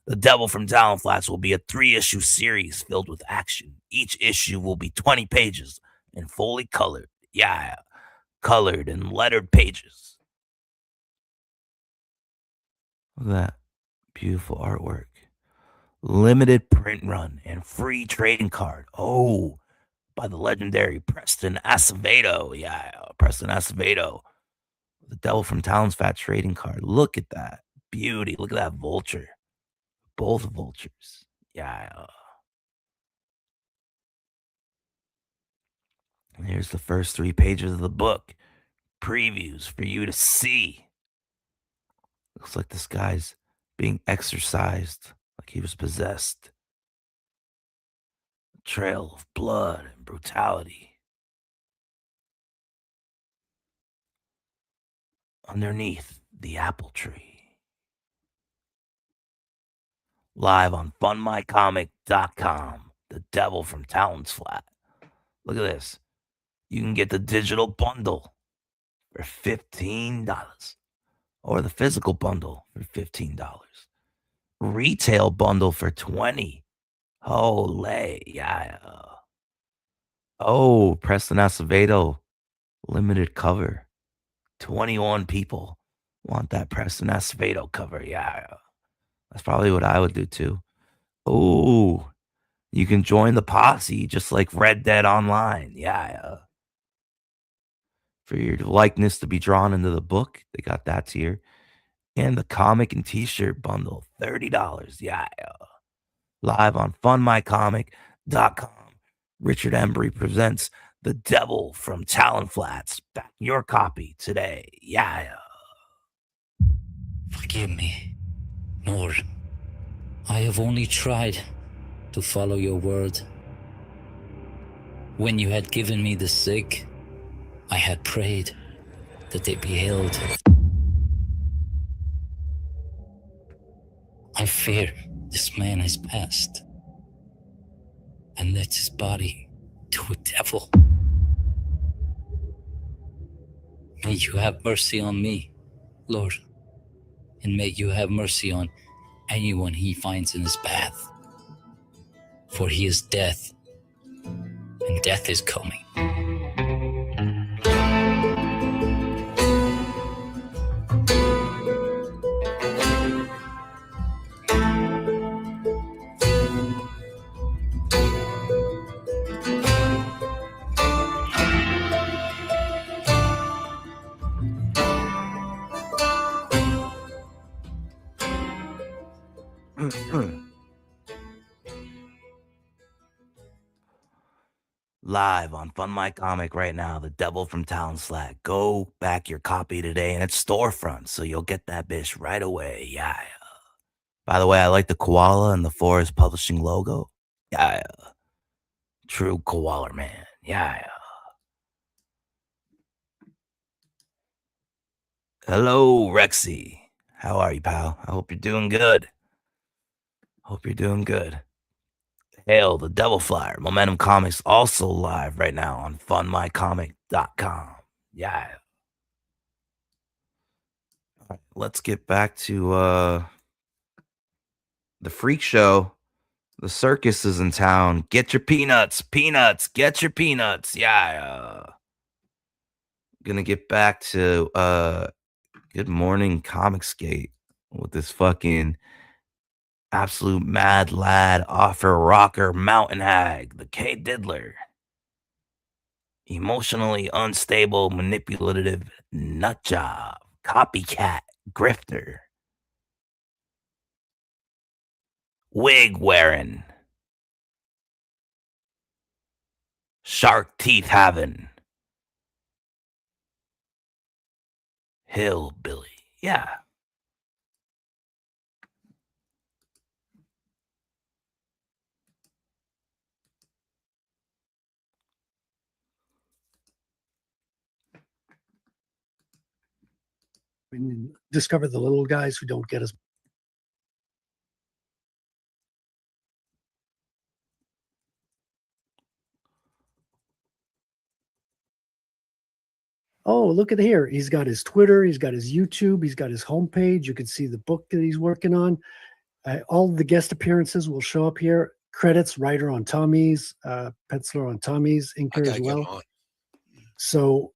The Devil from Talonflats will be a 3-issue series filled with action. Each issue will be 20 pages and fully colored. Yeah. Colored and lettered pages. Look at that beautiful artwork. Limited print run and free trading card. Oh, by the legendary Preston Acevedo. Yeah, Preston Acevedo. The Devil from Talon's Flat trading card. Look at that beauty. Look at that vulture. Both vultures. Yeah. And here's the first 3 pages of the book. Previews for you to see. Looks like this guy's being exorcised like he was possessed. A trail of blood and brutality. Underneath the apple tree. Live on FundMyComic.com. The Devil from Talon's Flat. Look at this. You can get the digital bundle for $15. Or the physical bundle for $15. Retail bundle for $20. Holy, yeah. Oh, Preston Acevedo, limited cover. 21 people want that Preston Acevedo cover. Yeah, that's probably what I would do too. Oh, you can join the posse just like Red Dead Online. Yeah. For your likeness to be drawn into the book, they got that tier. And the comic and t-shirt bundle, $30. Yeah. Live on funmycomic.com. Richard Embry presents The Devil from Talon Flats. Back your copy today. Yeah. Forgive me, Lord. I have only tried to follow your word. When you had given me the sick, I had prayed that they be healed. I fear this man has passed and led his body to a devil. May you have mercy on me, Lord, and may you have mercy on anyone he finds in his path. For he is death, and death is coming. Live on Fun My Comic right now, The Devil from Town Slack. Go back your copy today, and it's storefront, so you'll get that bitch right away. Yeah. By the way, I like the koala and the Forest Publishing logo. Yeah. True koala man. Yeah. Hello, Rexy. How are you, pal? I hope you're doing good. Hope you're doing good. Hail the Devil Flyer. Momentum Comics also live right now on funmycomic.com. Yeah. All right, let's get back to the freak show. The circus is in town. Get your peanuts. Peanuts. Get your peanuts. Yeah. Gonna get back to Good Morning Comicsghey with this fucking absolute mad lad, offer rocker, mountain hag, the K Diddler. Emotionally unstable, manipulative nut job, copycat, grifter. Wig wearing. Shark teeth having. Hillbilly. Yeah. And discover the little guys who don't get as. Oh, look at here. He's got his Twitter. He's got his YouTube. He's got his homepage. You can see the book that he's working on. All the guest appearances will show up here. Credits, writer on Tommy's, penciler on Tommy's, inker as well. So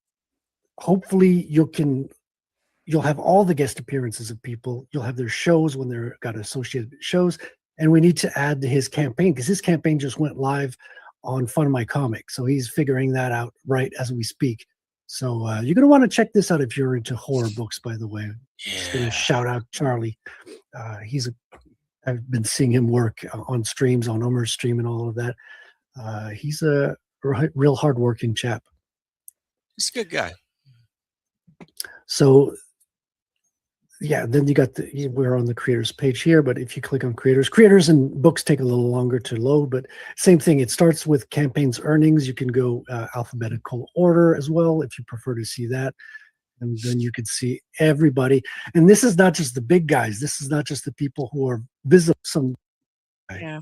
hopefully you'll have all the guest appearances of people. You'll have their shows when they're got associated shows. And we need to add to his campaign because his campaign just went live on Fun My Comic. So he's figuring that out right as we speak. So you're going to want to check this out if you're into horror books, by the way. Just going to shout out Charlie. I've been seeing him work on streams, on Omer's stream and all of that. He's a real hardworking chap. He's a good guy. So, yeah, then you got we're on the creators page here, but if you click on creators and books take a little longer to load, but same thing. It starts with campaigns earnings. You can go alphabetical order as well if you prefer to see that. And then you can see everybody. And this is not just the big guys. This is not just the people who are visible. Yeah.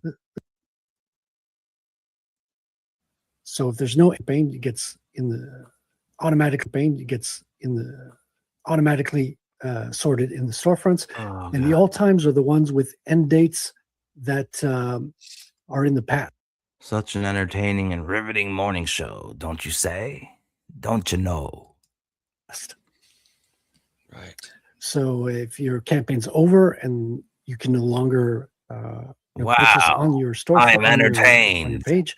So if there's no campaign, it gets in the automatic campaign. It gets in the automatically sorted in the storefronts. Oh, and the all times are the ones with end dates that are in the past. Such an entertaining and riveting morning show, don't you say? Don't you know? Right. So if your campaign's over and you can no longer purchase on Wow. your store I am on your entertained. page,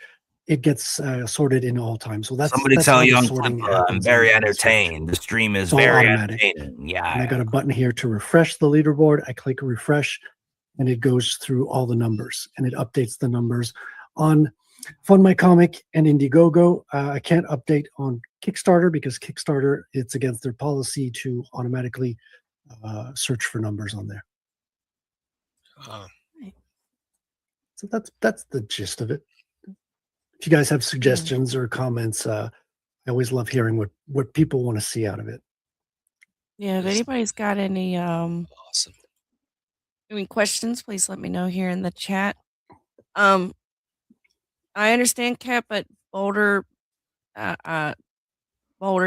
it gets sorted in all time. So that's Somebody that's tell how the Young sorting Flipper I'm happens. very in this page. entertained. The stream is It's all very automatic. entertaining. Yeah. And I got a button here to refresh the leaderboard. I click refresh, and it goes through all the numbers, and it updates the numbers on Fund My Comic and Indiegogo. I can't update on Kickstarter because Kickstarter, it's against their policy to automatically search for numbers on there. So that's the gist of it. If you guys have suggestions or comments, I always love hearing what people want to see out of it. Yeah, if anybody's got any questions, please let me know here in the chat. I understand, Kat, but Boulder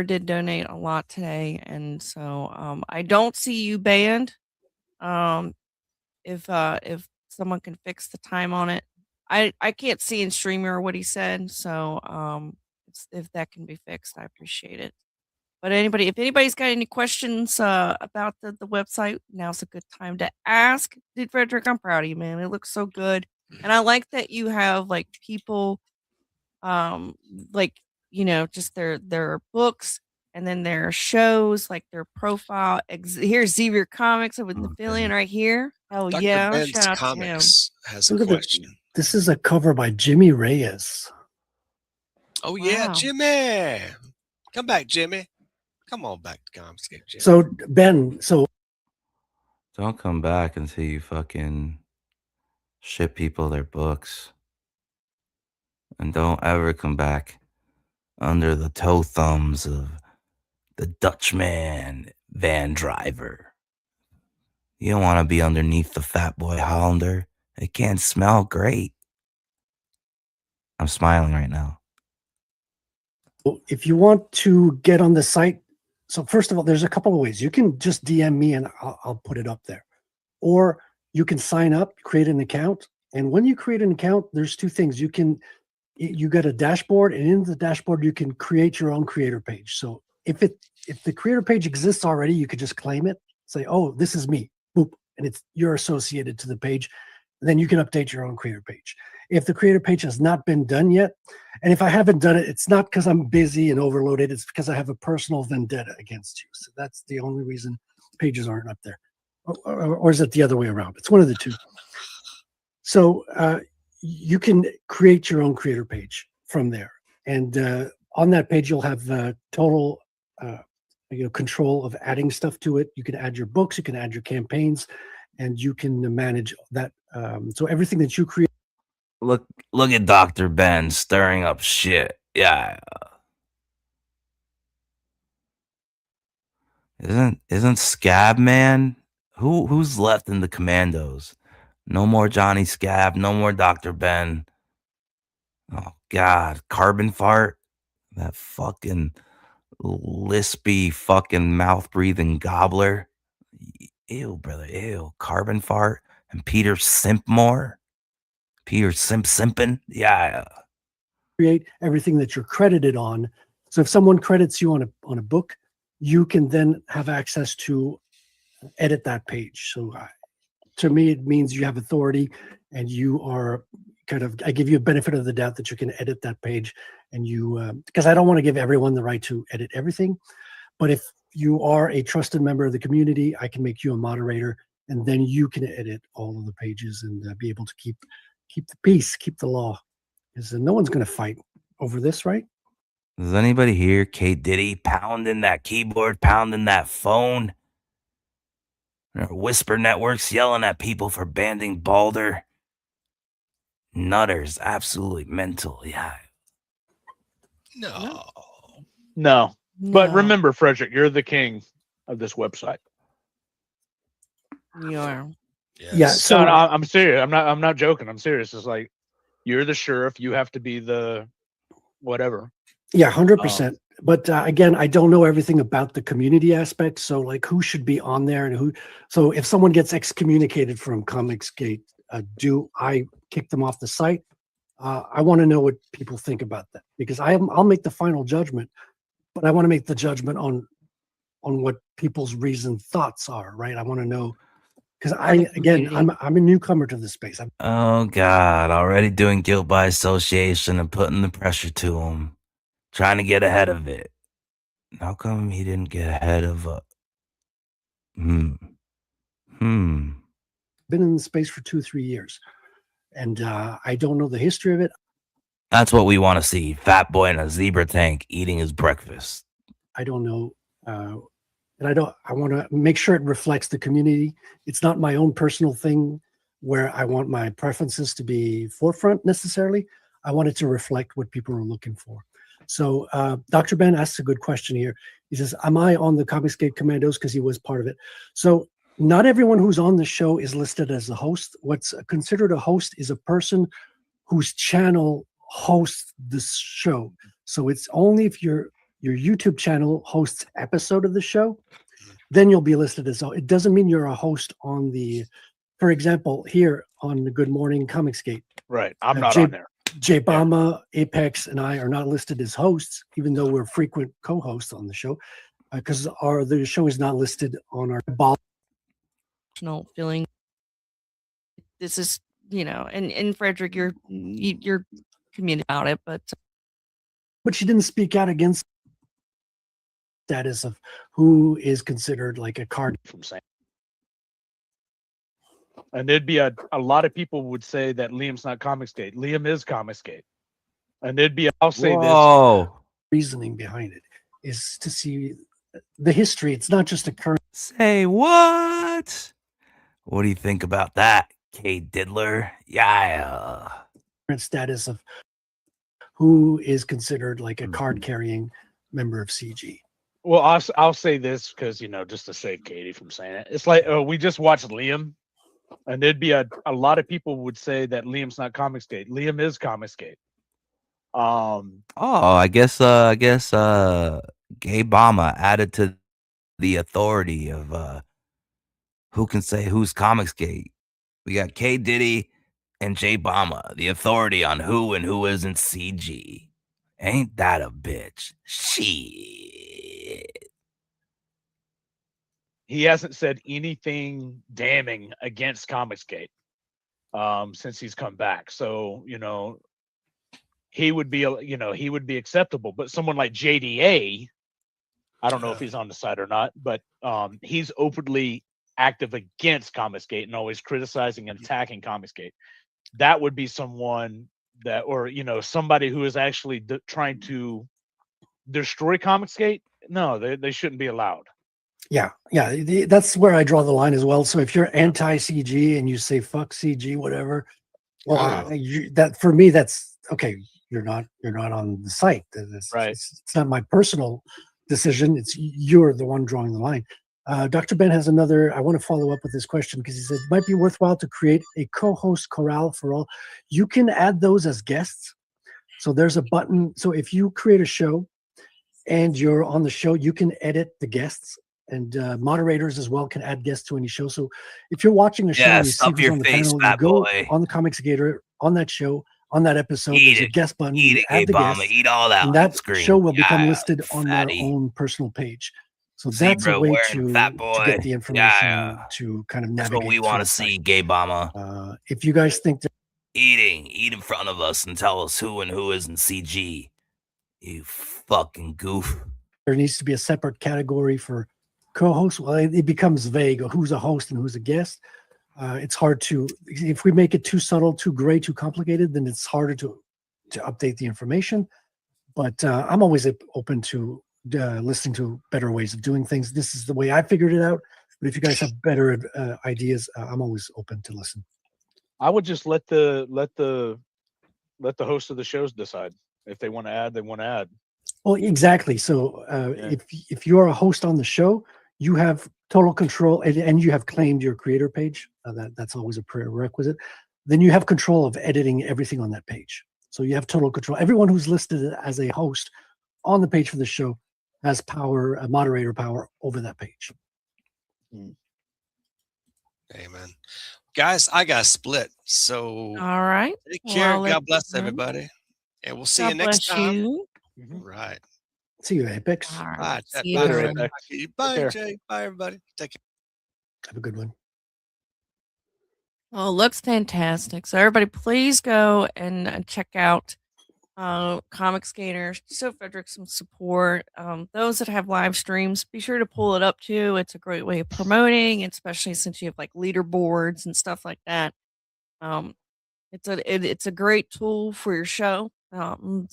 did donate a lot today, and so I don't see you banned. If someone can fix the time on it, I can't see in Streamer what he said, so if that can be fixed, I appreciate it. But if anybody's got any questions about the website, now's a good time to ask. Dude, Frederick, I'm proud of you, man. It looks so good, and I like that you have like people, just their books, and then their shows, like their profile. Here's Xavier Comics with the fill-in right here. Hell Dr. yeah! Ben's Shout out Comics has a Look at question. this is a cover by Jimmy Reyes. Oh yeah, Wow. Jimmy. Come back, Jimmy. Come on back to Comicsghey, Jimmy. So Ben, Don't come back until you fucking ship people their books. And don't ever come back under the toe thumbs of the Dutchman van driver. You don't want to be underneath the Fat Boy Hollander. It can't smell great. I'm smiling right now. if you want to get on the site, so first of all, there's a couple of ways. You can just DM me and I'll put it up there. Or you can sign up, create an account. And when you create an account, there's two things. You got a dashboard, and in the dashboard, you can create your own creator page. So if the creator page exists already, you could just claim it, say, oh, this is me, boop, and you're associated to the page. And then you can update your own creator page. If the creator page has not been done yet, and if I haven't done it, it's not because I'm busy and overloaded. It's because I have a personal vendetta against you. So that's the only reason pages aren't up there. Or is it the other way around? It's one of the two. So you can create your own creator page from there. And on that page, you'll have total control of adding stuff to it. You can add your books, you can add your campaigns, and you can manage that. So everything that you create. Look at Dr. Ben stirring up shit. Yeah. Isn't Scab Man? Who's left in the Commandos? No more Johnny Scab, no more Dr. Ben. Oh God, Carbon Fart. That fucking lispy fucking mouth breathing gobbler. Ew, brother, ew. Carbon Fart and Peter Simpmore. Peter Simpin. Yeah. Create everything that you're credited on. So if someone credits you on a book, you can then have access to edit that page. So to me, it means you have authority, and you are I give you a benefit of the doubt that you can edit that page, and because I don't want to give everyone the right to edit everything. But if you are a trusted member of the community, I can make you a moderator, and then you can edit all of the pages and be able to keep the peace, keep the law. Because no one's going to fight over this, right? Does anybody hear K. Diddy pounding that keyboard, pounding that phone? Or Whisper Networks yelling at people for banning Balder? Nutters, absolutely mental, yeah. No. But No. remember, Frederick, you're the king of this website. You are. Yeah. So No, I'm serious. I'm not joking. I'm serious. It's like you're the sheriff. You have to be the whatever. Yeah, 100%. But again, I don't know everything about the community aspect. So like who should be on there and who. So if someone gets excommunicated from Comicsgate, do I kick them off the site? I want to know what people think about that, because I'll make the final judgment, but I want to make the judgment on what people's reasoned thoughts are, right? I want to know, because I'm a newcomer to this space. Oh God, already doing guilt by association and putting the pressure to him, trying to get ahead of it. How come he didn't get ahead of Been in the space for 2-3 years, and I don't know the history of it. That's what we want to see. Fat boy in a zebra tank eating his breakfast. I don't know, and I want to make sure it reflects the community. It's not my own personal thing where I want my preferences to be forefront necessarily. I want it to reflect what people are looking for. So Dr. Ben asks a good question here. He says, am I on the Comicsgate Commandos? Because he was part of it. So not everyone who's on the show is listed as a host. What's considered a host is a person whose channel hosts the show. So it's only if your YouTube channel hosts episode of the show, then you'll be listed as. It doesn't mean you're a host on the, for example, here on the Good Morning Comicsgate. Right. I'm not on there. J Bama, Apex, and I are not listed as hosts, even though we're frequent co-hosts on the show, because the show is not listed on our ball. Feeling. This is, and Frederick, you're communicating about it, but she didn't speak out against status of who is considered like a card from saying. And there'd be a lot of people would say that Liam's not Comicsgate. Liam is Comicsgate. And there'd be, I'll say this. Reasoning behind it is to see the history. It's not just a current. Say what? What do you think about that, K. Diddler? Yeah. Status of who is considered like a card-carrying member of CG. Well, I'll say this because, just to save Katie from saying it. It's like we just watched Liam. And there'd be a lot of people would say that Liam's not Comicsgate. Liam is Comicsgate. I guess Gay Bama added to the authority of who can say who's Comicsgate. We got K Diddy and J Bama, the authority on who and who isn't CG. Ain't that a bitch? Shit. He hasn't said anything damning against Comicsgate since he's come back. So, he would be acceptable. But someone like JDA, I don't know if he's on the side or not, but he's openly active against Comicsgate and always criticizing and attacking Comicsgate. That would be someone that, or, somebody who is actually trying to destroy Comicsgate. No, they shouldn't be allowed. Yeah, that's where I draw the line as well. So if you're anti-CG and you say fuck CG, whatever, well, that for me, that's okay. You're not on the site. Right. It's not my personal decision. You're the one drawing the line. Dr. Ben has another. I want to follow up with this question because he says it might be worthwhile to create a co-host corral for all. You can add those as guests. So there's a button. So if you create a show and you're on the show, you can edit the guests. And moderators as well can add guests to any show. So if you're watching a show and you see who's on the panel, you go on the Comicsgator on that show, on that episode, there's a guest button. You add the guest, eat all that, and that screen. show will become listed on their own personal page. So that's a way to get the information to kind of navigate. That's what we want to see, Gay Bama. If you guys think that eat in front of us and tell us who and who isn't CG, you fucking goof. There needs to be a separate category for co-host. Well, it becomes vague. Who's a host and who's a guest? It's hard to, if we make it too subtle, too gray, too complicated, then it's harder to update the information. But I'm always open to listening to better ways of doing things. This is the way I figured it out. But if you guys have better ideas, I'm always open to listen. I would just let the host of the shows decide. If they want to add, they want to add. Well, exactly. So if you're a host on the show, you have total control, and you have claimed your creator page. That's always a prerequisite. Then you have control of editing everything on that page. So you have total control. Everyone who's listed as a host on the page for the show has power, moderator power over that page. Amen. Guys, I got split. So All right. take Well, care. I'll let God bless you know. everybody. And we'll see you God next bless time. you. Right. See you, Apex. All All right. right. See you, Bye, Later, Tony. Jay. Apex. Bye, care. Jay. Bye, everybody. Take care. Have a good one. Oh, it looks fantastic. So everybody, please go and check out Comicsghey. Show Frederick some support. Those that have live streams, be sure to pull it up too. It's a great way of promoting, especially since you have like leaderboards and stuff like that. It's a great tool for your show,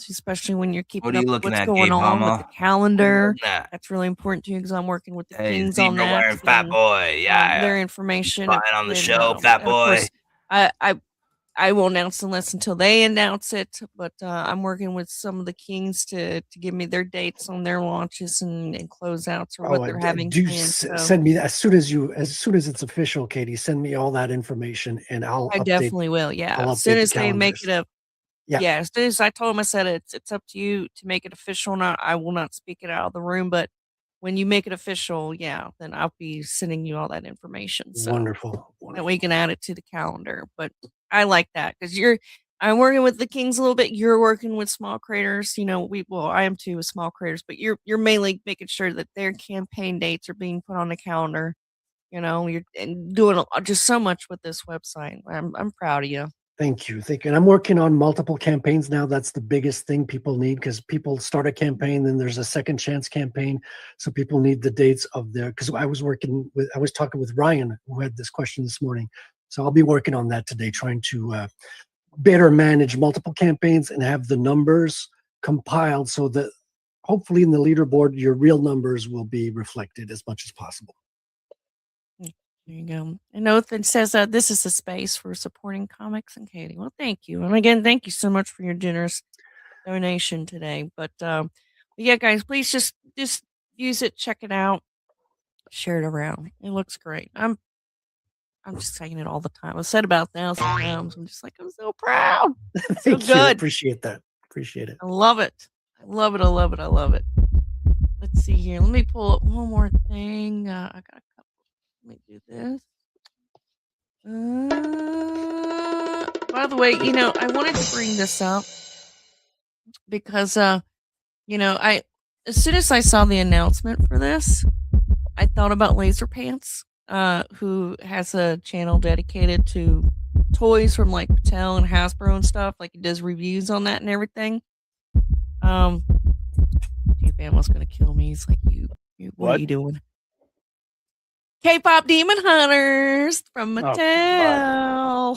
especially when you're keeping What are you up with looking what's at, going Gabe on with Hama? the What are you calendar. looking at? That's really important to you because I'm working with the Hey, Kings on zebra that, wearing fat getting boy. Yeah. their information, Buying on the and, show, fat and of course, boy. I won't announce unless until they announce it. But I'm working with some of the Kings to give me their dates on their launches and closeouts or what they're having do planned. So send me that as soon as it's official, Katie. Send me all that information, and I'll I update. definitely will. Yeah, I'll as soon update as the they make calendars. it as soon as I told him, I said it's up to you to make it official. Not I will not speak it out of the room, but when you make it official, then I'll be sending you all that information. So Wonderful. that we can add it to the calendar. But I like that because I'm working with the Kings a little bit. You're working with small creators. I am too with small creators, but you're mainly making sure that their campaign dates are being put on the calendar. You're and doing just so much with this website. I'm proud of you. Thank you. And I'm working on multiple campaigns now. That's the biggest thing people need because people start a campaign, then there's a second chance campaign. So people need the dates of their. Because I was talking with Ryan, who had this question this morning. So I'll be working on that today, trying to better manage multiple campaigns and have the numbers compiled so that hopefully in the leaderboard your real numbers will be reflected as much as possible. There you go. And Othan says this is a space for supporting comics and Katie. Well, thank you. And again, thank you so much for your generous donation today. But yeah, guys, please just use it, check it out, share it around. It looks great. I'm just saying it all the time. I've said about 1,000 times. I'm just like, I'm so proud. Thank So you. good. Appreciate that. Appreciate it. I love it. I love it. I love it. I love it. Let's see here. Let me pull up one more thing. I got a couple. Let me do this. By the way, I wanted to bring this up because, as soon as I saw the announcement for this, I thought about Laser Pants, who has a channel dedicated to toys from like Mattel and Hasbro and stuff. Like he does reviews on that and everything. J-Bam was gonna kill me. He's like, what are you doing? K-pop Demon Hunters from Mattel.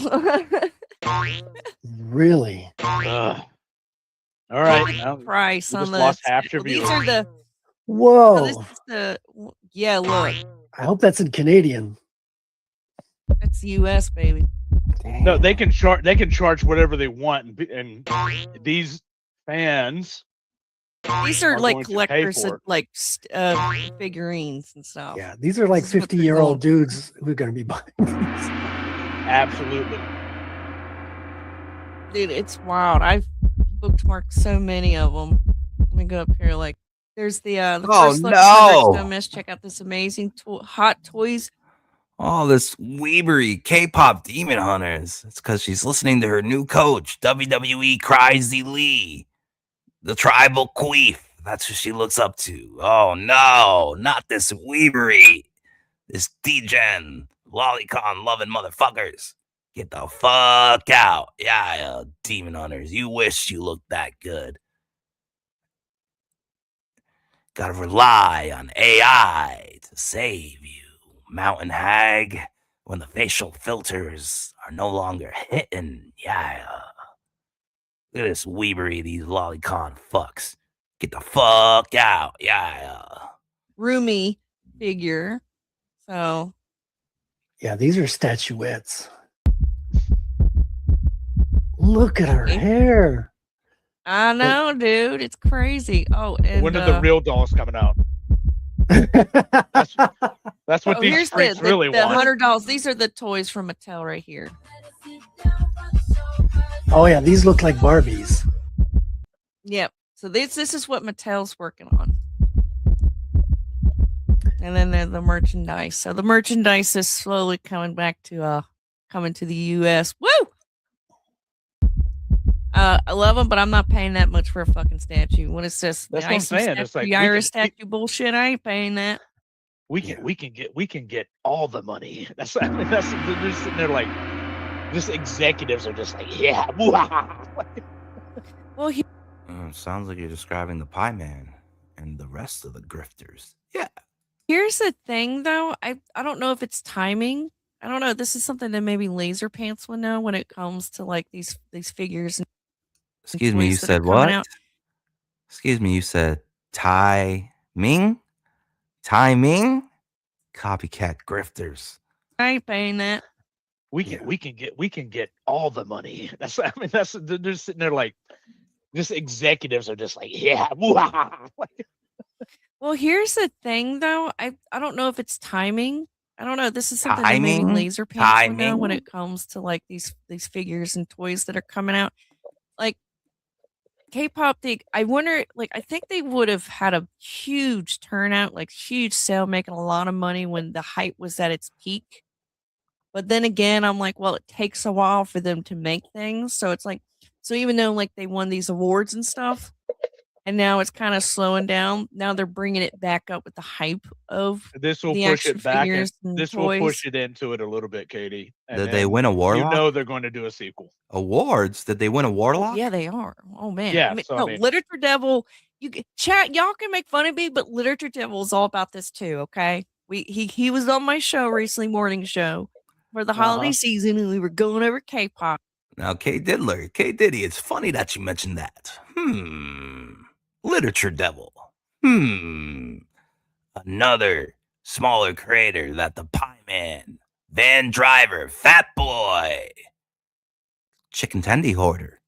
Really? All right. Now, Price we on just the lost half your these viewers. are the Whoa. this is the look. I hope that's in Canadian. That's the US, baby. No, they can charge whatever they want, and these fans. These are like going to pay collectors, for it. like figurines and stuff. Yeah, these are like 50-year-old dudes who are going to be buying these. Absolutely. Dude, it's wild. I've bookmarked so many of them. Let me go up here. Like, there's the first look at Don't miss. Check out this amazing Hot Toys. Oh, this weebery K-pop Demon Hunters. It's because she's listening to her new coach, WWE Crazy Lee, the tribal queef. That's who she looks up to. Oh, no, not this weebery. This D-Gen, lolicon loving motherfuckers. Get the fuck out. Yeah, Demon Hunters. You wish you looked that good. Gotta rely on AI to save you. Mountain Hag, when the facial filters are no longer hitting. Yeah. Look at this weebery, these lolicon fucks. Get the fuck out. Yeah. Roomy figure. So. Yeah, these are statuettes. Look at her hair. I know, dude. It's crazy. Oh, and when are the real dolls coming out? That's what these freaks really want. The $100. These are the toys from Mattel right here. Oh yeah, these look like Barbies. Yep. So this is what Mattel's working on. And then the merchandise. So the merchandise is slowly coming back to coming to the U.S. Woo! I love them, but I'm not paying that much for a fucking statue. What is this? That's the what I'm Iceland saying. It's statue, like the Irish statue bullshit. I ain't paying that. we can get all the money. That's I mean, that's they're just sitting there like, just executives are just like, yeah. Well, Sounds like you're describing the Pie Man and the rest of the grifters. Yeah. Here's the thing, though. I don't know if it's timing. I don't know. This is something that maybe Laser Pants would know when it comes to like these figures. And Excuse me, you toys that are said coming what? out. Excuse me, you said timing? Timing? Copycat grifters. I ain't paying that. We can get all the money. That's I mean that's they're just sitting there like, just executives are just like, yeah. Well, here's the thing, though. I don't know if it's timing. I don't know. This is something that maybe Timing? Laser Pants would know when Timing? it comes to like these figures and toys that are coming out. Like K-pop, I wonder. Like I think they would have had a huge turnout, like huge sale, making a lot of money when the hype was at its peak. But then again, I'm like, well, it takes a while for them to make things, so it's like, so even though like they won these awards and stuff. And now it's kind of slowing down. Now they're bringing it back up with the hype of This will the push action it back, and figures and this toys. will push it into it a little bit, Katie. And Did they then win a Warlock? You know they're going to do a sequel. Awards? Did they win a Warlock? Yeah, they are. Oh man. Yeah, I mean, so, I no, mean- Literature Devil. Chat. Y'all can make fun of me, but Literature Devil is all about this too. Okay. He was on my show recently, morning show, for the holiday season, and we were going over K-pop. Now, K Diddy, it's funny that you mentioned that. Literature Devil. Another smaller creator that the Pie Man, Van Driver, Fat Boy, Chicken Tendy Hoarder.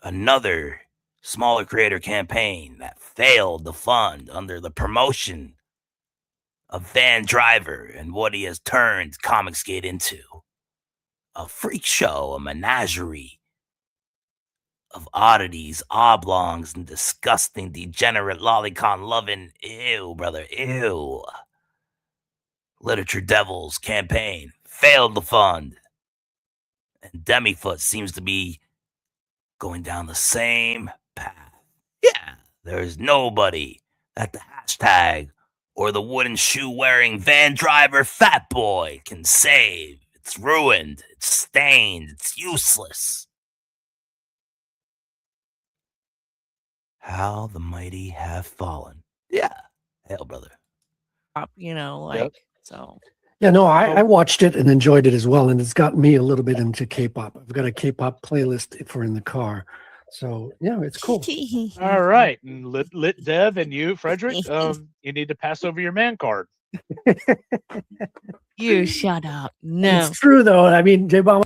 Another smaller creator campaign that failed to fund under the promotion of Van Driver and what he has turned Comicsgate into. A freak show, a menagerie of oddities, oblongs, and disgusting, degenerate, lolicon loving. Ew, brother, ew. Literature Devils campaign failed to fund. And Demifoot seems to be going down the same path. Yeah, there's nobody that the hashtag or the wooden shoe wearing Van Driver Fat Boy can save. It's ruined, it's stained, it's useless. How the mighty have fallen. Yeah. Hell, brother. You know, like so. Yeah, no, I watched it and enjoyed it as well, and it's got me a little bit into K-pop. I've got a K-pop playlist for in the car, so yeah, it's cool. All right, and lit Dev and you, Frederick, you need to pass over your man card. You shut up. No. It's true though. I mean, J-Bomb.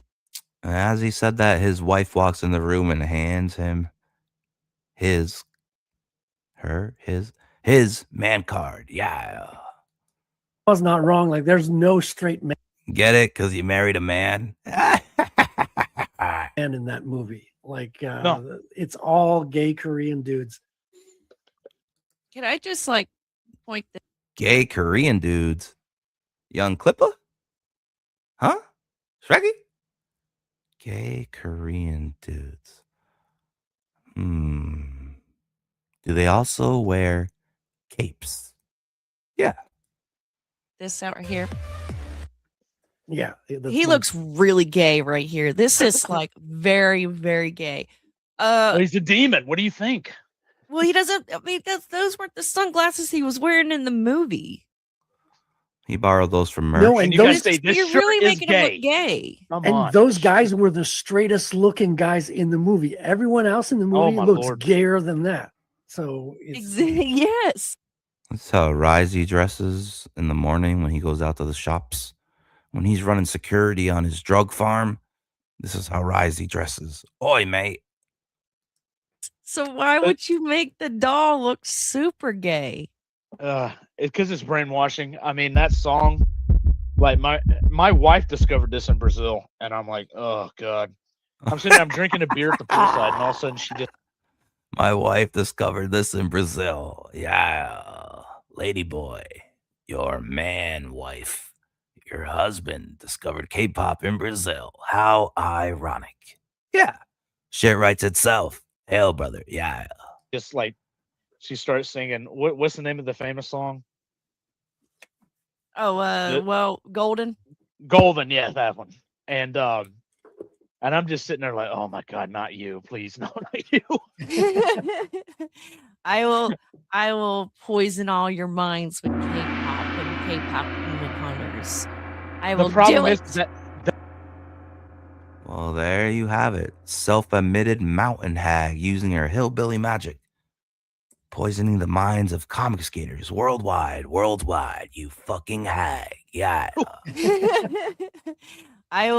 As he said that, his wife walks in the room and hands him his man card. Yeah. Was not wrong. Like, there's no straight man Get it? Because you married a man? in that movie. Like, it's all gay Korean dudes. Can I just like point this? Gay Korean dudes. Young Clipper? Huh? Shreggy? Gay Korean dudes. Do they also wear capes? Yeah. This out right here. Yeah. He looks really gay right here. This is like very, very gay. He's a demon. What do you think? Well, he doesn't. I mean, those weren't the sunglasses he was wearing in the movie. He borrowed those from merch. No, and those, You're really making him look gay. and those guys were the straightest looking guys in the movie. Everyone else in the movie my looks Lord. gayer than that. So it's, Yes. That's how Risey dresses in the morning when he goes out to the shops. When he's running security on his drug farm, this is how Risey dresses. Oi, mate. So why would you make the doll look super gay? It's because it's brainwashing. I mean, that song, like my wife discovered this in Brazil, and I'm like, oh god. I'm sitting there, I'm drinking a beer at the poolside, and all of a sudden she just. My wife discovered this in Brazil. Yeah. Lady boy, your man wife. your husband discovered K-pop in Brazil. How ironic. Yeah. Shit writes itself. Hail, brother. Yeah. Just like she starts singing. What's the name of the famous song? Oh, well, Golden. Golden, yeah, that one. And I'm just sitting there like, oh my god, not you, please, no, not you. I will poison all your minds with K-pop and K-pop demon hunters. I will The problem do is it. that Well, there you have it. Self-admitted mountain hag using her hillbilly magic. Poisoning the minds of comic skaters worldwide, you fucking hag. Yeah. I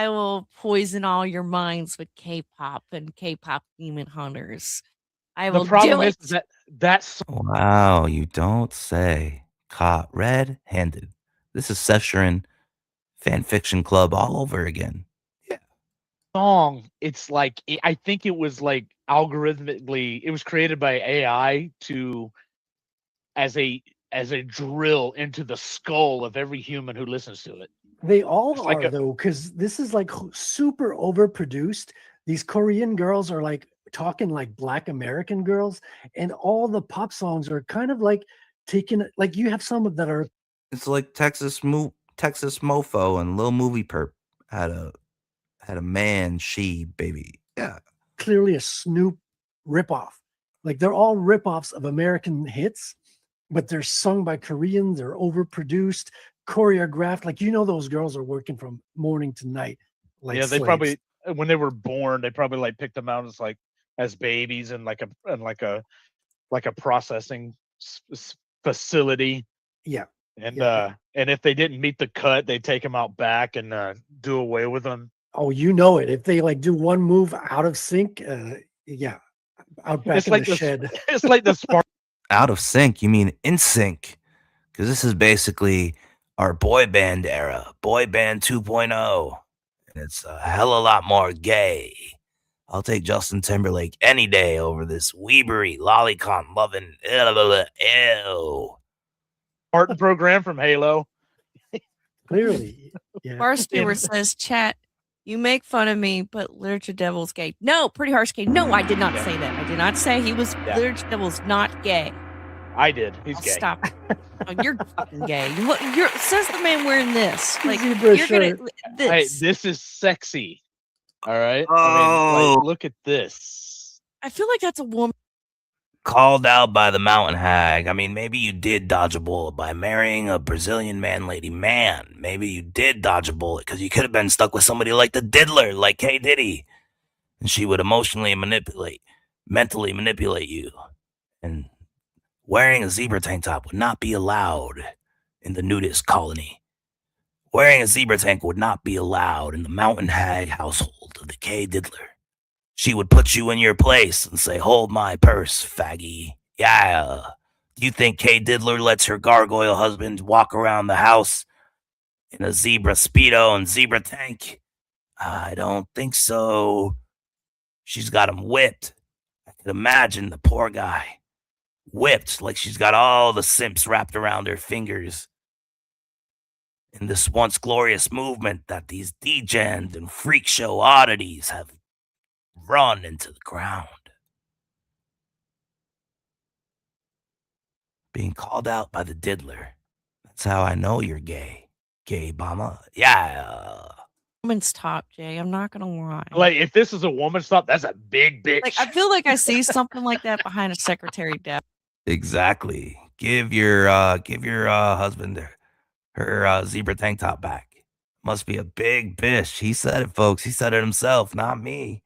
will poison all your minds with K-pop and K-pop demon hunters. I will the problem do is it. that's Wow, you don't say. Caught red-handed. This is Session Fan Fiction Club all over again. song. It's like I think it was like algorithmically. It was created by AI to as a drill into the skull of every human who listens to it. They all It's are like though, because this is like super overproduced. These Korean girls are like talking like Black American girls, and all the pop songs are kind of like taken. Like you have some that are It's like Texas Mofo and Lil Movie Perp had a man, she, baby. Yeah. clearly a Snoop ripoff. Like they're all ripoffs of American hits, but they're sung by Koreans. They're overproduced, choreographed. Like those girls are working from morning to night. Like yeah, they slaves. probably when they were born, they probably like picked them out as babies and like a processing facility. Yeah. And if they didn't meet the cut, they take them out back and do away with them. Oh, you know it. If they like do one move out of sync, yeah, out back It's in like the shed. It's like the spark. Out of sync, you mean in sync? Because this is basically our boy band era, boy band 2.0. And it's a hell of a lot more gay. I'll take Justin Timberlake any day over this weebery, lolicon loving, ew. Art program from Halo. Clearly. Yeah. Bar Stewart says, chat, you make fun of me, but Literature Devil's gay. No, Pretty Harsh gay. No, I did not say that. I did not say he was Literature Devil's not gay. I did. He's gay. Stop. Oh, you're fucking gay. Says the man wearing this. Like Zebra you're shirt. gonna Hey, this. this is sexy. All right. I Oh. mean, like, look at this. I feel like that's a woman. Called out by the mountain hag. I mean, maybe you did dodge a bullet by marrying a Brazilian man-lady man. Maybe you did dodge a bullet because you could have been stuck with somebody like the diddler, like K. Diddy. And she would mentally manipulate you. And wearing a zebra tank top would not be allowed in the nudist colony. Wearing a zebra tank would not be allowed in the mountain hag household of the K. Diddler. She would put you in your place and say, hold my purse, faggy. Yeah. Do you think Kay Diddler lets her gargoyle husband walk around the house in a zebra Speedo and zebra tank? I don't think so. She's got him whipped. I can imagine the poor guy. Whipped like she's got all the simps wrapped around her fingers. In this once glorious movement that these degen and freak show oddities have run into the ground. Being called out by the diddler. That's how I know you're gay. Gay Bama. Yeah. Woman's top, Jay. I'm not gonna lie. Like, if this is a woman's top, that's a big bitch. Like, I feel like I see something like that behind a secretary desk. Exactly. Give your husband her zebra tank top back. Must be a big bitch. He said it, folks. He said it himself, not me.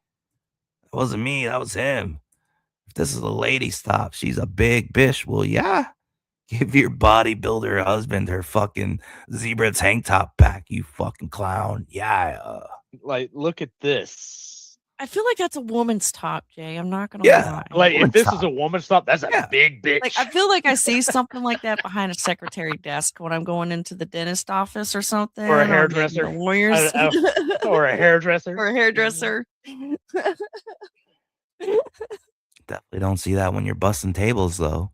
It wasn't me. That was him. If this is a lady's top, she's a big bitch. Well, yeah. Give your bodybuilder husband her fucking zebra tank top back, you fucking clown. Yeah. Like, look at this. I feel like that's a woman's top, Jay. I'm not gonna Yeah. lie. Like, if this is a woman's top, that's a big bitch. Like, I feel like I see something like that behind a secretary desk when I'm going into the dentist office or something. Or a I'm hairdresser. getting the lawyers. Or a hairdresser. Or a hairdresser. Definitely don't see that when you're busting tables, though.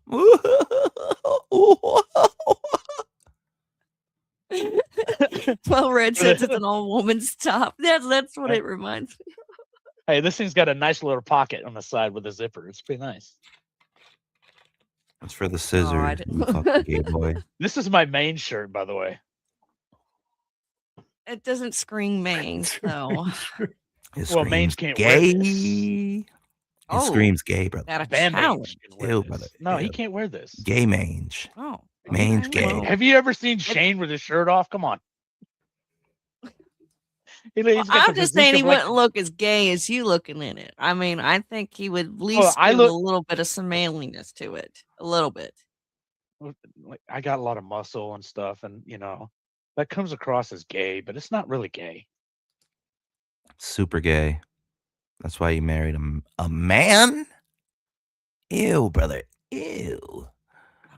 Well, Red says it's an old woman's top. That's what it reminds me. Hey, this thing's got a nice little pocket on the side with a zipper. It's pretty nice. It's for the scissor, God. you fucking gay boy. This is my main shirt, by the way. It doesn't scream mange, though. It Well, screams mange can't wear gay. this. It screams gay, brother. Got a Bam mange challenge. can wear Ew, this. brother. No, he Ew. can't wear this. Gay mange. Oh. Mange okay, gay. well. Have you ever seen Shane with his shirt off? Come on. I'm just saying he wouldn't look as gay as you looking in it. I mean, I think he would at least I give look- a little bit of some manliness to it. A little bit. Like, I got a lot of muscle and stuff, and that comes across as gay, but it's not really gay. Super gay. That's why you married a man? Ew, brother. Ew.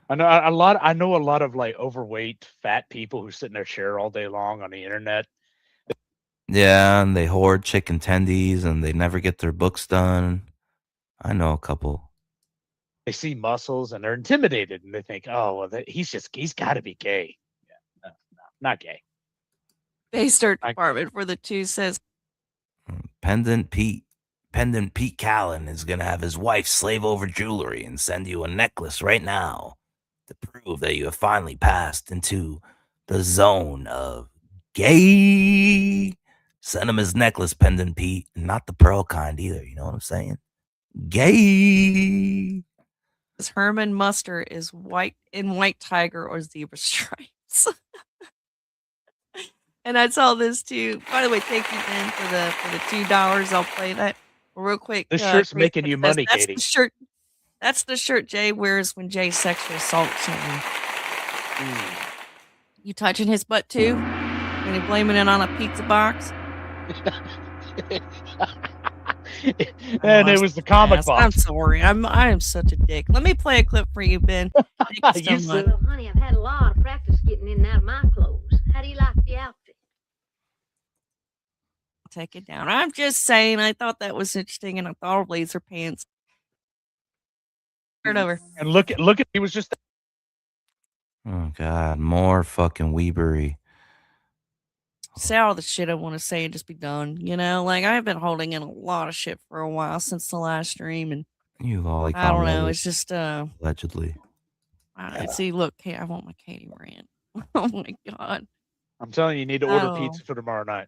I know a lot of like overweight, fat people who sit in their chair all day long on the internet. Yeah, and they hoard chicken tendies and they never get their books done. I know a couple. They see muscles and they're intimidated, and they think, "Oh, well, he's got to be gay." Yeah, no, not gay. Base art department for the two says Pendant Pete Callen is gonna have his wife slave over jewelry and send you a necklace right now to prove that you have finally passed into the zone of gay. Send him his necklace, Pendant Pete, and not the pearl kind either. You know what I'm saying? Gay. Herman Muster is white tiger or zebra stripes. And I saw this too. By the way, thank you, Ben, for the $2. I'll play that real quick. This shirt's Chris making you says, money, that's Katie. The shirt. That's the shirt Jay wears when Jay sexually assaults him. You touching his butt too? And you blaming it on a pizza box? And it was the comic Yes, box. I'm sorry. I am such a dick. Let me play a clip for you, Ben. Thank you so much. Well, honey, I've had a lot of practice getting in and out of my clothes. How do you like the outfit? Take it down. I'm just saying, I thought that was interesting, and I thought of blazer pants. Turn over. And look at he was just Oh God, more fucking weebery. Say all the shit I want to say and just be done. Like I've been holding in a lot of shit for a while since the last stream, and You lollipop. I don't know. lover, It's just allegedly. see, look, I want my Katie rant. Oh my god. I'm telling you, you need to order Oh. pizza for tomorrow night.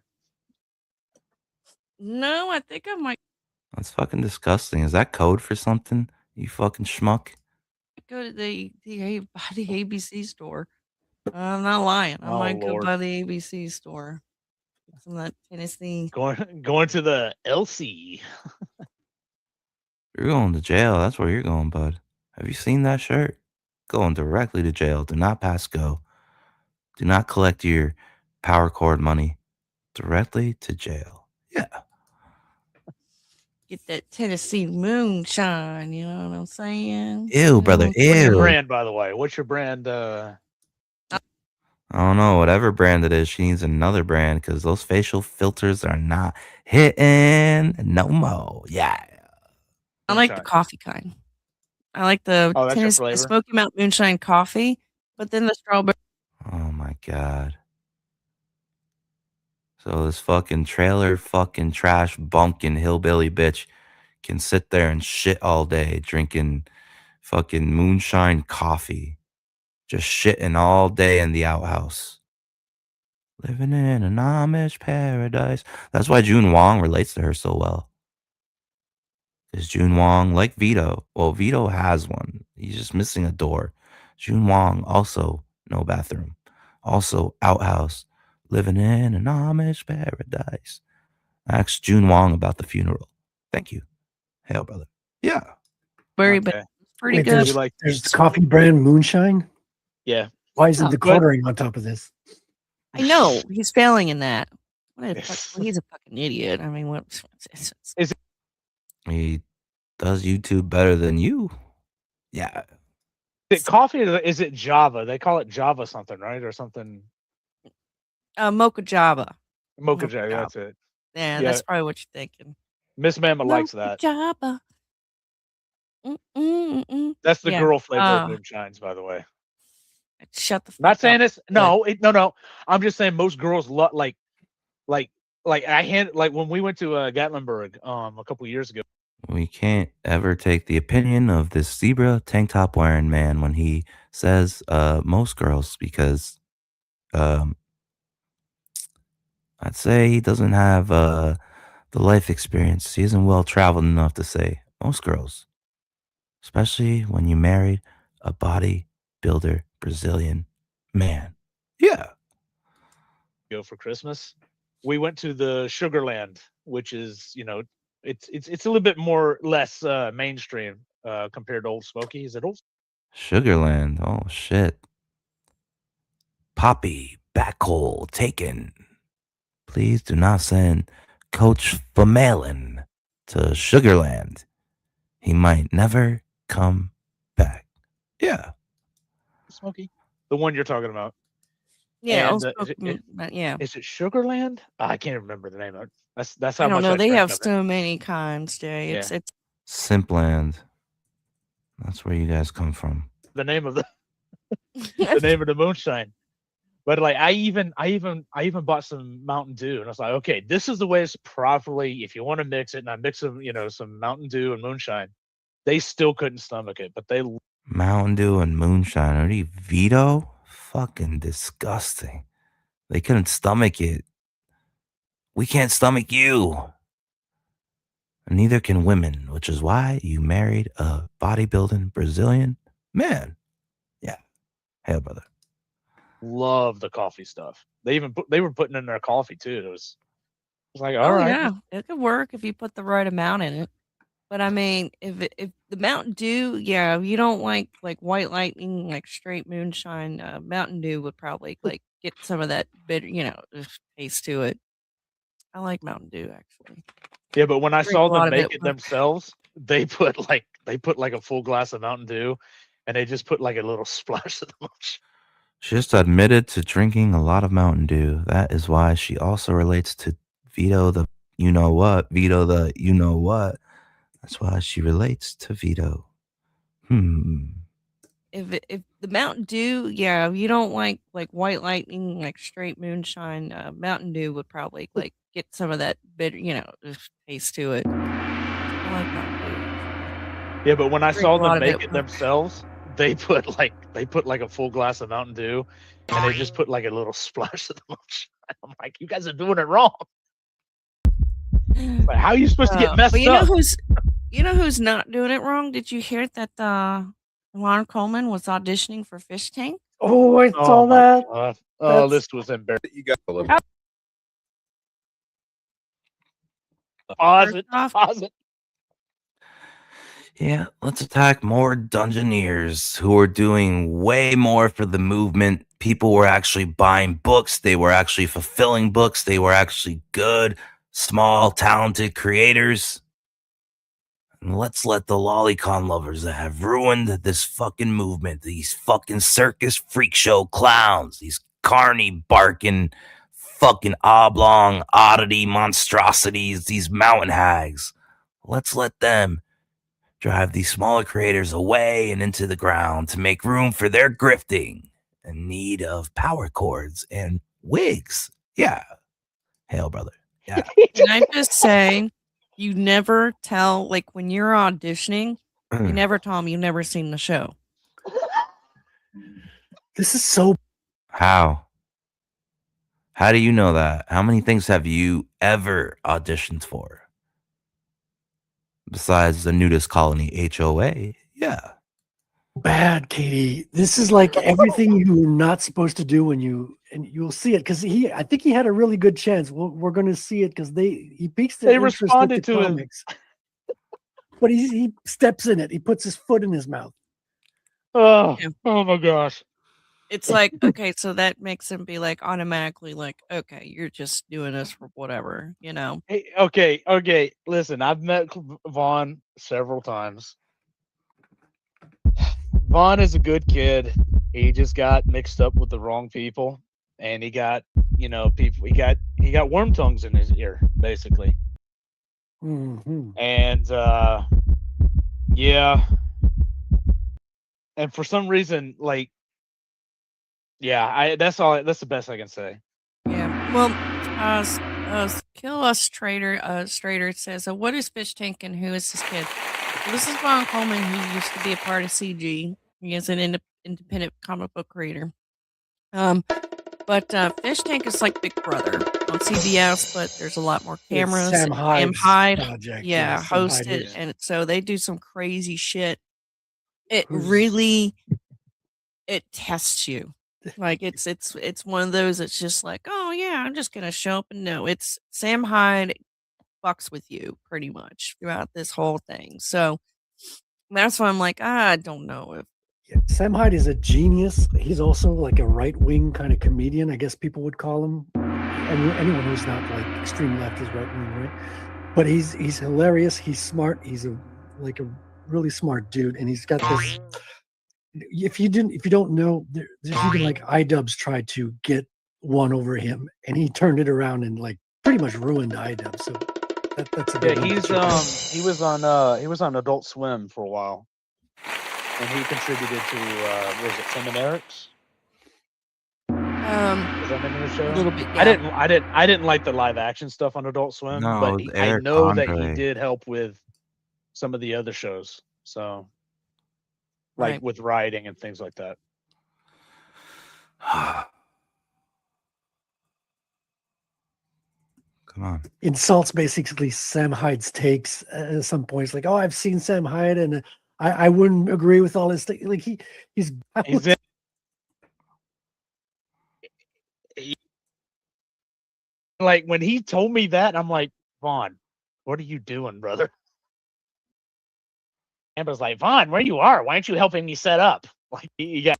No, I think I might That's fucking disgusting. Is that code for something? You fucking schmuck. go to the ABC store. I'm not lying. I Oh, might go Lord. by the ABC store. Get some of that Tennessee. Going to the LC. You're going to jail. That's where you're going, bud. Have you seen that shirt? Going directly to jail. Do not pass go. Do not collect your power cord money. Directly to jail. Yeah. Get that Tennessee moonshine. You know what I'm saying? Ew, brother. What's your Ew. brand, by the way? What's your brand? I don't know. Whatever brand it is, she needs another brand because those facial filters are not hitting no more. Yeah. I like the coffee kind. I like the Oh, that's your Tennessee flavor? Smoky Mountain Moonshine coffee, but then the strawberry. Oh my God. So this fucking trailer fucking trash bunkin' hillbilly bitch can sit there and shit all day drinking fucking moonshine coffee. Just shitting all day in the outhouse. Living in an Amish paradise. That's why June Wong relates to her so well. Because June Wong, like Vito, well, Vito has one. He's just missing a door. June Wong, also no bathroom. Also outhouse. Living in an Amish paradise. Ask June Wong about the funeral. Thank you. Hell, brother. Yeah. Very bad. Pretty Wait, good. There's the coffee brand Moonshine. Yeah. Why isn't Oh, the good. quartering on top of this? I know he's failing in that. What a he's a fucking idiot. I mean, what? He does YouTube better than you. Yeah. Is it coffee or is it Java? They call it Java something, right? Or something. Mocha Java. Mocha Java. That's it. Yeah, that's probably what you're thinking. Miss Mama likes Mocha that. Java. That's the Yeah, girl flavor of moonshines, by the way. Shut the fuck Not saying up. this. No, no. I'm just saying most girls like when we went to Gatlinburg a couple years ago. We can't ever take the opinion of this zebra tank top wearing man when he says most girls, because I'd say he doesn't have the life experience. He isn't well traveled enough to say most girls, especially when you married a bodybuilder Brazilian man. Yeah. Go for Christmas. We went to the Sugarland, which is, it's a little bit more less mainstream compared to Old Smoky. Is it Old? Sugarland. Oh shit. Poppy backhole taken. Please do not send Coach Famalin to Sugarland. He might never come back. Yeah. Smoky? The one you're talking about. Yeah, And, Old is it, Smoky, yeah. Is it Sugarland? I can't remember the name of it. That's how I don't much know. I They drank have of it. so many kinds, Jay. It's Yeah. it's Simpland. That's where you guys come from. The name of the the name of the moonshine. But like I even bought some Mountain Dew, and I was like, okay, this is the way it's properly. If you want to mix it, and I mix some, some Mountain Dew and moonshine, they still couldn't stomach it. But they Mountain Dew and moonshine. Are you Vito? Fucking disgusting. They couldn't stomach it. We can't stomach you. And neither can women, which is why you married a bodybuilding Brazilian man. Yeah. Hey, brother. love the coffee stuff. They were putting in their coffee too. It was like, all oh right, yeah, it could work if you put the right amount in it. But I mean, if the Mountain Dew, yeah, if you don't like White Lightning, like straight moonshine, Mountain Dew would probably like get some of that bitter, taste to it. I like Mountain Dew actually. Yeah, but when I Drink saw a lot them of make it. it themselves, they put like a full glass of Mountain Dew, and they just put like a little splash of the moonshine. She just admitted to drinking a lot of Mountain Dew. That is why she also relates to Vito the you-know-what. Vito the you-know-what. That's why she relates to Vito. If the Mountain Dew, yeah, if you don't like White Lightning, like straight moonshine, Mountain Dew would probably like get some of that bitter, taste to it. I like Mountain Dew. Yeah, but when I Drink saw a lot them of make it. it themselves, they put like a full glass of Mountain Dew, and they just put like a little splash of the moonshine. I'm like, you guys are doing it wrong. Like, how are you supposed to get messed but up? you know who's not doing it wrong? Did you hear that Lon Coleman was auditioning for Fish Tank? Oh, I Oh saw my that. God. Oh, That's- this was embarrassing. You got a little. Pause it. First off- Pause it. Yeah, let's attack more Dungeoneers who are doing way more for the movement. People were actually buying books. They were actually fulfilling books. They were actually good, small, talented creators. And let's let the lolicon lovers that have ruined this fucking movement, these fucking circus freak show clowns, these carny barking fucking oblong oddity monstrosities, these mountain hags. Let's let them drive these smaller creators away and into the ground to make room for their grifting in need of power cords and wigs. Yeah. Hail, brother. Yeah. Can I just say, you never tell, like when you're auditioning, you never tell them you've never seen the show. This is so. How? How do you know that? How many things have you ever auditioned for? Besides the nudist colony HOA? Yeah. Bad, Katie. This is like everything you're not supposed to do when you'll see it because I think he had a really good chance. We're going to see it because he piques their They interest with responded the to him. comics. But he steps in it. He puts his foot in his mouth. Oh, Yeah. oh my gosh. It's like, okay, so that makes him be like automatically like, okay, you're just doing this for whatever, Hey, okay. Listen, I've met Vaughn several times. Vaughn is a good kid. He just got mixed up with the wrong people, and he got, people. He got worm tongues in his ear, basically. Mm-hmm. And yeah. And for some reason, like Yeah, that's all. That's the best I can say. Yeah. Well, Kill Us Trader Strader says, what is Fish Tank and who is this kid? Well, this is Ron Coleman, who used to be a part of CG. He is an independent comic book creator. But Fish Tank is like Big Brother on CBS, but there's a lot more cameras. Sam Hyde's Hyde, project. yeah, Sam host Hyde it, is. and so they do some crazy shit. It really tests you. Like it's one of those. It's just like, oh yeah, I'm just gonna show up and no. It's Sam Hyde fucks with you pretty much throughout this whole thing. So that's why I'm like, I don't know if Sam Hyde is a genius. He's also like a right-wing kind of comedian, I guess people would call him. And anyone who's not like extreme left is right-wing, right? But he's hilarious. He's smart. He's a really smart dude, and he's got this. If you don't know, there's even like iDubbbz tried to get one over him, and he turned it around and like pretty much ruined iDubbbz. So that's a good one to check out. He was on Adult Swim for a while, and he contributed to was it Tim and Eric's? Is that the name of the show? a little bit. Yeah. I didn't like the live action stuff on Adult Swim, No, but it was I Eric know that Andre. he did help with some of the other shows. So, like Right. with writing and things like that. Come on. Insults basically Sam Hyde's takes at some points, like, oh, I've seen Sam Hyde, and I wouldn't agree with all his things. Like he's Like when he told me that, I'm like, Vaughn, what are you doing, brother? Amber's like, Vaughn, where you are? Why aren't you helping me set up? Like you got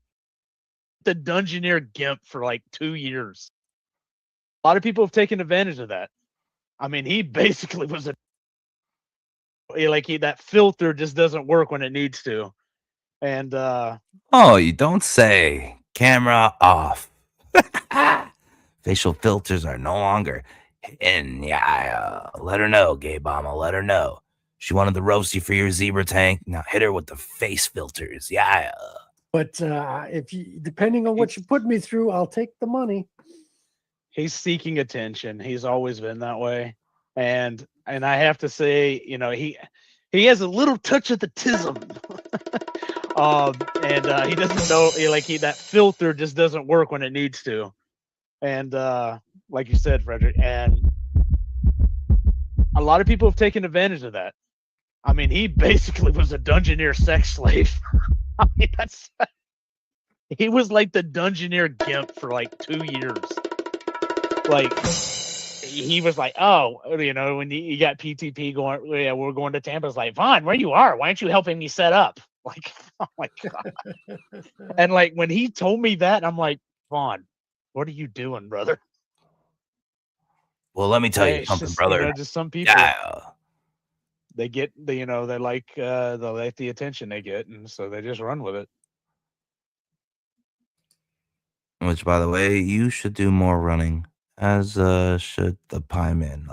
the Dungeoneer gimp for like 2 years. A lot of people have taken advantage of that. I mean, he basically was that filter just doesn't work when it needs to. And Oh, you don't say. Camera off. Facial filters are no longer in. Yeah, let her know, Gay Bomber. Let her know. She wanted to roast you for your zebra tank. Now hit her with the face filters. Yeah. But depending on what you put me through, I'll take the money. he's seeking attention. He's always been that way. And I have to say, he has a little touch of the tism. And he doesn't know, that filter just doesn't work when it needs to. And like you said, Frederick, and a lot of people have taken advantage of that. I mean, he basically was a Dungeoneer sex slave. I mean, he was like the Dungeoneer gimp for like 2 years. Like, he was like, oh, when you got PTP going, yeah, we're going to Tampa. It's like, Vaughn, where you are? Why aren't you helping me set up? Like, oh my God. And like, when he told me that, I'm like, Vaughn, what are you doing, brother? Well, let me tell you It's something, just, brother. just some people, Yeah. they get, they like the attention they get, and so they just run with it. Which, by the way, you should do more running, as should the Pie Man.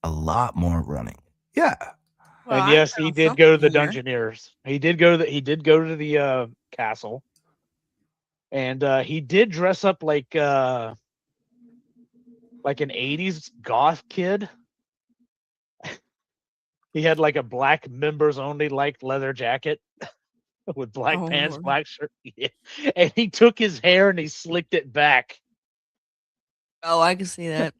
A lot more running. Yeah. Well, And I yes, he found did go to the something here. Dungeoneers. He did go to the castle, and he did dress up like an '80s goth kid. He had like a black members only leather jacket with black Oh, pants, Lord. black shirt. Yeah. And he took his hair and he slicked it back. Oh, I can see that.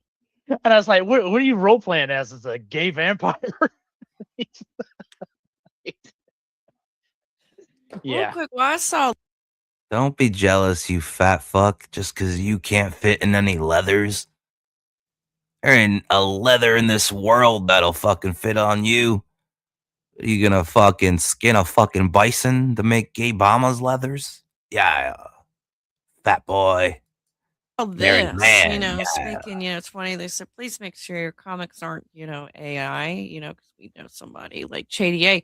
And I was like, what are you role playing as a gay vampire? Real Yeah. quick, well, I saw Don't be jealous, you fat fuck, just because you can't fit in any leathers. There ain't a leather in this world that'll fucking fit on you. Are you gonna fucking skin a fucking bison to make Gay Bomber's leathers? Yeah. Fat boy. Married this, man. Yeah. speaking, it's funny. They said, please make sure your comics aren't, AI, because we know somebody like JDA.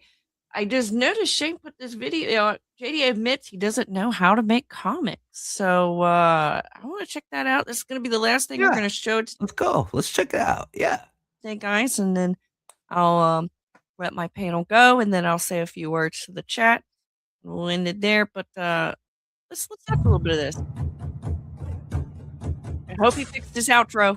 I just noticed Shane put this video. JDA admits he doesn't know how to make comics. So I want to check that out. This is going to be the last thing we're going to show. Let's go. Let's check it out. Yeah. Okay, guys. And then I'll let my panel go, and then I'll say a few words to the chat. We'll end it there. But let's have a little bit of this. Hope he fixed his outro.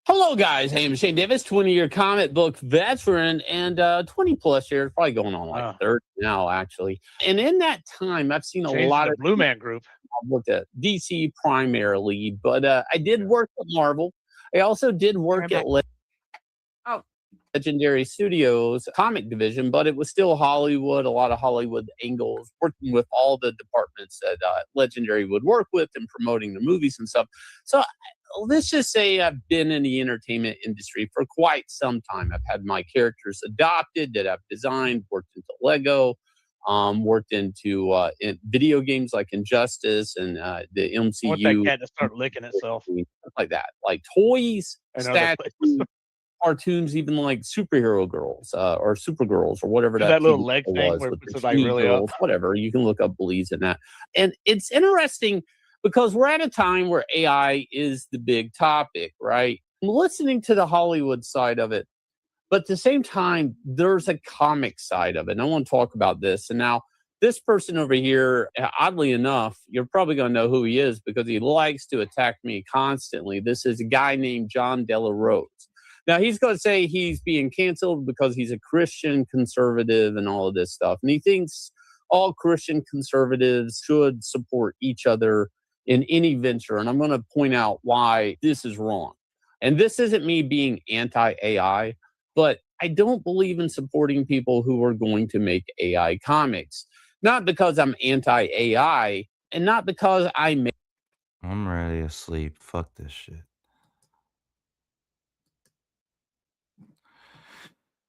Hello, guys. Hey, I'm Shane Davis, 20-year comic book veteran, and 20 plus years, probably going on like 30 now, actually. And in that time, I've seen a Changed lot the of Blue Man Group. I've worked at DC primarily, but I did work at Marvel. I also did work at Legendary Studios comic division, but it was still Hollywood, a lot of Hollywood angles, working with all the departments that Legendary would work with and promoting the movies and stuff. So let's just say I've been in the entertainment industry for quite some time. I've had my characters adopted that I've designed, worked into Lego, worked into in video games like Injustice and the MCU. I want that cat to start licking itself. Like that, like toys, And other statues, cartoons, even like superhero girls or Supergirls or whatever that little TV leg show thing was where with it the puts it, like, She really up. Girls, whatever. You can look up Bleeds and that. And it's interesting because we're at a time where AI is the big topic, right? I'm listening to the Hollywood side of it, but at the same time, there's a comic side of it. And I want to talk about this. And now, this person over here, oddly enough, you're probably going to know who he is because he likes to attack me constantly. This is a guy named John Della Rose. Now, he's going to say he's being canceled because he's a Christian conservative and all of this stuff. And he thinks all Christian conservatives should support each other in any venture. And I'm going to point out why this is wrong. And this isn't me being anti-AI, but I don't believe in supporting people who are going to make AI comics. Not because I'm anti-AI and not because I'm ready to sleep. Fuck this shit.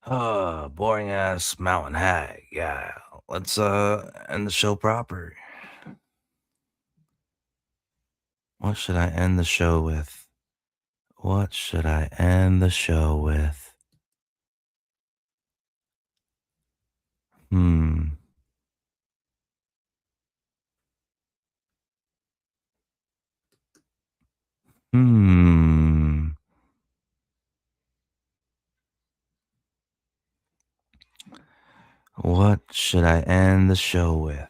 Boring ass mountain hag. Yeah. Let's end the show proper. What should I end the show with? What should I end the show with? What should I end the show with?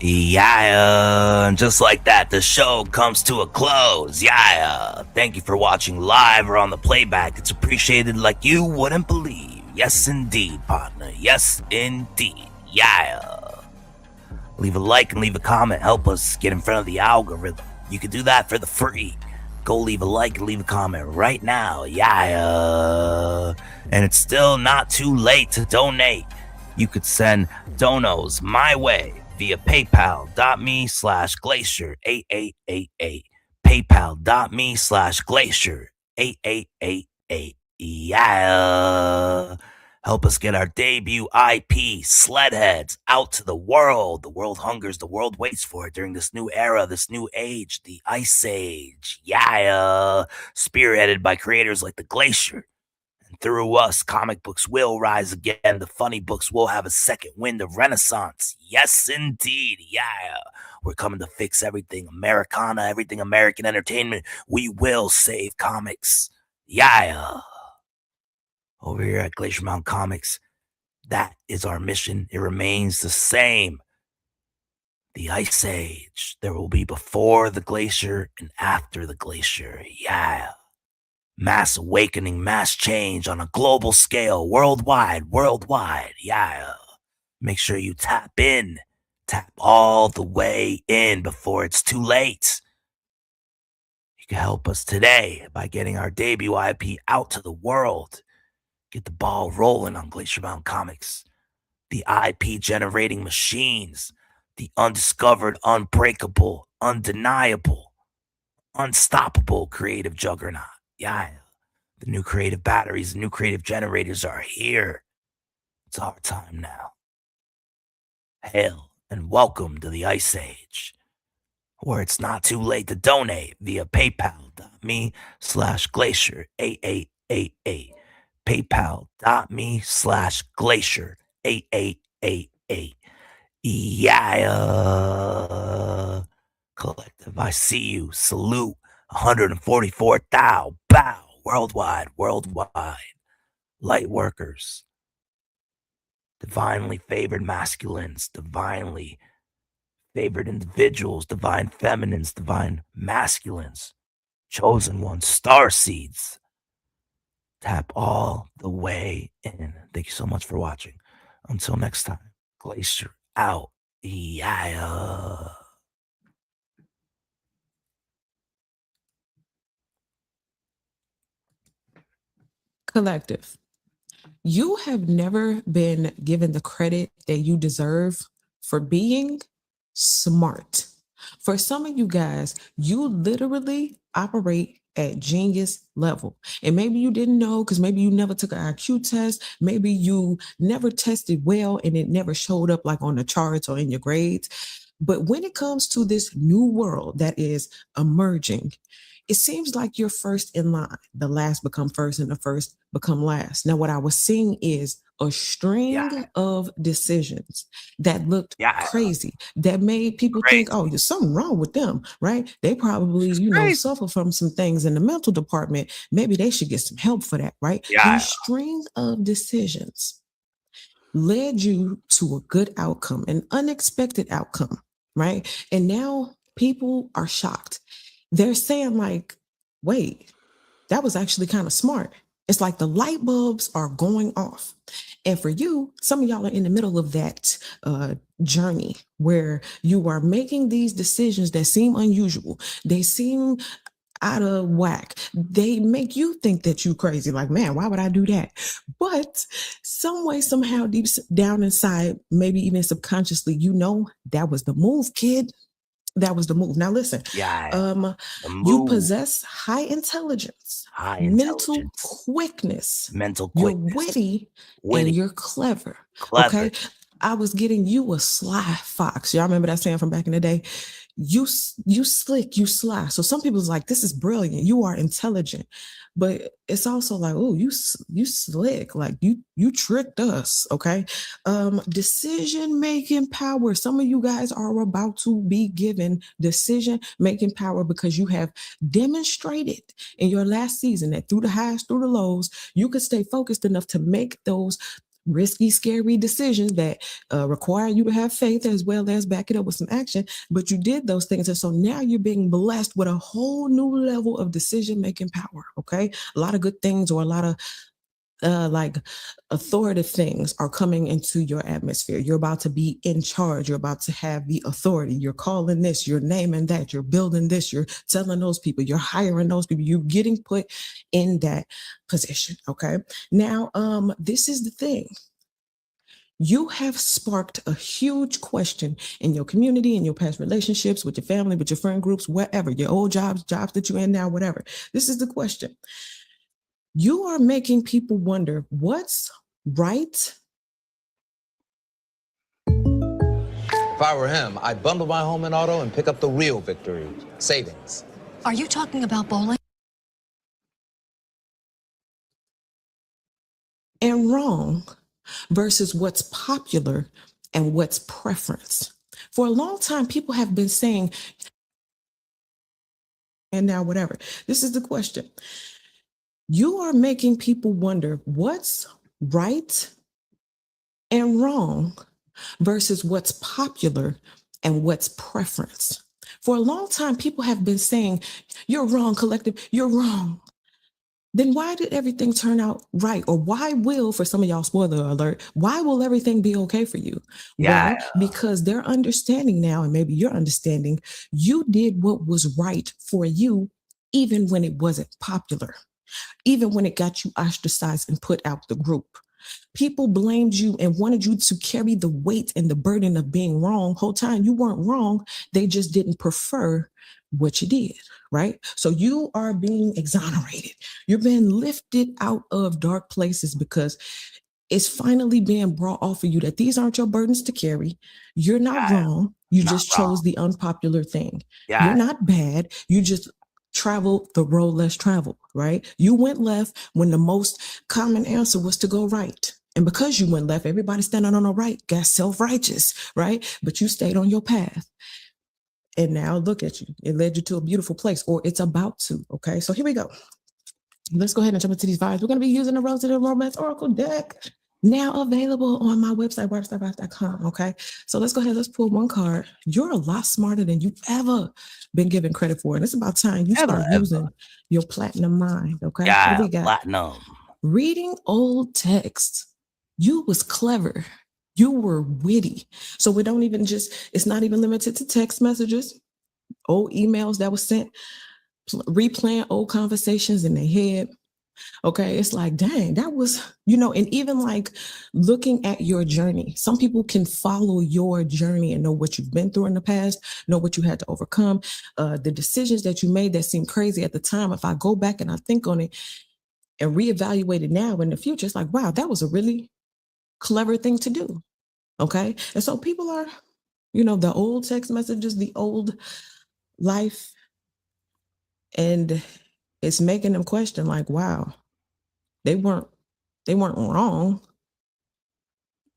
Yeah, and just like that, the show comes to a close. Yeah, thank you for watching live or on the playback. It's appreciated like you wouldn't believe. Yes, indeed, partner. Yes, indeed. Yeah. Leave a like and leave a comment. Help us get in front of the algorithm. You can do that for the free. Go leave a like and leave a comment right now. Yeah. And it's still not too late to donate. You could send donos my way via paypal.me/glacier8888. paypal.me/glacier8888. Yeah. Help us get our debut IP, Sledheads, out to the world. The world hungers, the world waits for it during this new era, this new age, the Ice Age. Yeah. Spearheaded by creators like the Glacier. And through us, comic books will rise again. The funny books will have a second wind of renaissance. Yes, indeed. Yeah. We're coming to fix everything Americana, everything American entertainment. We will save comics. Yeah. Over here at Glacier Mountain Comics, that is our mission. It remains the same. The Ice Age. There will be before the Glacier and after the Glacier. Yeah. Mass awakening, mass change on a global scale, worldwide. Yeah. Make sure you tap in. Tap all the way in before it's too late. You can help us today by getting our debut IP out to the world. Get the ball rolling on Glacier Mountain Comics. The IP generating machines. The undiscovered, unbreakable, undeniable, unstoppable creative juggernaut. Yeah. The new creative batteries, the new creative generators are here. It's our time now. Hail and welcome to the Ice Age, where it's not too late to donate via paypal.me/glacier8888. paypal.me/glacier8888. Yeah. Collective, I see you. Salute. 144,000. Bow. Worldwide. Light workers. Divinely favored masculines. Divinely favored individuals. Divine feminines. Divine masculines. Chosen ones. Star seeds. Tap all the way in. Thank you so much for watching. Until next time, Glacier out. Yeah. Collective, you have never been given the credit that you deserve for being smart. For some of you guys, you literally operate at genius level. And maybe you didn't know because maybe you never took an IQ test. Maybe you never tested well and it never showed up like on the charts or in your grades. But when it comes to this new world that is emerging, it seems like you're first in line. The last become first and the first become last. Now, what I was seeing is a string of decisions that looked crazy, that made people think, oh, there's something wrong with them, right? They probably, suffer from some things in the mental department. Maybe they should get some help for that, right? These string of decisions led you to a good outcome, an unexpected outcome, right? And now people are shocked. They're saying like, wait, that was actually kind of smart. It's like the light bulbs are going off. And for you, some of y'all are in the middle of that journey where you are making these decisions that seem unusual. They seem out of whack. They make you think that you crazy. Like, man, why would I do that? But some way, somehow, deep down inside, maybe even subconsciously, that was the move, kid. That was the move. Now listen, you possess high intelligence, mental quickness, you're witty, and you're clever. Okay. I was getting you a sly fox. Y'all remember that saying from back in the day? You slick, you sly. So some people's like, this is brilliant. You are intelligent. But it's also like, oh, you slick, like you tricked us, okay? Decision-making power. Some of you guys are about to be given decision-making power because you have demonstrated in your last season that through the highs, through the lows, you could stay focused enough to make those risky, scary decisions that require you to have faith as well as back it up with some action. But you did those things. And so now you're being blessed with a whole new level of decision-making power. Okay. A lot of good things, or a lot of like authoritative things are coming into your atmosphere. You're about to be in charge. You're about to have the authority. You're calling this, you're naming that, you're building this, you're telling those people, you're hiring those people, you're getting put in that position. Okay. Now, this is the thing. You have sparked a huge question in your community, in your past relationships, with your family, with your friend groups, whatever, your old jobs that you're in now, whatever. This is the question. You are making people wonder what's right. If I were him, I'd bundle my home and auto and pick up the real victory, savings. Are you talking about bowling? And wrong versus what's popular and what's preference. For a long time, people have been saying, and now whatever. This is the question. You are making people wonder what's right and wrong versus what's popular and what's preference. For a long time, people have been saying, you're wrong, collective, you're wrong. Then why did everything turn out right? Or why will, for some of y'all, spoiler alert, why will everything be okay for you? Yeah. Well, because they're understanding now, and maybe you're understanding, you did what was right for you, even when it wasn't popular, even when it got you ostracized and put out the group. People blamed you and wanted you to carry the weight and the burden of being wrong. Whole time you weren't wrong. They just didn't prefer what you did, right? So you are being exonerated. You're being lifted out of dark places because it's finally being brought off of you that these aren't your burdens to carry. You're not wrong. You just chose the unpopular thing. You're not bad. You just travel the road less traveled, right? You went left when the most common answer was to go right. And because you went left, everybody standing on the right got self-righteous, right? But you stayed on your path. And now look at you. It led you to a beautiful place, or it's about to, okay? So here we go. Let's go ahead and jump into these vibes. We're going to be using the Rose of the Romance Oracle deck, now available on my website, website.com, okay? So let's go ahead, let's pull one card. You're a lot smarter than you've ever been given credit for. And it's about time you start using your platinum mind, okay? Yeah, What we got? platinum. Reading old text. You was clever. You were witty. So we don't even just, it's not even limited to text messages, old emails that was sent, replaying old conversations in their head. Okay, it's like, dang, that was, and even like looking at your journey. Some people can follow your journey and know what you've been through in the past, know what you had to overcome, the decisions that you made that seemed crazy at the time. If I go back and I think on it and reevaluate it now in the future, it's like, wow, that was a really clever thing to do. Okay, and so people are, the old text messages, the old life, and it's making them question, like, wow, they weren't wrong.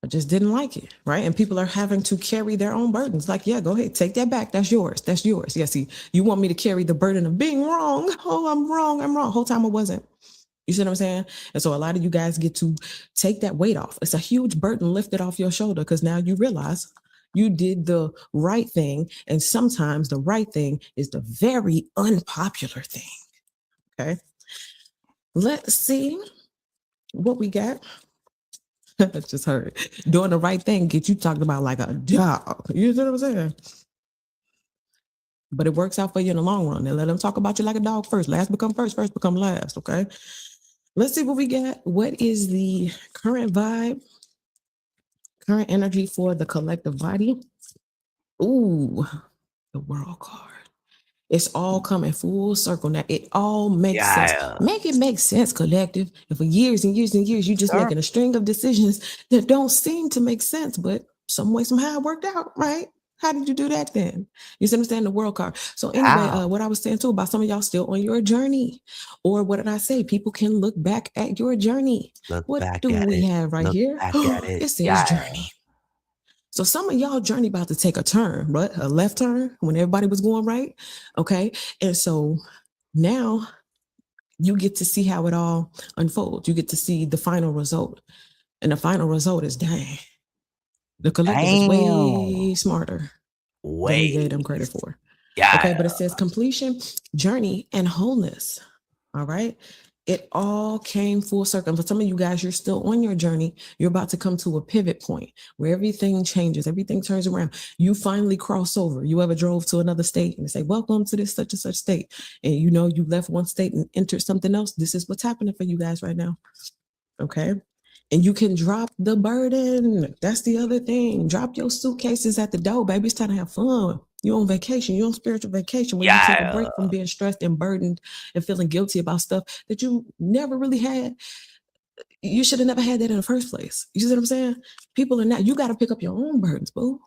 I just didn't like it, right? And people are having to carry their own burdens. Like, yeah, go ahead, take that back. That's yours. That's yours. Yeah, see, you want me to carry the burden of being wrong? Oh, I'm wrong. Whole time I wasn't. You see what I'm saying? And so a lot of you guys get to take that weight off. It's a huge burden lifted off your shoulder because now you realize you did the right thing. And sometimes the right thing is the very unpopular thing. Okay. Let's see what we got. I just heard doing the right thing get you talked about like a dog. You know what I'm saying? But it works out for you in the long run. They let them talk about you like a dog first. Last become first, first become last. Okay. Let's see what we got. What is the current vibe, current energy for the collective body? Ooh, the World card. It's all coming full circle now. It all makes sense. Make it make sense, collective. And for years and years and years, you just making a string of decisions that don't seem to make sense, but some way, somehow it worked out, right? How did you do that then? You see what I'm saying? The World card. So anyway, what I was saying too about some of y'all still on your journey, or what did I say? People can look back at your journey. What do we have right here? It says journey. So some of y'all journey about to take a turn, right? A left turn when everybody was going right. Okay. And so now you get to see how it all unfolds. You get to see the final result. And the final result is, dang, the collective is way smarter than we gave them credit for. Okay, but it says completion, journey, and wholeness. All right. It all came full circle. For some of you guys, you're still on your journey. You're about to come to a pivot point where everything changes, everything turns around. You finally cross over. You ever drove to another state and say, welcome to this such and such state. And you know, you left one state and entered something else. This is what's happening for you guys right now. Okay. And you can drop the burden. That's the other thing. Drop your suitcases at the door, baby. It's time to have fun. You're on vacation. You're on spiritual vacation where you take a break from being stressed and burdened and feeling guilty about stuff that you never really had. You should have never had that in the first place. You see what I'm saying? People are not, you got to pick up your own burdens, boo.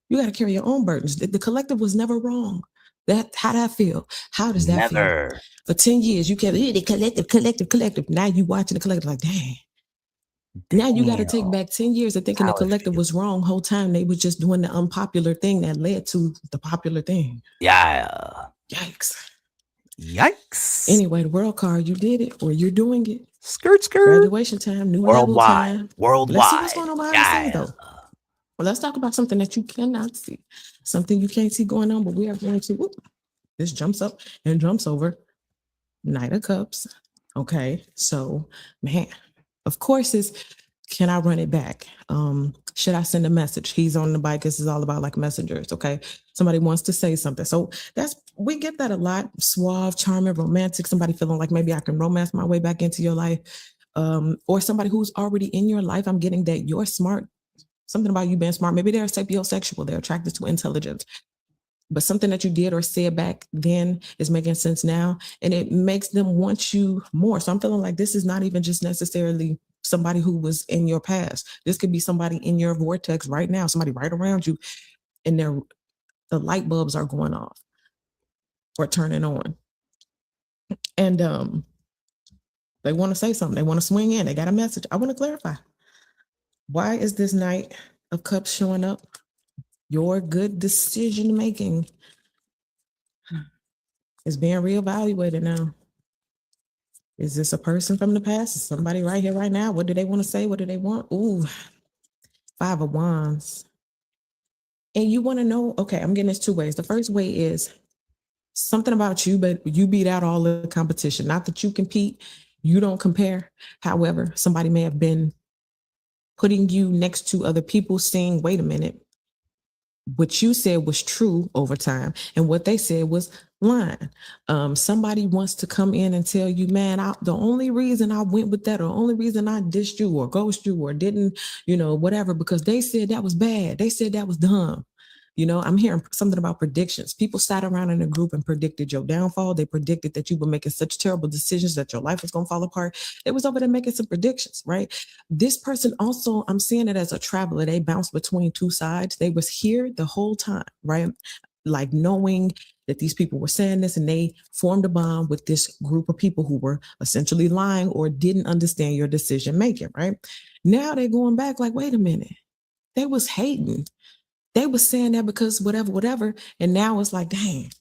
You got to carry your own burdens. The collective was never wrong. How did that feel? How does that feel? For 10 years, you kept, the collective. Now you watching the collective like, dang. Now you got to take back 10 years of thinking the collective was wrong. Whole time they were just doing the unpopular thing that led to the popular thing. Yikes. Anyway, the world card, you did it or you're doing it. Skirt. Graduation time, new level time. Worldwide. Let's see what's going on behind the scenes, though. Well, let's talk about something that you cannot see. Something you can't see going on, but we are going to, this jumps up and jumps over. Knight of Cups. Okay, so, man. Of course, can I run it back? Should I send a message? He's on the bike. This is all about like messengers. Okay. Somebody wants to say something. So we get that a lot. Suave, charming, romantic, somebody feeling like maybe I can romance my way back into your life. Or somebody who's already in your life. I'm getting that you're smart. Something about you being smart. Maybe they're sapiosexual. They're attracted to intelligence. But something that you did or said back then is making sense now, and it makes them want you more. So I'm feeling like this is not even just necessarily somebody who was in your past. This could be somebody in your vortex right now, somebody right around you, and the light bulbs are going off or turning on. And they want to say something. They want to swing in. They got a message. I want to clarify. Why is this Knight of Cups showing up? Your good decision making is being reevaluated now. Is this a person from the past? Is somebody right here, right now? What do they want to say? What do they want? Ooh, 5 of Wands. And you want to know, okay, I'm getting this 2 ways. The first way is something about you, but you beat out all the competition. Not that you compete, you don't compare. However, somebody may have been putting you next to other people saying, wait a minute, what you said was true over time, and what they said was lying. Somebody wants to come in and tell you, man, the only reason I went with that, or the only reason I dissed you or ghosted you or didn't, whatever, because they said that was bad. They said that was dumb. I'm hearing something about predictions. People sat around in a group and predicted your downfall. They predicted that you were making such terrible decisions that your life was going to fall apart. It was over there making some predictions, right? This person also, I'm seeing it as a traveler. They bounced between 2 sides. They was here the whole time, right? Like knowing that these people were saying this, and they formed a bond with this group of people who were essentially lying or didn't understand your decision making, right? Now they're going back like, wait a minute. They was hating. They were saying that because whatever. And now it's like, dang.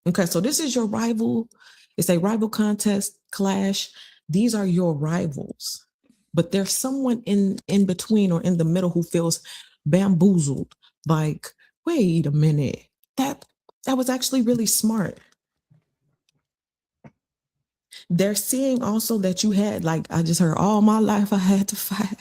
Okay, so this is your rival. It's a rival contest, clash. These are your rivals. But there's someone in between or in the middle who feels bamboozled. Like, wait a minute. That was actually really smart. They're seeing also that you had, like, I just heard all my life I had to fight.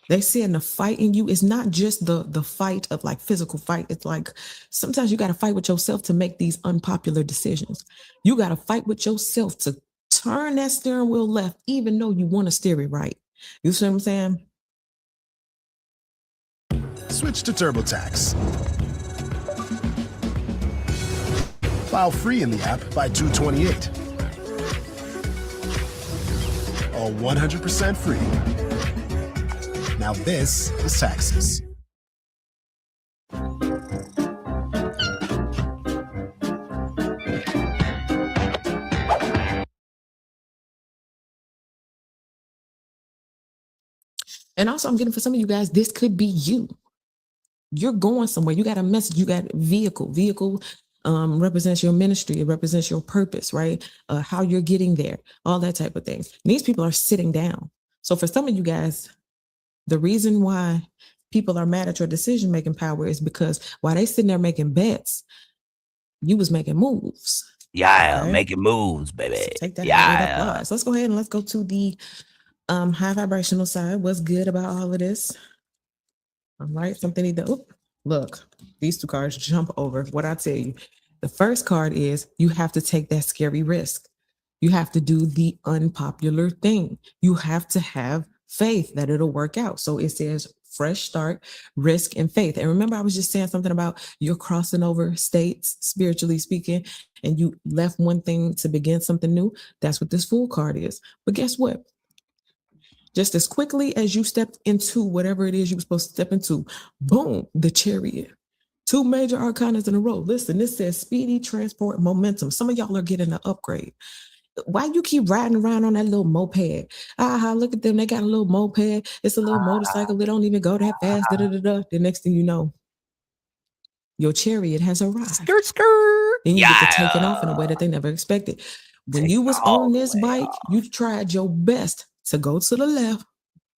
They saying the fight in you is not just the fight of like physical fight. It's like sometimes you got to fight with yourself to make these unpopular decisions. You got to fight with yourself to turn that steering wheel left, even though you want to steer it right. You see what I'm saying? Switch to TurboTax. File free in the app by 2/28. All 100% free. Now this is taxes. And also I'm getting for some of you guys, this could be you. You're going somewhere. You got a message. You got vehicle. Vehicle represents your ministry. It represents your purpose, right? How you're getting there, all that type of things. And these people are sitting down. So for some of you guys, The reason why people are mad at your decision making power is because while they sitting there making bets, you was making moves. Yeah, Okay? making moves, baby. So take that how it Yeah. applies. Let's go ahead and let's go to the high vibrational side. What's good about all of this? All right, something need to look. These two cards jump over what I tell you. The first card is you have to take that scary risk. You have to do the unpopular thing. You have to have faith that it'll work out. So it says fresh start, risk, and faith. And remember, I was just saying something about you're crossing over states, spiritually speaking, and you left one thing to begin something new. That's what this Fool card is. But guess what? Just as quickly as you stepped into whatever it is you were supposed to step into, boom, the Chariot. 2 major arcanas in a row. Listen, this says speedy transport momentum. Some of y'all are getting an upgrade. Why you keep riding around on that little moped? Look at them. They got a little moped. It's a little motorcycle. They don't even go that fast. The next thing you know, your Chariot has arrived. Skirt, skirt. And you get to take it off in a way that they never expected. When you was on this bike, you tried your best to go to the left,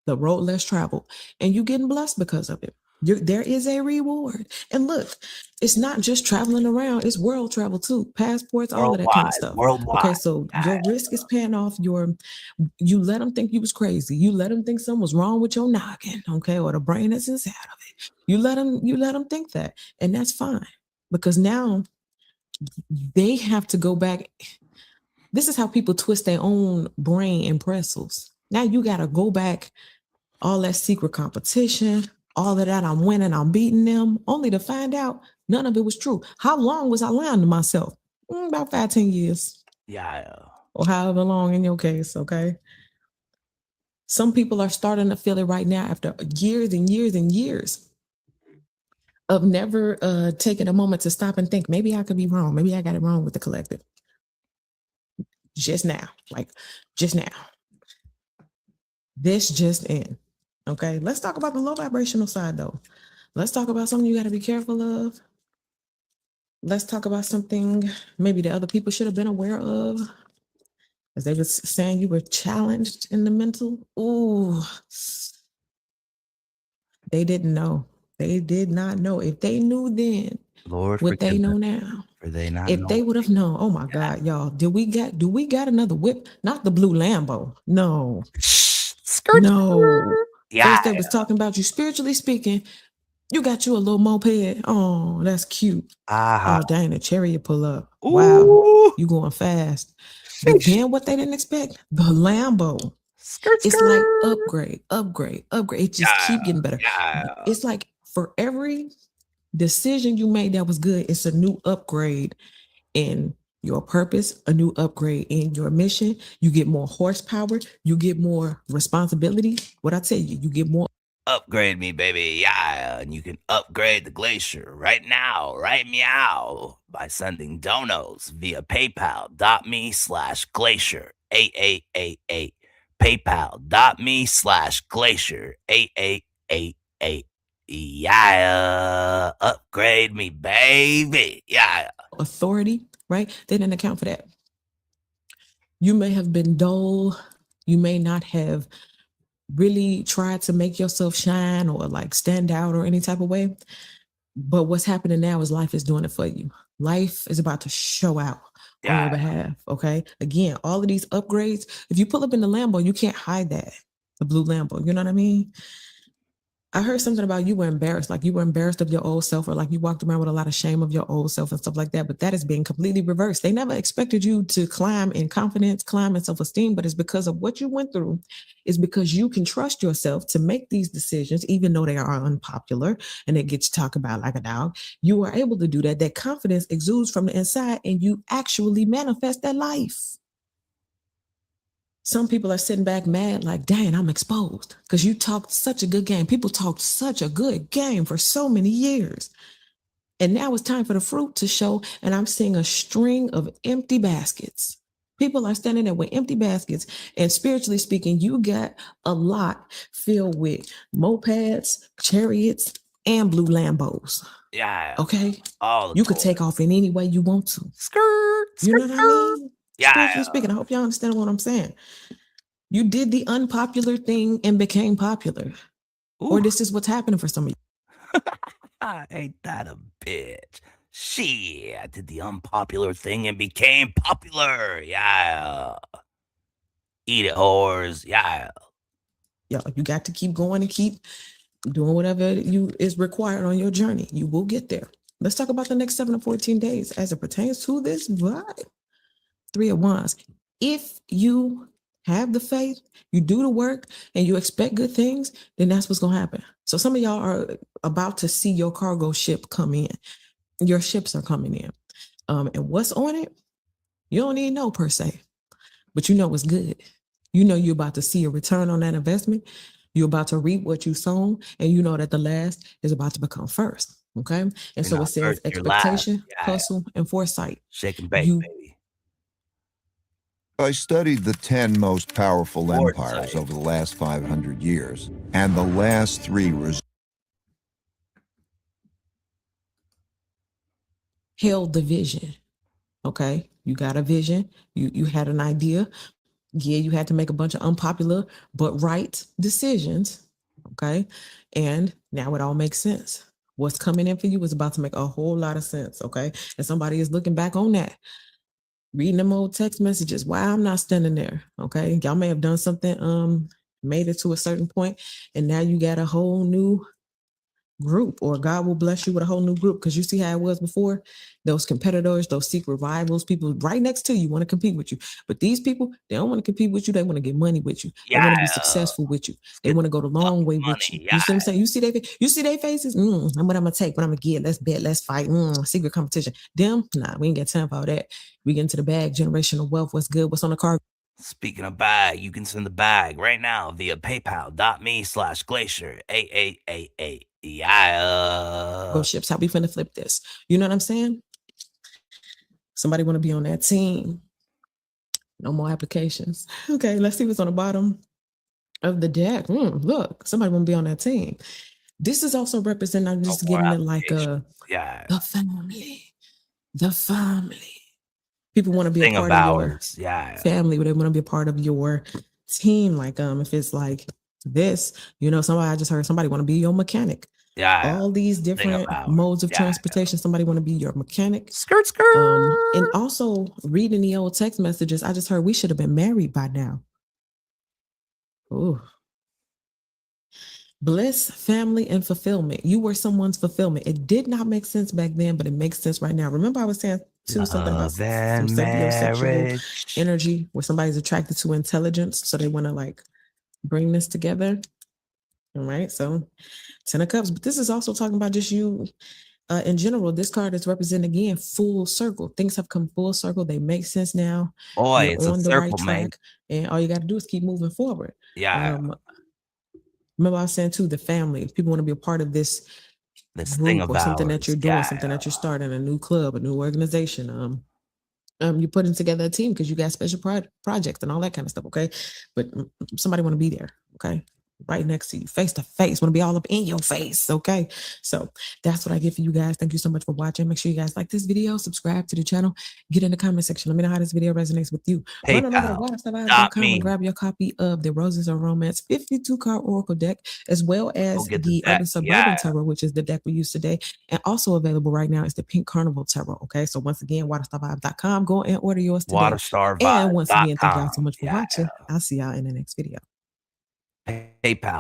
the road less traveled, and you getting blessed because of it. There is a reward. And look, it's not just traveling around, it's world travel too. Passports, all of that kind of stuff. Worldwide. Okay, so your risk is paying off. You let them think you was crazy. You let them think something was wrong with your noggin, okay, or the brain that's inside of it. You let them think that, and that's fine. Because now they have to go back. This is how people twist their own brain in pretzels. Now you got to go back, all that secret competition, all of that, I'm winning, I'm beating them, only to find out none of it was true. How long was I lying to myself? About 5-10 years. Yeah. Or however long in your case, okay? Some people are starting to feel it right now after years and years and years of never taking a moment to stop and think, maybe I could be wrong. Maybe I got it wrong with the collective. Just now. This just in. Okay, let's talk about the low vibrational side though. Let's talk about something you got to be careful of. Let's talk about something maybe the other people should have been aware of. As they were saying, you were challenged in the mental. Ooh, they didn't know. They did not know. If they knew then, Lord, what they forgive know them, now. for they not If know. they would have known, oh my God, y'all, do we got another whip? Not the blue Lambo. No. No. First they was talking about you spiritually speaking. You got you a little moped. Oh, that's cute. Oh, dang, the Chariot pull up. Wow, you going fast. But then what they didn't expect, the Lambo. It's like upgrade. It just keep getting better. It's like for every decision you made that was good, it's a new upgrade in your purpose, a new upgrade in your mission. You get more horsepower, you get more responsibility. What I tell you, you get more. Upgrade me, baby. Yeah. And you can upgrade the Glacier right now, right meow, by sending donos via paypal.me/glacier 8888. PayPal.me/glacier 8888. Yeah. Upgrade me, baby. Yeah. Authority, right? They didn't account for that. You may have been dull. You may not have really tried to make yourself shine or like stand out or any type of way. But what's happening now is life is doing it for you. Life is about to show out on your behalf. Okay. Again, all of these upgrades, if you pull up in the Lambo, you can't hide that. The blue Lambo. You know what I mean? I heard something about you were embarrassed, like you were embarrassed of your old self, or like you walked around with a lot of shame of your old self and stuff like that. But that is being completely reversed. They never expected you to climb in confidence, climb in self-esteem, but it's because of what you went through. It's because you can trust yourself to make these decisions, even though they are unpopular and it gets talked about like a dog. You are able to do that. That confidence exudes from the inside and you actually manifest that life. Some people are sitting back mad like, dang, I'm exposed because you talked such a good game. People talked such a good game for so many years. And now it's time for the fruit to show. And I'm seeing a string of empty baskets. People are standing there with empty baskets. And spiritually speaking, you got a lot filled with mopeds, chariots, and blue Lambos. Yeah. Okay? All you could take off in any way you want to. You know what I mean? Yeah. Spiritually speaking, I hope y'all understand what I'm saying. You did the unpopular thing and became popular. Or this is what's happening for some of you. Ain't that a bitch? She did the unpopular thing and became popular. Yeah. Eat it, whores. Yeah. Yo, you got to keep going and keep doing whatever is required on your journey. You will get there. Let's talk about the next 7 to 14 days as it pertains to this vibe. 3 of Wands. If you have the faith, you do the work, and you expect good things, then that's what's going to happen. So some of y'all are about to see your cargo ship come in. Your ships are coming in. And what's on it? You don't even know per se, but you know it's good. You know you're about to see a return on that investment. You're about to reap what you sown, and you know that the last is about to become first. Okay. And so it says expectation, hustle, and foresight. Shake and bake, baby. I studied the 10 most powerful empires over the last 500 years, and the last 3 held the vision. Okay. You got a vision. You had an idea. Yeah, you had to make a bunch of unpopular but right decisions. Okay. And now it all makes sense. What's coming in for you is about to make a whole lot of sense. Okay. And somebody is looking back on that, reading them old text messages. Why I'm not standing there. Okay. Y'all may have done something, made it to a certain point, and now you got a whole new group, or God will bless you with a whole new group. Because you see how it was before, those competitors, those secret rivals, people right next to you want to compete with you. But these people, they don't want to compete with you. They want to get money with you. They want to be successful with you. They want to go the long way with you. You see what I'm saying? You see their faces. What I'm gonna take, what I'm gonna get. Let's bet, let's fight. Secret competition. Them, nah, we ain't got time for all that. We get into the bag, generational wealth. What's good? What's on the card? Speaking of bag, you can send the bag right now via paypal.me/glacier. Yeah. Go ships. How we finna flip this? You know what I'm saying? Somebody want to be on that team. No more applications. Okay, let's see what's on the bottom of the deck. Look, somebody want to be on that team. This is also representing, I'm just getting it like the family. The family. People want to be a part of your family, but they want to be a part of your team. Like, if it's like this, I just heard somebody want to be your mechanic. All these different modes of transportation. Somebody want to be your mechanic. Skirt. And also reading the old text messages, I just heard we should have been married by now. Ooh. Bliss, family, and fulfillment. You were someone's fulfillment. It did not make sense back then, but it makes sense right now. Remember I was saying something about some sapiosexual energy where somebody's attracted to intelligence, so they want to like bring this together. All right, so 10 of Cups, but this is also talking about just you in general. This card is representing again full circle. Things have come full circle. They make sense now. Boy, you're it's on a the circle, right man. track, and all you got to do is keep moving forward. Remember I was saying too, the family. If people want to be a part of this group thing or of something that ours. you're doing, something that you're starting, a new club, a new organization. You're putting together a team because you got special projects and all that kind of stuff. Okay, but somebody want to be there. Okay, right next to you, face to face, want to be all up in your face. Okay, so that's what I get for you guys. Thank you so much for watching. Make sure you guys like this video, subscribe to the channel, get in the comment section. Let me know how this video resonates with you. Run on over to waterstuff.com and grab your copy of the Roses of Romance 52 card Oracle deck, as well as the Urban Suburban Tarot, which is the deck we use today. And also available right now is the Pink Carnival Tarot. Okay, so once again, waterstuff.com. Go and order yours today. And once again, thank y'all so much for watching. I'll see y'all in the next video. PayPal.